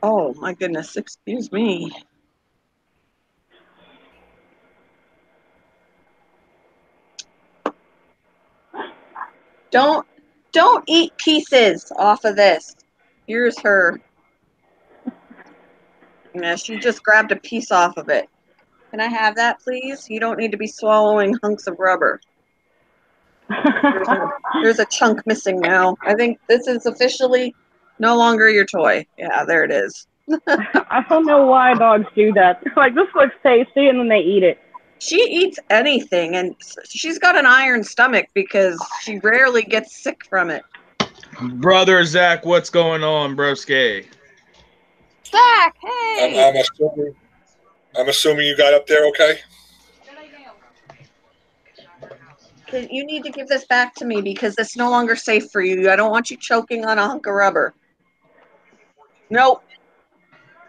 Oh my goodness, excuse me. Don't eat pieces off of this. Here's her. Yeah, she just grabbed a piece off of it. Can I have that, please? You don't need to be swallowing hunks of rubber. There's a chunk missing now. I think this is officially no longer your toy. Yeah, there it is. I don't know why dogs do that. Like, this looks tasty, and then they eat it. She eats anything, and she's got an iron stomach because she rarely gets sick from it. Brother Zach, what's going on, broski? Zach, hey! I'm assuming you got up there okay? You need to give this back to me because it's no longer safe for you. I don't want you choking on a hunk of rubber. Nope.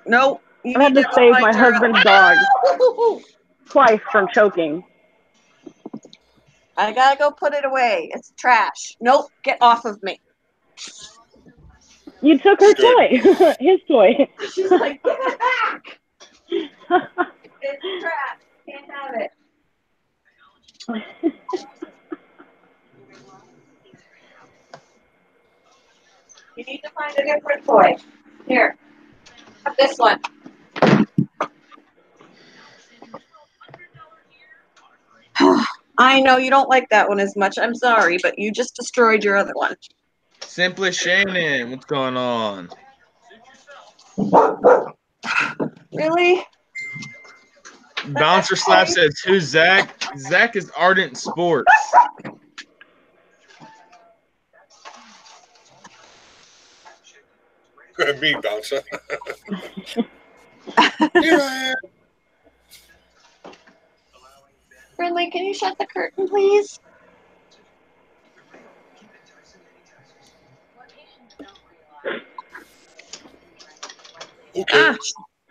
Nope. I had to save my husband's dog twice from choking. I gotta go put it away. It's trash. Nope. Get off of me. You took her toy. His toy. She's like, give it back. It's trash. Can't have it. You need to find a different toy. Here. Have this one. I know you don't like that one as much. I'm sorry, but you just destroyed your other one. Simply Shannon, what's going on? Really? Bouncer Slap says, who's Zach? Zach is Ardent Sports. Me, Bouncer. Here I am. Brindley, can you shut the curtain, please? Okay. Ah,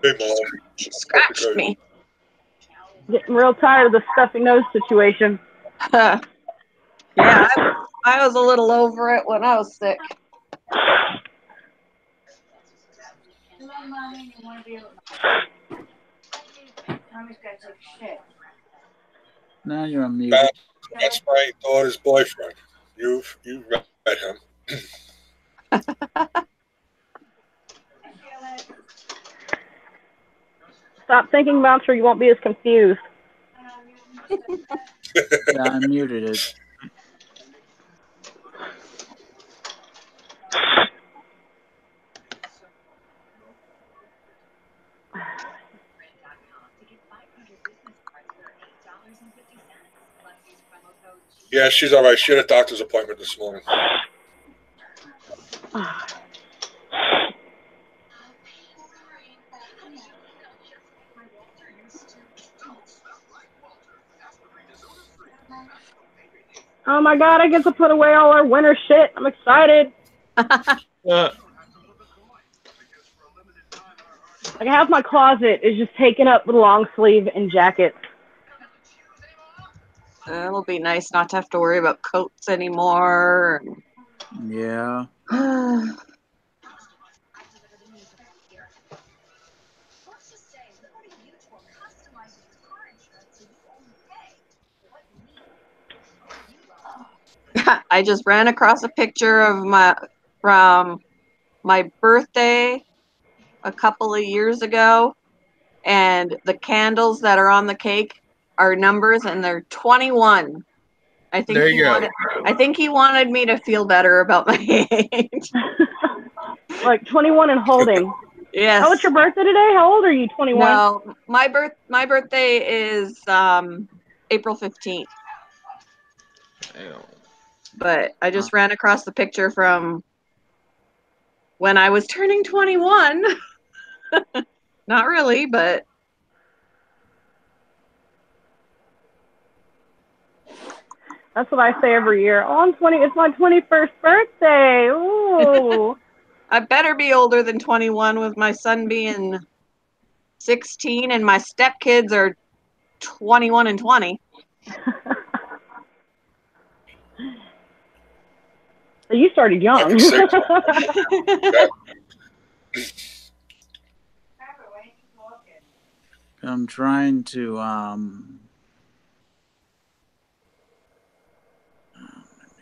Hey, Mom. she scratched me. Getting real tired of the stuffy nose situation. Yeah, I was a little over it when I was sick. Now you're on mute. That's my daughter's boyfriend. You've met him. Stop thinking, Bouncer. You won't be as confused. Yeah, I muted it. Yeah, she's all right. She had a doctor's appointment this morning. Oh my god, I get to put away all our winter shit. I'm excited. Like half my closet is just taken up with long sleeve and jackets. It'll be nice not to have to worry about coats anymore. Yeah. I just ran across a picture of from my birthday a couple of years ago, and the candles that are on the cake are numbers, and they're 21. I think There you go. I think he wanted me to feel better about my age. Like 21 and holding. Yes. Oh, it's your birthday today? How old are you? 21? No, my birthday is April 15th. But I just ran across the picture from when I was turning 21. Not really, but that's what I say every year. Oh, I'm 20. It's my 21st birthday. Ooh. I better be older than 21 with my son being 16 and my stepkids are 21 and 20. So you started young. I'm trying to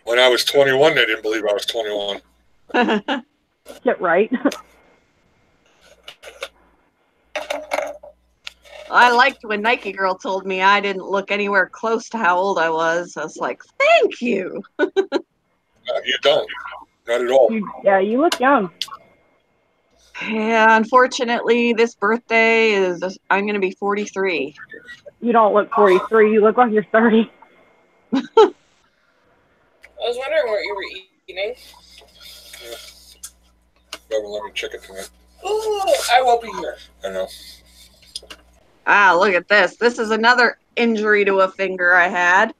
When I was 21, they didn't believe I was 21. Get right. I liked when Nike Girl told me I didn't look anywhere close to how old I was. I was like, thank you. You don't. Not at all. Yeah, you look young. Yeah, unfortunately, this birthday I'm going to be 43. You don't look 43. You look like you're 30. I was wondering what you were eating. Never let me check it tonight. Ooh, I won't be here. I know. Ah, look at this. This is another injury to a finger I had.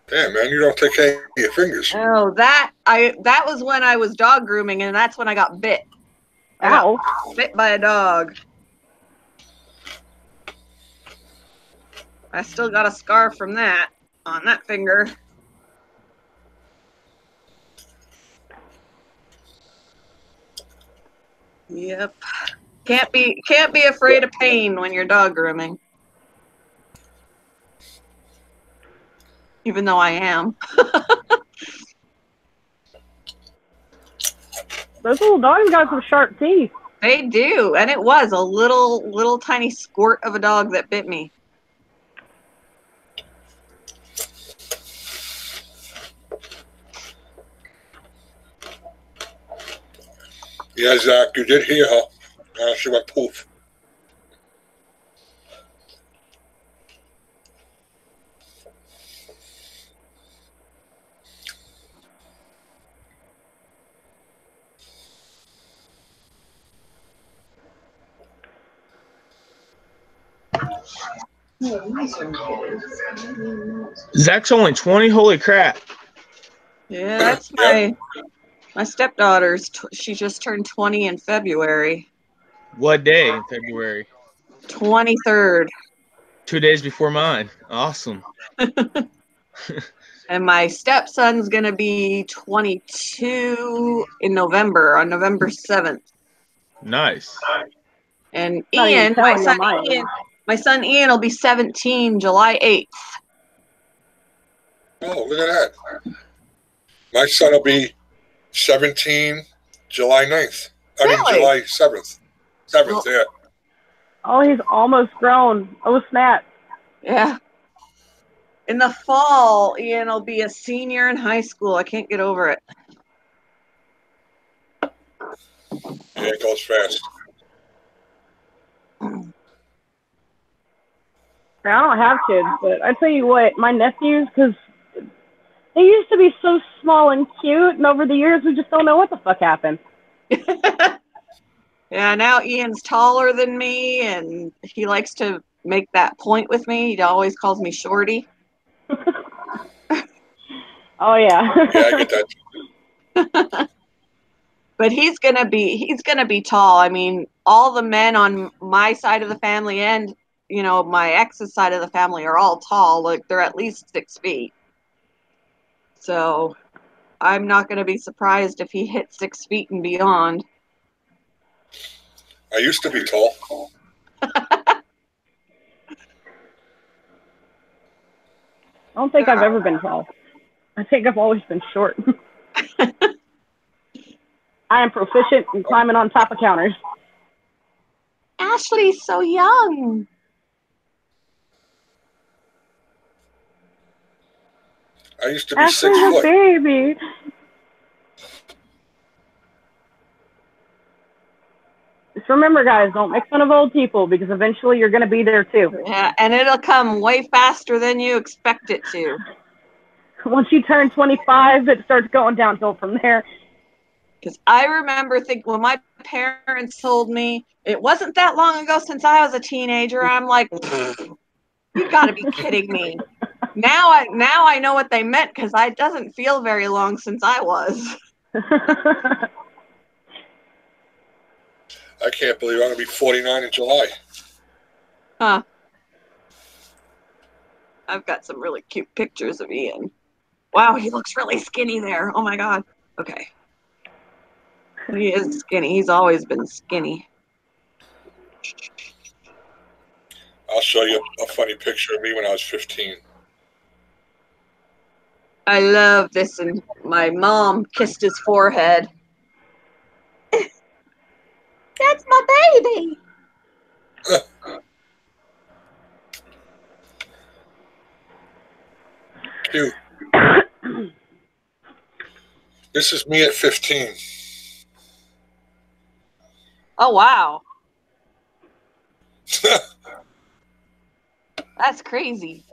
Damn, man, you don't take care of your fingers. Oh, that was when I was dog grooming, and that's when I got bit. Ow. I got bit by a dog. I still got a scar from that on that finger. Yep. Can't be afraid of pain when you're dog grooming. Even though I am. Those little dogs got some sharp teeth. They do, and it was a little tiny squirt of a dog that bit me. Yeah, Zach, you did hear her. She went poof. Zach's only 20. Holy crap. Yeah, that's my stepdaughter's. She just turned 20 in February. What day in February? 23rd. 2 days before mine. Awesome. And my stepson's going to be 22 in November, on November 7th. Nice. And Not even Ian, telling you mine. my son Ian will be 17 July 8th. Oh, look at that. My son will be 17 July 9th. I mean, Really? July 7th. 7th, yeah. Oh, he's almost grown. Oh, snap. Yeah. In the fall, Ian will be a senior in high school. I can't get over it. Yeah, it goes fast. I don't have kids, but I tell you what, my nephews, because they used to be so small and cute, and over the years, we just don't know what the fuck happened. Yeah, now Ian's taller than me, and he likes to make that point with me. He always calls me Shorty. Oh, yeah. Yeah, I get that. But he's gonna be tall. I mean, all the men on my side of the family and, you know, my ex's side of the family are all tall. Like, they're at least 6 feet. So I'm not gonna be surprised if he hits 6 feet and beyond. I used to be tall. I don't think I've ever been tall. I think I've always been short. I am proficient in climbing on top of counters. Ashley's so young. I used to be Ashley's 6 a foot. baby. Just remember, guys, don't make fun of old people because eventually you're going to be there too. Yeah, and it'll come way faster than you expect it to. Once you turn 25, it starts going downhill from there. Because I remember when my parents told me it wasn't that long ago since I was a teenager. I'm like, you got to be kidding me. Now I know what they meant because it doesn't feel very long since I was. I can't believe I'm going to be 49 in July. Huh. I've got some really cute pictures of Ian. Wow, he looks really skinny there. Oh my God. Okay. He is skinny. He's always been skinny. I'll show you a funny picture of me when I was 15. I love this. And my mom kissed his forehead. That's my baby. Cute. This is me at 15. Oh, wow. That's crazy.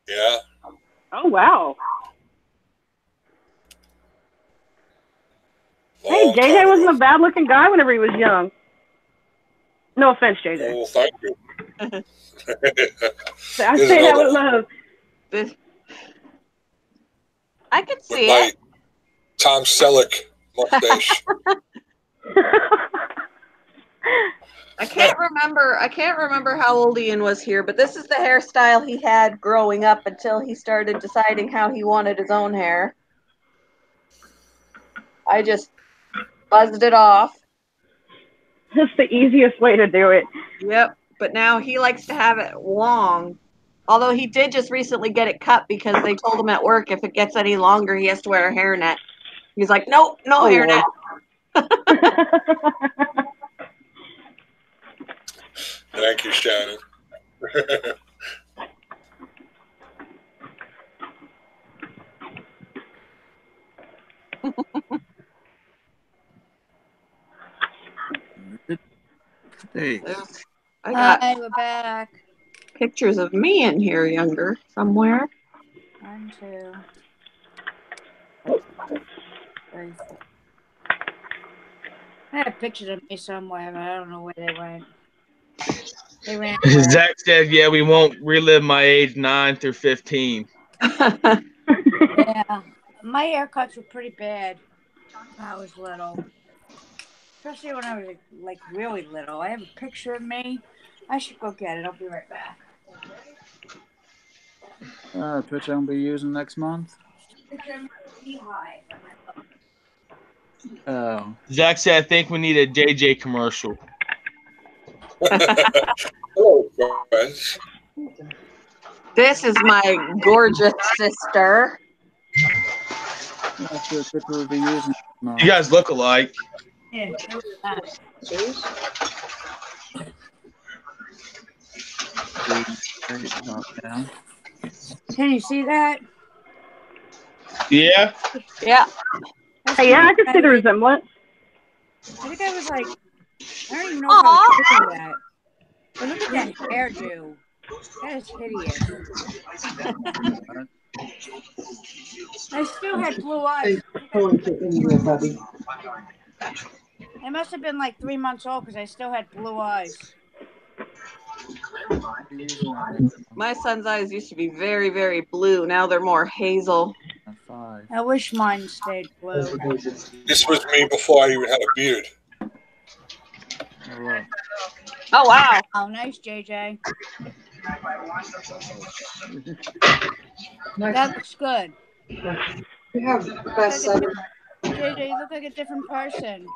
Yeah. Oh, wow. Long Hey, JJ time wasn't ago. a bad-looking guy whenever he was young. No offense, JJ. Oh, thank you. I say that with love. I could With see my it. Tom Selleck mustache. I can't remember how old Ian was here, but this is the hairstyle he had growing up until he started deciding how he wanted his own hair. I just buzzed it off. That's the easiest way to do it. Yep, but now he likes to have it long. Although he did just recently get it cut because they told him at work if it gets any longer, he has to wear a hairnet. He's like, nope, no hairnet. Thank you, Shannon. Hey. I got Hi, we're back. pictures of me in here younger somewhere. 1, 2. 3, 4. I had pictures of me somewhere, but I don't know where they went. They ran away. Zach said, yeah, we won't relive my age 9 through 15. Yeah, my haircuts were pretty bad when I was little. Especially when I was like really little. I have a picture of me. I should go get it. I'll be right back. Picture I'm gonna be using next month. Picture of me beehive. Oh. Zach said, I think we need a JJ commercial. Hello, friends. This is my gorgeous sister. That's the picture we'll be using. No. You guys look alike. Yeah, Yeah. can you see that? Yeah. Yeah. Hey, yeah, I can see the resemblance. I think I was like, I don't even know if I was doing that. But look at that hairdo. That is hideous. I still had blue eyes. I must have been like 3 months old because I still had blue eyes. Using that next month. My son's eyes used to be very, very blue. Now they're more hazel. At 5. I wish mine stayed blue. This was me before I even had a beard. Oh, look. Oh, wow. Oh, nice, JJ. That looks good. You have the best son. JJ, you look like a different person.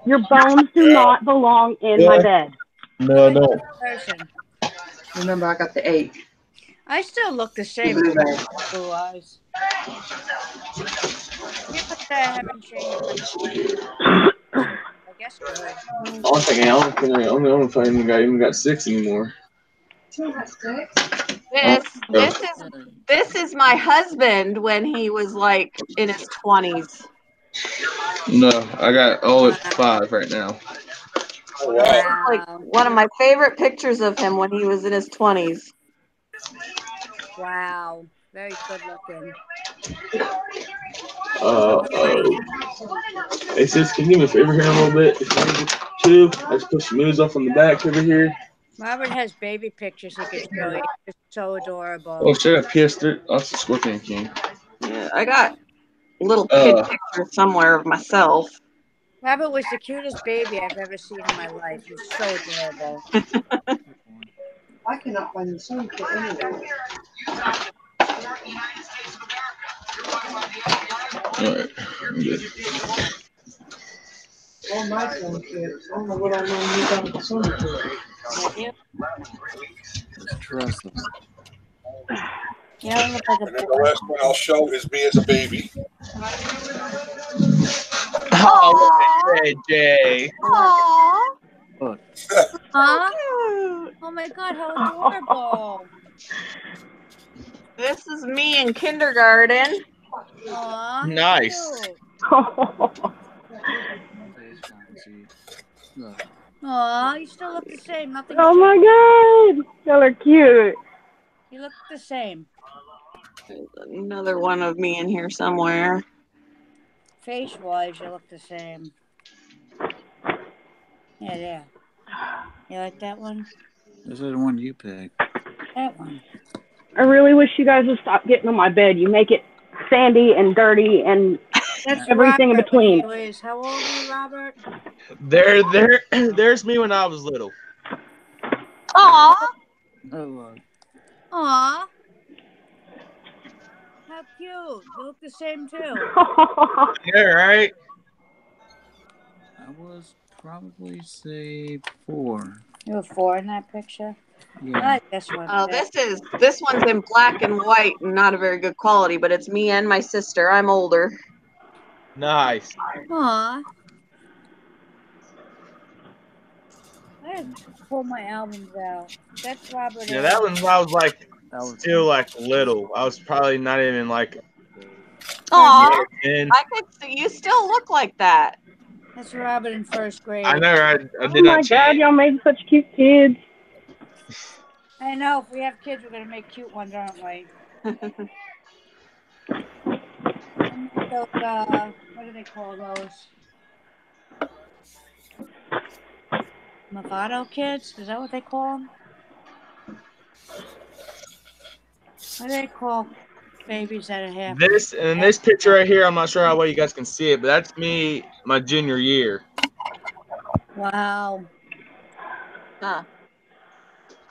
Your bones do Yeah. not belong in my bed. No, I don't. Person. Remember, I got the 8. I still look the same. Blue bag. Blue eyes. People say I haven't changed. I guess good. I don't think I even got 6 anymore. This is my husband when he was like in his 20s. No, I got at 5 right now. Oh, wow. Like one of my favorite pictures of him when he was in his 20s. Wow. Very good looking. Hey sis, can you do me a favor here a little bit? Too. I just put some moves off on the back over here. Robert has baby pictures he could show you. It's so adorable. Oh shit, I PS3. Oh, it's a Scorpion King. Yeah, I got little kid pictures somewhere of myself. Robert was the cutest baby I've ever seen in my life. He was so adorable. I cannot find the song for anywhere. Alright, I'm good. All my son kids. I don't know what I know you got the song for. Just trust us. You don't look like And a then boy. the last one I'll show is me as a baby. Oh, JJ. Aww. Look. Huh? Cute. Oh my god, how adorable. This is me in kindergarten. Aw. Nice. Cute. Look. Aw, you still look the same. Nothing. Oh my god, y'all are cute. You look the same. There's another one of me in here somewhere. Face-wise, you look the same. Yeah, there. You like that one? This is the one you picked. That one. I really wish you guys would stop getting on my bed. You make it sandy and dirty and That's everything in Robert between. when he was- How old are you, Robert? There's me when I was little. Aww. Oh, look. Aw. How cute. You look the same, too. Yeah, right? I was probably say 4. You were 4 in that picture? I Yeah. like this one. Oh, this one's in black and white and not a very good quality, but it's me and my sister. I'm older. Nice. Aw. I have to pull my albums out. That's Robert. Yeah, that one I was like That was still like little. I was probably not even like Aw. 10. I could see you still look like that. That's Robert in 1st grade. I know, I Oh did my not god, change. y'all made such cute kids. I know. If we have kids, we're going to make cute ones, aren't we? Those, what do they call those? Movado kids? Is that what they call them? What do they call babies that are half? This picture right here, I'm not sure how well you guys can see it, but that's me my junior year. Wow. Huh.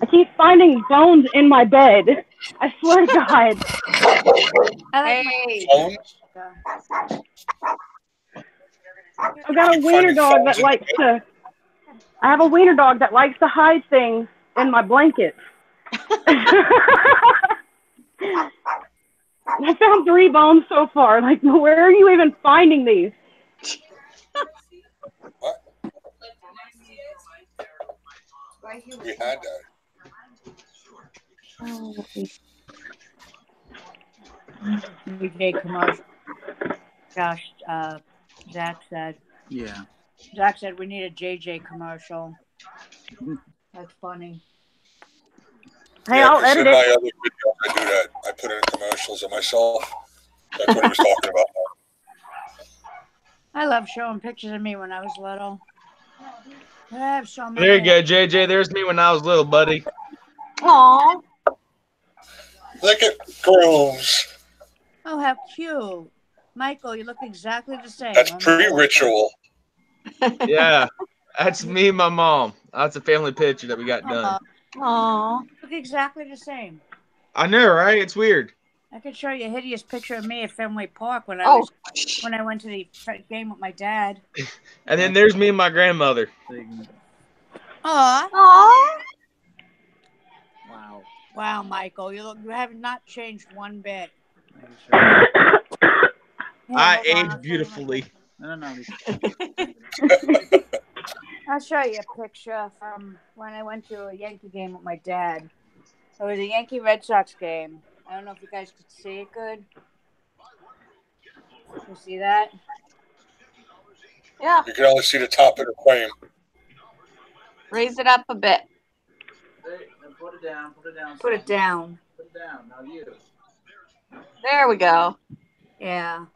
I keep finding bones in my bed. I swear to God. I like Hey. I've got a wiener dog that likes to. I have a wiener dog that likes to hide things in my blankets. I found 3 bones so far. Like, where are you even finding these? We had that. JJ commercial. Josh, Zach said. Yeah. Zach said we need a JJ commercial. That's funny. Hey, Yeah, I'll 'cause edit in my it. other videos, I do that. I put in commercials of myself. That's what he was talking about. I love showing pictures of me when I was little. I have so many. There you go, JJ. There's me when I was little, buddy. Aw. Look at grooms. Oh, how cute. Michael, you look exactly the same. That's Oh, my God. pre-ritual. Yeah, that's me and my mom. That's a family picture that we got done. Aw. Look exactly the same. I know, right? It's weird. I could show you a hideous picture of me at Fenway Park when I Oh. went to the game with my dad. And then there's me and my grandmother. Aw. Aw. Wow. Wow, Michael, you have not changed one bit. I age beautifully. No. I'll show you a picture from when I went to a Yankee game with my dad. It was a Yankee Red Sox game. I don't know if you guys could see it good. You see that? Yeah. You can only see the top of the frame. Raise it up a bit. Put it down. Put it down. Put it down. Put it down. Now you. There we go. Yeah.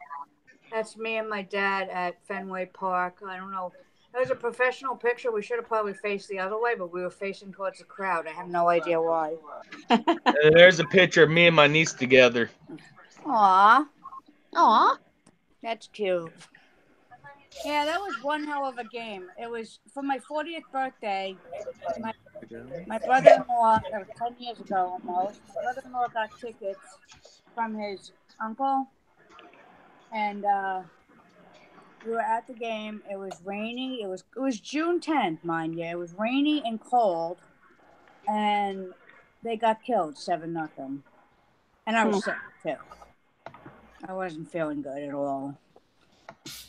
That's me and my dad at Fenway Park. I don't know. It was a professional picture. We should have probably faced the other way, but we were facing towards the crowd. I have no idea why. And there's a picture of me and my niece together. Aw. Aw. That's cute. Yeah, that was one hell of a game. It was for my 40th birthday. My brother-in-law, that was 10 years ago almost, my brother-in-law got tickets from his uncle. And we were at the game. It was rainy. It was June 10th, mind you. It was rainy and cold. And they got killed 7-0. And I was sick, too. I wasn't feeling good at all.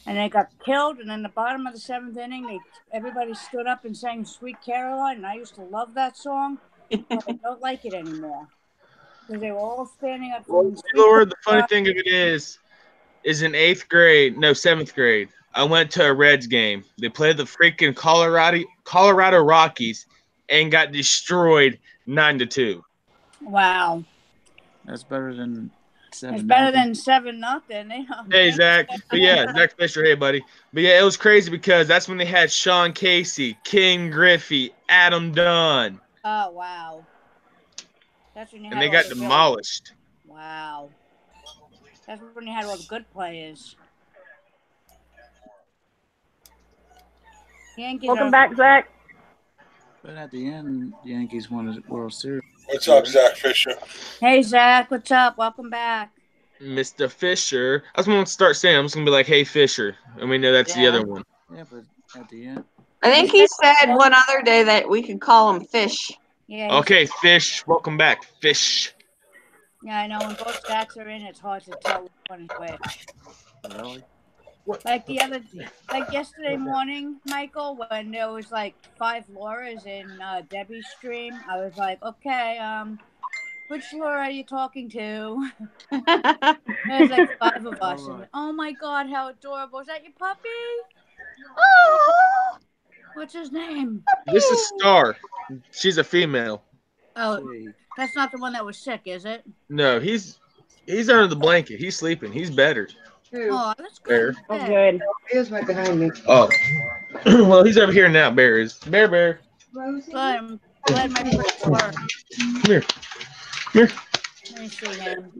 And they got killed, and in the bottom of the 7th inning, everybody stood up and sang Sweet Caroline, and I used to love that song, but I don't like it anymore. Because they were all standing up. Well, Lord, the funny thing of it is in 7th grade, I went to a Reds game. They played the freaking Colorado Rockies and got destroyed 9-2. Wow. That's better than 7. It's better than 7-0. Hey, Zach. But yeah, Zach Fisher. Hey, buddy. But yeah, it was crazy because that's when they had Sean Casey, King Griffey, Adam Dunn. Oh, wow. That's when you And had they got all the demolished. Wow. That's when you had all the good players. Yankees Welcome are, back, Zach. But at the end, the Yankees won the World Series. What's up, Zach Fisher? Hey, Zach. What's up? Welcome back. Mr. Fisher. I was going to start saying, I'm just going to be like, hey, Fisher. And we know that's the other one. Yeah, but at the end. I think he said one other day that we could call him Fish. Yeah. he Okay, Fish. Welcome back, Fish. Yeah, I know. When both Zachs are in, it's hard to tell which one is which. Really? Like yesterday morning, Michael, when there was like 5 Lauras in Debbie's stream, I was like, okay, which Laura are you talking to? There's like 5 of us. All right. And, oh my God, how adorable. Is that your puppy? Oh. What's his name? This is Star. She's a female. Oh, Sweet. that's not the one that was sick, is it? No, he's under the blanket. He's sleeping. He's better. Oh, that's Bear. good. Oh, good. He is right behind me. Oh. Well, he's over here now, Bear is. Bear. Rosie? I'm glad my friends work. Come here. Let me see him.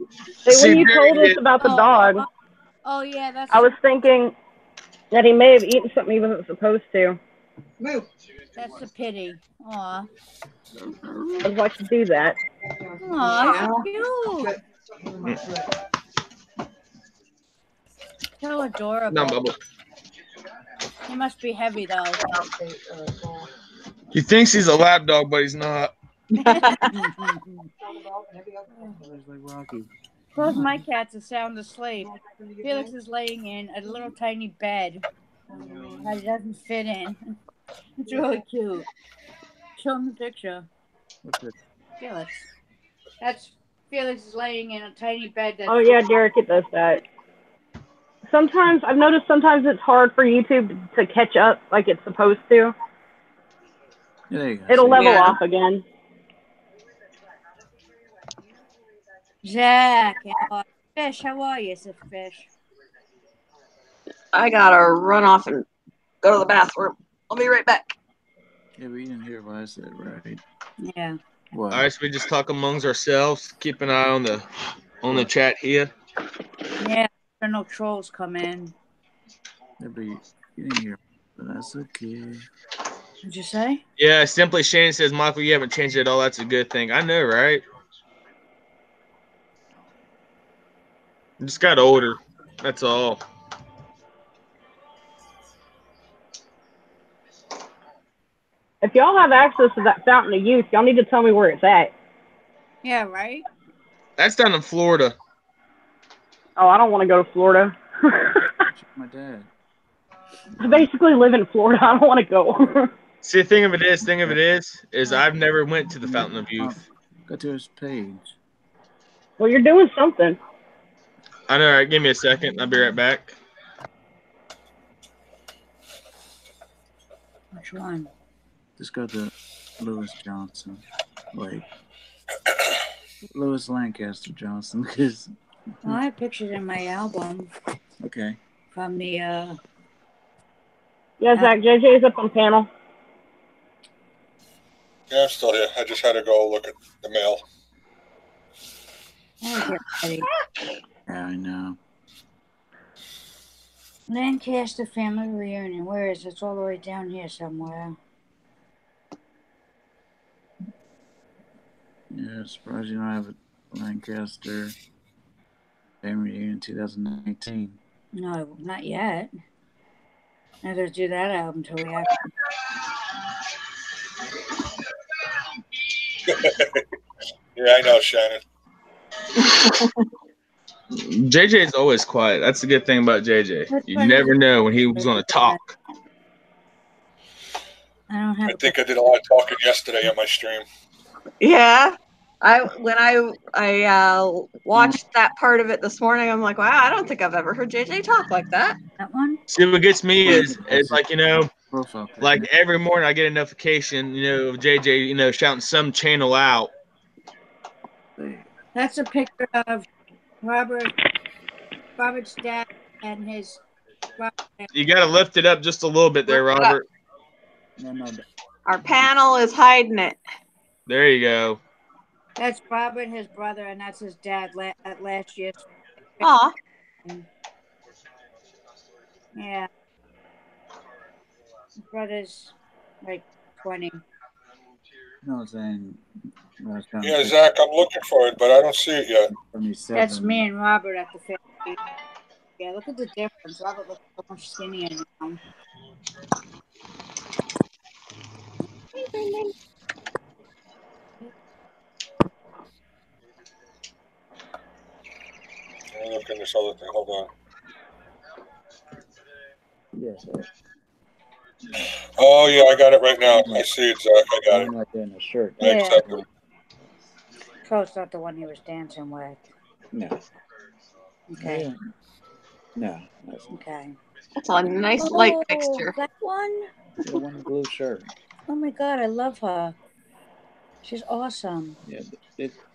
Hey, See, when you Barry told us did- about the dog, Oh, yeah, that's. I was thinking that he may have eaten something he wasn't supposed to. Move. That's a pity. Aw. I'd like to do that. Aw, cute. So adorable. No, Bubble. He must be heavy, though. He thinks he's a lap dog, but he's not. Like Rocky. Both my cats are sound asleep. Felix is laying in a little tiny bed that he doesn't fit in. It's really cute. Show him the picture. What's it? Felix. That's Felix is laying in a tiny bed. That's Oh, yeah, Derek, it does that. Sometimes, I've noticed sometimes it's hard for YouTube to catch up like it's supposed to. Yeah, there you go. It'll See? level Yeah. off again. Zach, Fish, how are you? It's a Fish. I gotta run off and go to the bathroom. I'll be right back. Yeah, but you didn't hear what I said, right? Yeah. What? All right, so we just talk amongst ourselves. Keep an eye on the chat here. Yeah, there are no trolls come in. Yeah, but you didn't hear, but that's okay. What'd you say? Yeah, Simply Shane says, Michael, you haven't changed it at all. That's a good thing. I know, right? I just got older. That's all. If y'all have access to that Fountain of Youth, y'all need to tell me where it's at. Yeah, right? That's down in Florida. Oh, I don't want to go to Florida. My dad. I basically live in Florida. I don't want to go. See, the thing of it is I've never went to the Fountain of Youth. Go to his page. Well, you're doing something. I know. All right, give me a second. I'll be right back. Which one? Just go to Lewis Johnson. Like, Lewis Lancaster Johnson. Because. Well, I have pictures in my album. Okay. From the, Yeah, Zach, JJ's up on panel. Yeah, I'm still here. I just had to go look at the mail. Yeah, I know. Lancaster family reunion. Where is it? It's all the way down here somewhere. Yeah, surprised you don't have a Lancaster family reunion 2019. No, not yet. I'm gonna do that album until we have. Yeah, I know, Shannon. JJ's always quiet. That's the good thing about JJ. You never know when he was going to talk. I don't have. I think I did a lot of talking yesterday on my stream. Yeah. When I watched that part of it this morning, I'm like, wow, I don't think I've ever heard JJ talk like that. That one? See, what gets me is like, profile like every morning I get a notification, of JJ, shouting some channel out. That's a picture of Robert's dad and his. You got to lift it up just a little bit there, Robert. No. Our panel is hiding it. There you go. That's Robert, his brother, and that's his dad at last year's. Aw. Yeah. His brother's like 20. No, I'm saying. Yeah, Zach, I'm looking for it, but I don't see it yet. That's me and Robert at the family. Yeah, look at the difference. Robert looks so much skinnier now. I'm looking at this other thing. Hold on. Yes, sir. Oh, yeah, I got it right now. I see it, Zach. I got it. Right there in the shirt. I accept it. So it's not the one he was dancing with. No. Okay. Yeah. No. Okay. That's a nice light fixture. That one? The one in the blue shirt. Oh my God, I love her. She's awesome. Yeah,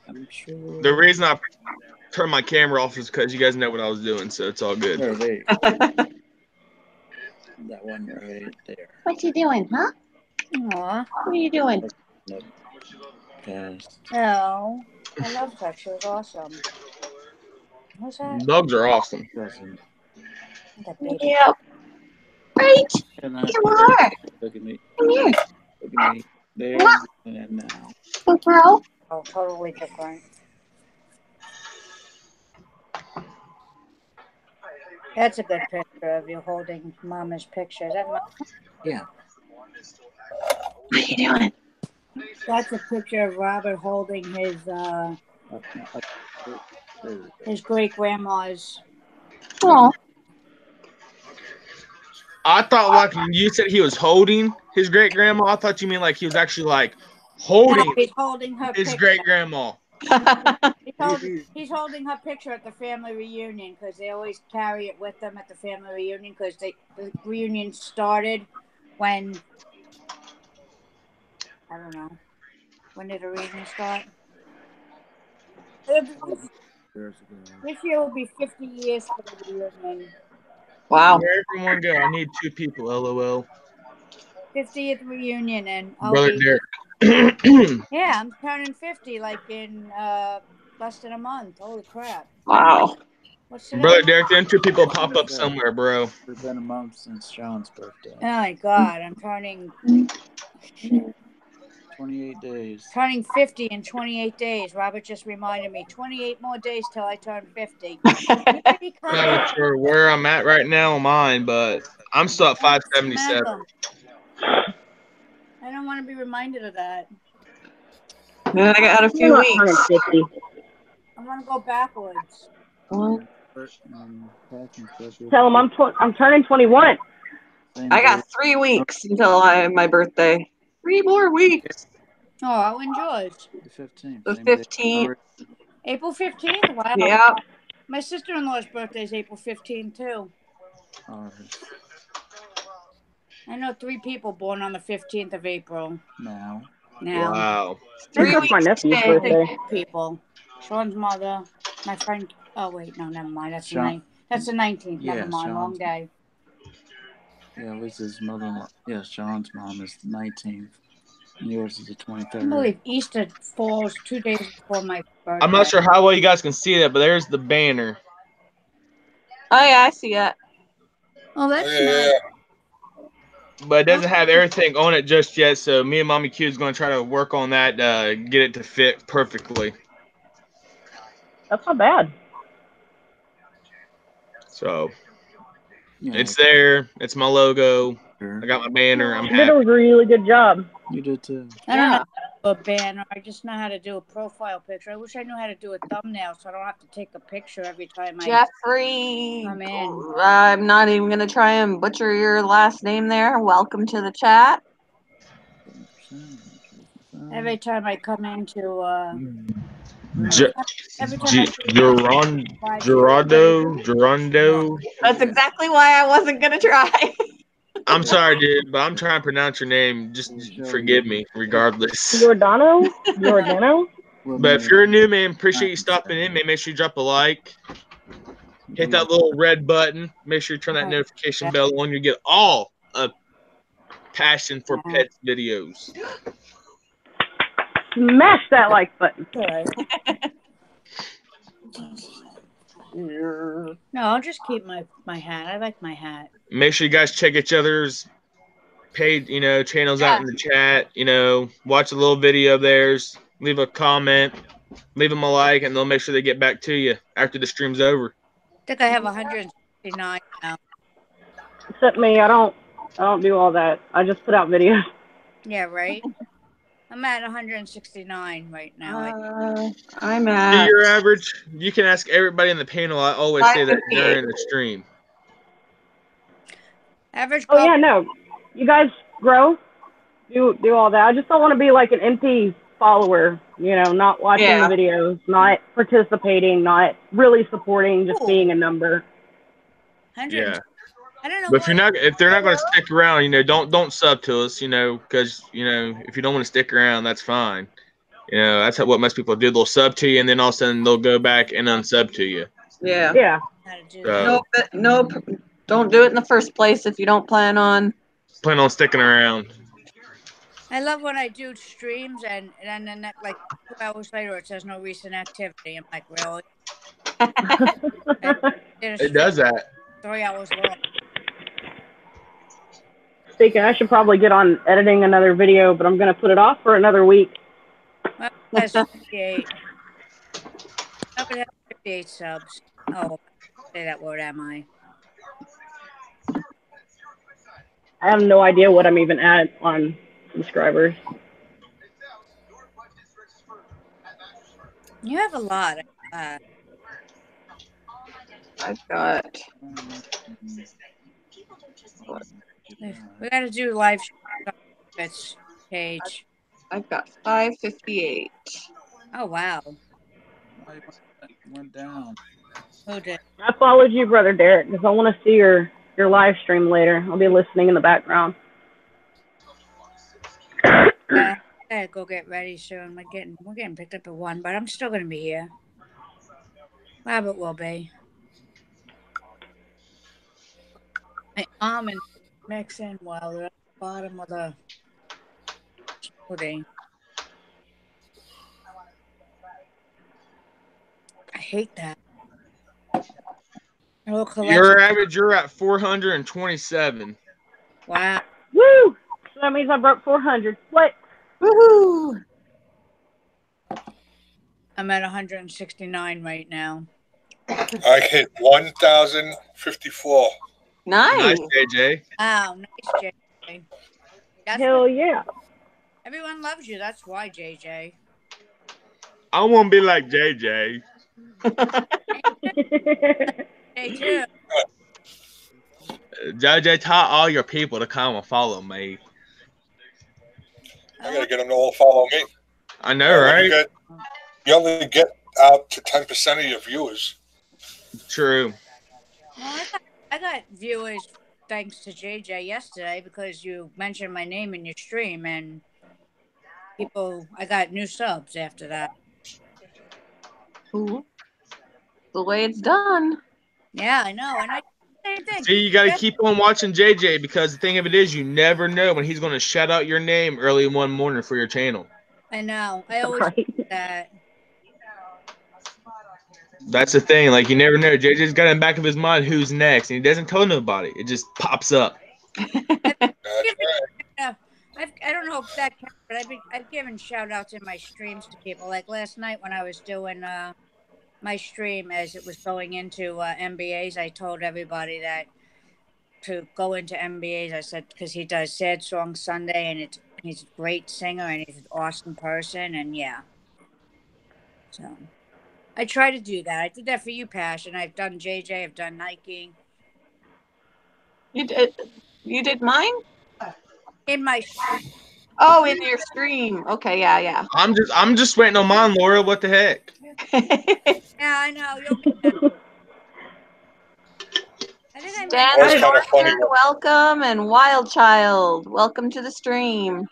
I'm sure. The reason I turned my camera off is because you guys know what I was doing, so it's all good. There. That one right there. What you doing, huh? Aw. What are you doing? Past. Oh, I love her. She was awesome. What's that? Dogs are awesome. That baby. Yep. Right. Come on. Look at me. Come here. Look at me. There and now. Good girl. Oh, totally different. That's a good picture of you holding Mama's picture. Is that Mama? Yeah. What are you doing? That's a picture of Robert holding his great grandma's. Oh. I thought like when you said he was holding his great grandma, I thought you mean like he was actually like holding, No, he's holding her his picture. great grandma. He's holding her picture at the family reunion because they always carry it with them at the family reunion because the reunion started when, I don't know, when did the reunion start? This year will be 50 years for the reunion. Wow. Where everyone go? I need 2 people. LOL. 50th reunion, and I'll Brother be. Derek. Yeah, I'm turning 50 like in less than a month. Holy crap! Wow. What's today? Brother Derek, then 2 people pop up somewhere, bro. It's been a month since Sean's birthday. Oh my god, I'm turning 28 days. turning 50 in 28 days. Robert just reminded me. 28 more days till I turn 50. I'm not sure where I'm at right now on mine, but I'm still at 577. I don't want to be reminded of that. Then I got a few weeks. I want to go backwards. Tell them I'm turning 21. I got 3 weeks until my birthday. 3 more weeks. Oh, when yours? The 15th. The 15th. April 15th? Wow. Yeah. My sister-in-law's birthday is April 15th, too. I know 3 people born on the 15th of April. Now. Wow. 3 weeks. My nephew's birthday. People. Sean's mother, my friend. Oh, wait, no, never mind. That's Sean, that's the 19th. Yeah, never mind. Long Sean's- day. Yeah, Lisa's mother-in-law. Yeah, Sean's mom is the 19th. And yours is the I 23rd. can't believe Easter falls 2 days before my birthday. I'm not sure how well you guys can see that, but there's the banner. Oh, yeah, I see it. Oh, that's Yeah. But it doesn't have everything on it just yet, so me and Mommy Q is going to try to work on that, get it to fit perfectly. That's not bad. So Yeah, it's there. It's my logo. I got my banner. I'm You did a happy. really good job. You did too. I don't know how to do a banner. I just know how to do a profile picture. I wish I knew how to do a thumbnail so I don't have to take a picture every time I Jeffrey. come in. I'm not even going to try and butcher your last name there. Welcome to the chat. Every time I come into Gerardo. That's exactly why I wasn't going to try. I'm sorry, dude, but I'm trying to pronounce your name. Just forgive me, regardless. Giordano? Giordano? But if you're a new man, appreciate you stopping in. Make sure you drop a like. Hit that little red button. Make sure you turn that notification bell on. You get all of Passion for Pets videos. Smash that like button. No, I'll just keep my hat. I like my hat. Make sure you guys check each other's paid, channels out in the chat. Watch a little video of theirs. Leave a comment. Leave them a like, and they'll make sure they get back to you after the stream's over. I think I have 169 now. Except me, I don't do all that. I just put out videos. Yeah, right? I'm at 169 right now. I'm Do at your average. You can ask everybody in the panel. I always say that during the stream. Average. Oh yeah, no. You guys grow. Do all that. I just don't want to be like an empty follower, not watching the videos, not participating, not really supporting, just being a number. Yeah. I don't know. But if they're not going to stick around, don't sub to us, because if you don't want to stick around, that's fine. That's what most people do. They'll sub to you, and then all of a sudden they'll go back and unsub to you. Yeah. Yeah. No, don't do it in the first place if you don't plan on sticking around. I love when I do streams and then like 2 hours later it says no recent activity. I'm like, really? It does that. 3 hours long. Speaking, I should probably get on editing another video, but I'm going to put it off for another week. Well, that's 58. I'm going to have 58 subs. Oh, say that word, am I? I have no idea what I'm even at on subscribers. You have a lot. I've got. We got to do live streams page. I've got 558. Oh wow. Went down. Who did? I followed you, Brother Derek, because I want to see your live stream later. I'll be listening in the background. I gotta go get ready soon. We're getting picked up at 1, but I'm still gonna be here. Rabbit will be. My almond mix in well. They're at the bottom of the smoothie. I hate that. A little collection. Your average, you're at 427. Wow. Woo! So that means I broke 400. What? Woohoo! I'm at 169 right now. I hit 1,054. Nice, Nice. JJ. Wow, nice, JJ. Hell yeah. Everyone loves you. That's why, JJ. I want to be like JJ. Hey, too. JJ, tell all your people to come and follow me. I gotta get them to all follow me. I know, right? You only get out to 10% of your viewers. True. Well, I got viewers thanks to JJ yesterday because you mentioned my name in your stream, and I got new subs after that. Ooh. The way it's done. Yeah, I know. And I same thing. See, you got to keep on watching JJ because the thing of it is you never know when he's going to shout out your name early one morning for your channel. I know. I always do that. That's the thing. Like, you never know. JJ's got in the back of his mind who's next, and he doesn't tell nobody. It just pops up. I don't know if that counts, but I've given shout-outs in my streams to people. Like last night when I was doing my stream as it was going into MBAs, I told everybody that to go into MBAs. I said, because he does Sad Song Sunday, and he's a great singer, and he's an awesome person, and yeah. So I try to do that. I did that for you, Passion. I've done JJ. I've done Nike. You did mine? In my stream. Oh, in your stream. Okay, yeah. I'm just waiting on mine, Laura. What the heck? Yeah, I know. You'll be back. Dan Parker, welcome, and Wild Child, welcome to the stream.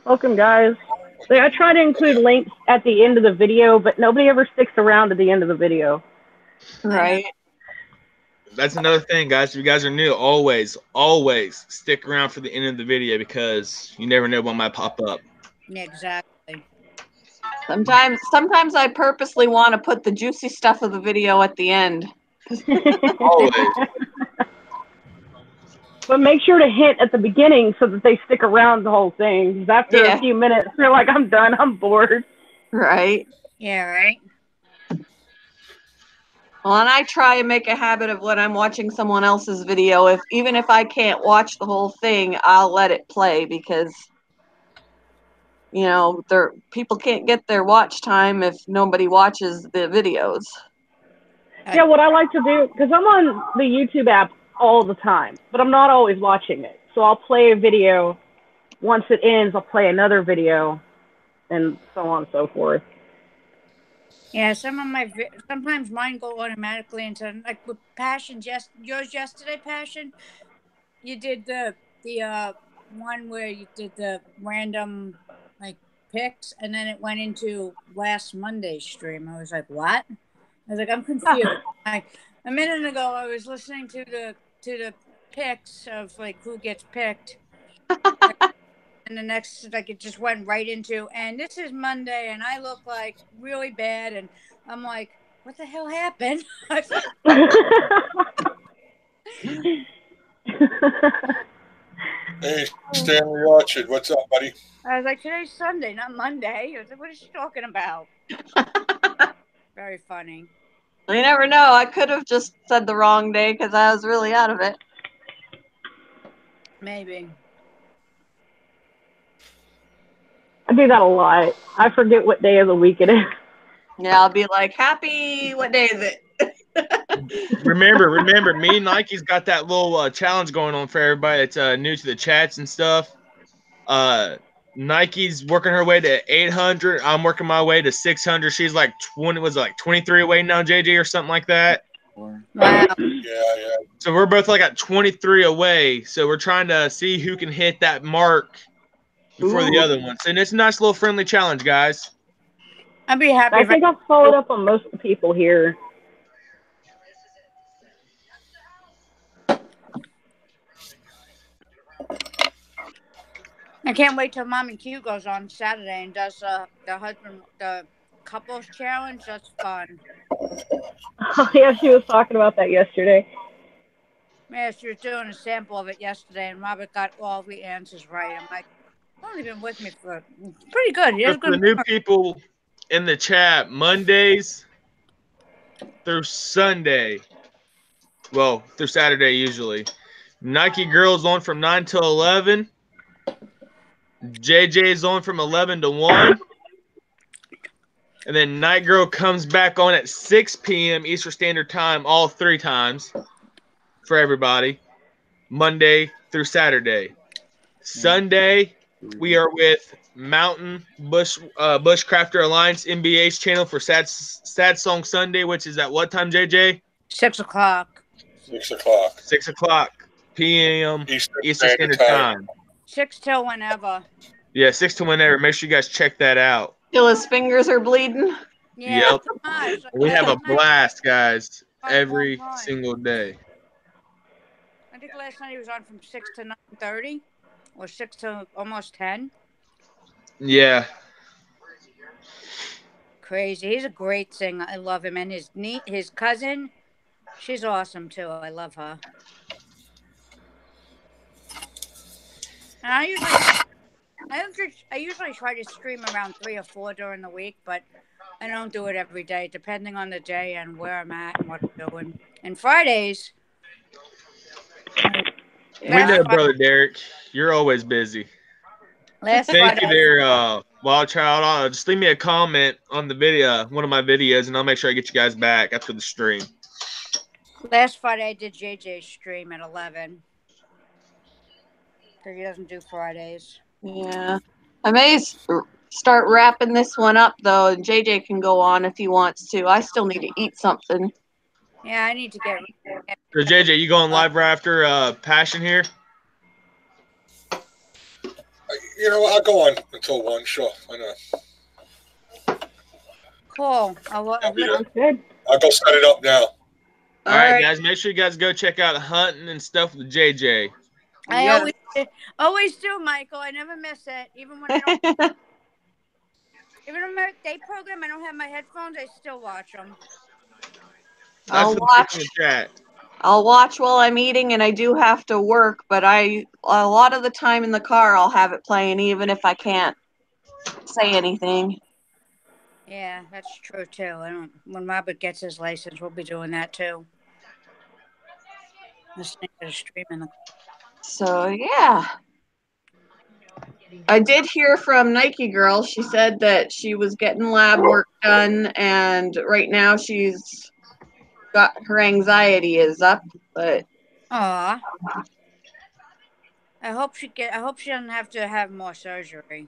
Welcome, guys. See, I try to include links at the end of the video, but nobody ever sticks around at the end of the video. Right. That's another thing, guys. If you guys are new, always stick around for the end of the video because you never know what might pop up. Yeah, exactly. Sometimes I purposely want to put the juicy stuff of the video at the end. Always. But make sure to hint at the beginning so that they stick around the whole thing. Because after a few minutes, they're like, I'm done. I'm bored. Right. Yeah, right. Well, and I try and make a habit of when I'm watching someone else's video, even if I can't watch the whole thing, I'll let it play because, you know, people can't get their watch time if nobody watches the videos. Yeah, what I like to do, because I'm on the YouTube app all the time, but I'm not always watching it. So I'll play a video. Once it ends, I'll play another video, and so on and so forth. Yeah, sometimes mine go automatically into, like with Passion, yours yesterday, Passion, you did the one where you did the random like picks, and then it went into last Monday's stream. I was like, what? I was like, I'm confused. A minute ago, I was listening to the picks of like who gets picked. And the next, like, it just went right into, and this is Monday, and I look like really bad, and I'm like, what the hell happened? Hey, Stanley Orchard, what's up, buddy? I was like, today's Sunday, not Monday. I was like, what is she talking about? Very funny. You never know. I could have just said the wrong day because I was really out of it. Maybe. I do that a lot. I forget what day of the week it is. Yeah, I'll be like, what day is it? remember, me and Nike's got that little challenge going on for everybody that's new to the chats and stuff. Nike's working her way to 800. I'm working my way to 600. She's like 23 away now, JJ, or something like that. Wow. Yeah. So we're both like at 23 away. So we're trying to see who can hit that mark before the other ones. And it's a nice little friendly challenge, guys. I'd be happy I if think I've followed up on most of the people here. I can't wait till Mom and Q goes on Saturday and does the couples challenge. That's fun. Oh, yeah, she was talking about that yesterday. Yeah, she was doing a sample of it yesterday, and Robert got all the answers right. I'm like, he's only been with me for pretty good. He has For the good. new people in the chat, Mondays through Sunday. Well, through Saturday usually. Nike Girls on from 9 till 11. JJ's on from 11 to 1. And then Night Girl comes back on at 6 p.m. Eastern Standard Time all 3 times for everybody. Monday through Saturday. Sunday, we are with Mountain Bushcrafter Alliance MBA's channel for Sad Song Sunday, which is at what time, JJ? 6 o'clock. 6 o'clock. 6 o'clock p.m. Eastern Standard Time. 6 till whenever. Yeah, 6 to whenever. Make sure you guys check that out. Till his fingers are bleeding. Yeah, Yep. pretty much. We have a Last night- blast, guys, on every all time. single day. I think last night he was on from 6 to 9:30, or 6 to almost 10. Yeah. Crazy. He's a great singer. I love him, and his cousin, she's awesome too. I love her. And I usually try to stream around 3 or 4 during the week, but I don't do it every day, depending on the day and where I'm at and what I'm doing. And Fridays. We know, Brother Derek. You're always busy. Last Thank you Friday, there, Wild Child. Just leave me a comment on the video, one of my videos, and I'll make sure I get you guys back after the stream. Last Friday I did JJ's stream at 11. Because he doesn't do Fridays. Yeah. I may start wrapping this one up, though, and JJ can go on if he wants to. I still need to eat something. Yeah, I need to get. So, JJ, you going live right after Passion here? You know, I'll go on until 1, sure. I know. Cool. I'll go set it up now. All right, guys, make sure you guys go check out Hunting and Stuff with JJ. I always do, Michael. I never miss it. Even when I don't. Even on my day program, I don't have my headphones. I still watch them. I'll watch while I'm eating, and I do have to work, but a lot of the time in the car I'll have it playing even if I can't say anything. Yeah, that's true too. When Robert gets his license, we'll be doing that too. Listening to the stream in the. So yeah. I did hear from Nike Girl. She said that she was getting lab work done, and right now she's got her anxiety is up, but Aw. I hope she doesn't have to have more surgery.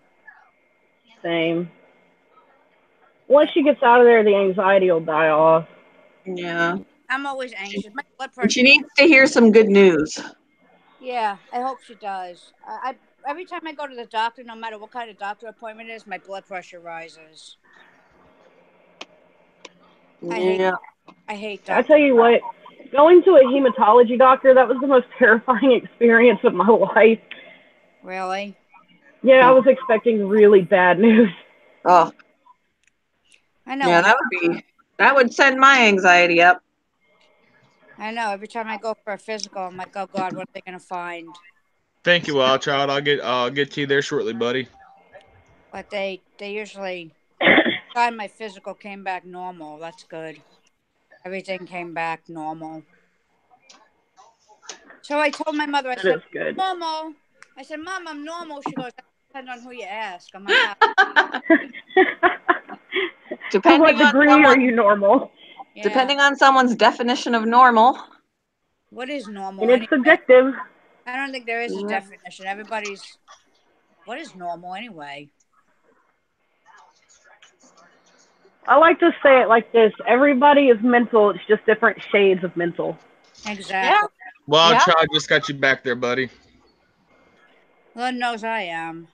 Same. Once she gets out of there, the anxiety will die off. Yeah. I'm always anxious. My blood pressure. She needs to hear some good news. Yeah, I hope she does. Every time I go to the doctor, no matter what kind of doctor appointment it is, my blood pressure rises. I hate I doctors. tell you what, going to a hematology doctor, that was the most terrifying experience of my life. Really? Yeah, I was expecting really bad news. Oh. I know. Yeah, that would send my anxiety up. I know. Every time I go for a physical, I'm like, oh God, what are they gonna find? Thank you, Wild Child. I'll get to you there shortly, buddy. But they usually time my physical came back normal. That's good. Everything came back normal. So I told my mother, I said, good. normal. I said, Mom, I'm normal. She goes, that depends on who you ask. I'm like, To what degree are you normal? Yeah. Depending on someone's definition of normal. What is normal? And it's subjective. I don't think there is a definition. Everybody's. What is normal anyway? I like to say it like this. Everybody is mental. It's just different shades of mental. Exactly. Wild Child just got you back there, buddy. Lord knows I am.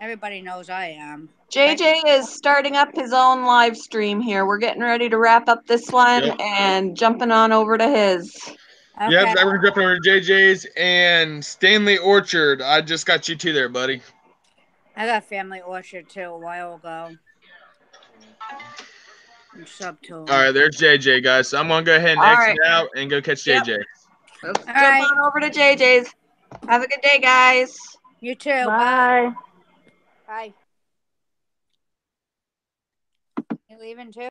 Everybody knows I am. JJ is starting up his own live stream here. We're getting ready to wrap up this one Yep. and jumping on over to his. Okay. Yep, we're jumping over to JJ's and Stanley Orchard. I just got you two there, buddy. I got Family Orchard too a while ago. I'm sub to him. All right, there's JJ, guys. So I'm gonna go ahead and All exit right. out and go catch Yep. JJ. Let's All jump right. on over to JJ's. Have a good day, guys. You too. Bye. Bye. You leaving too?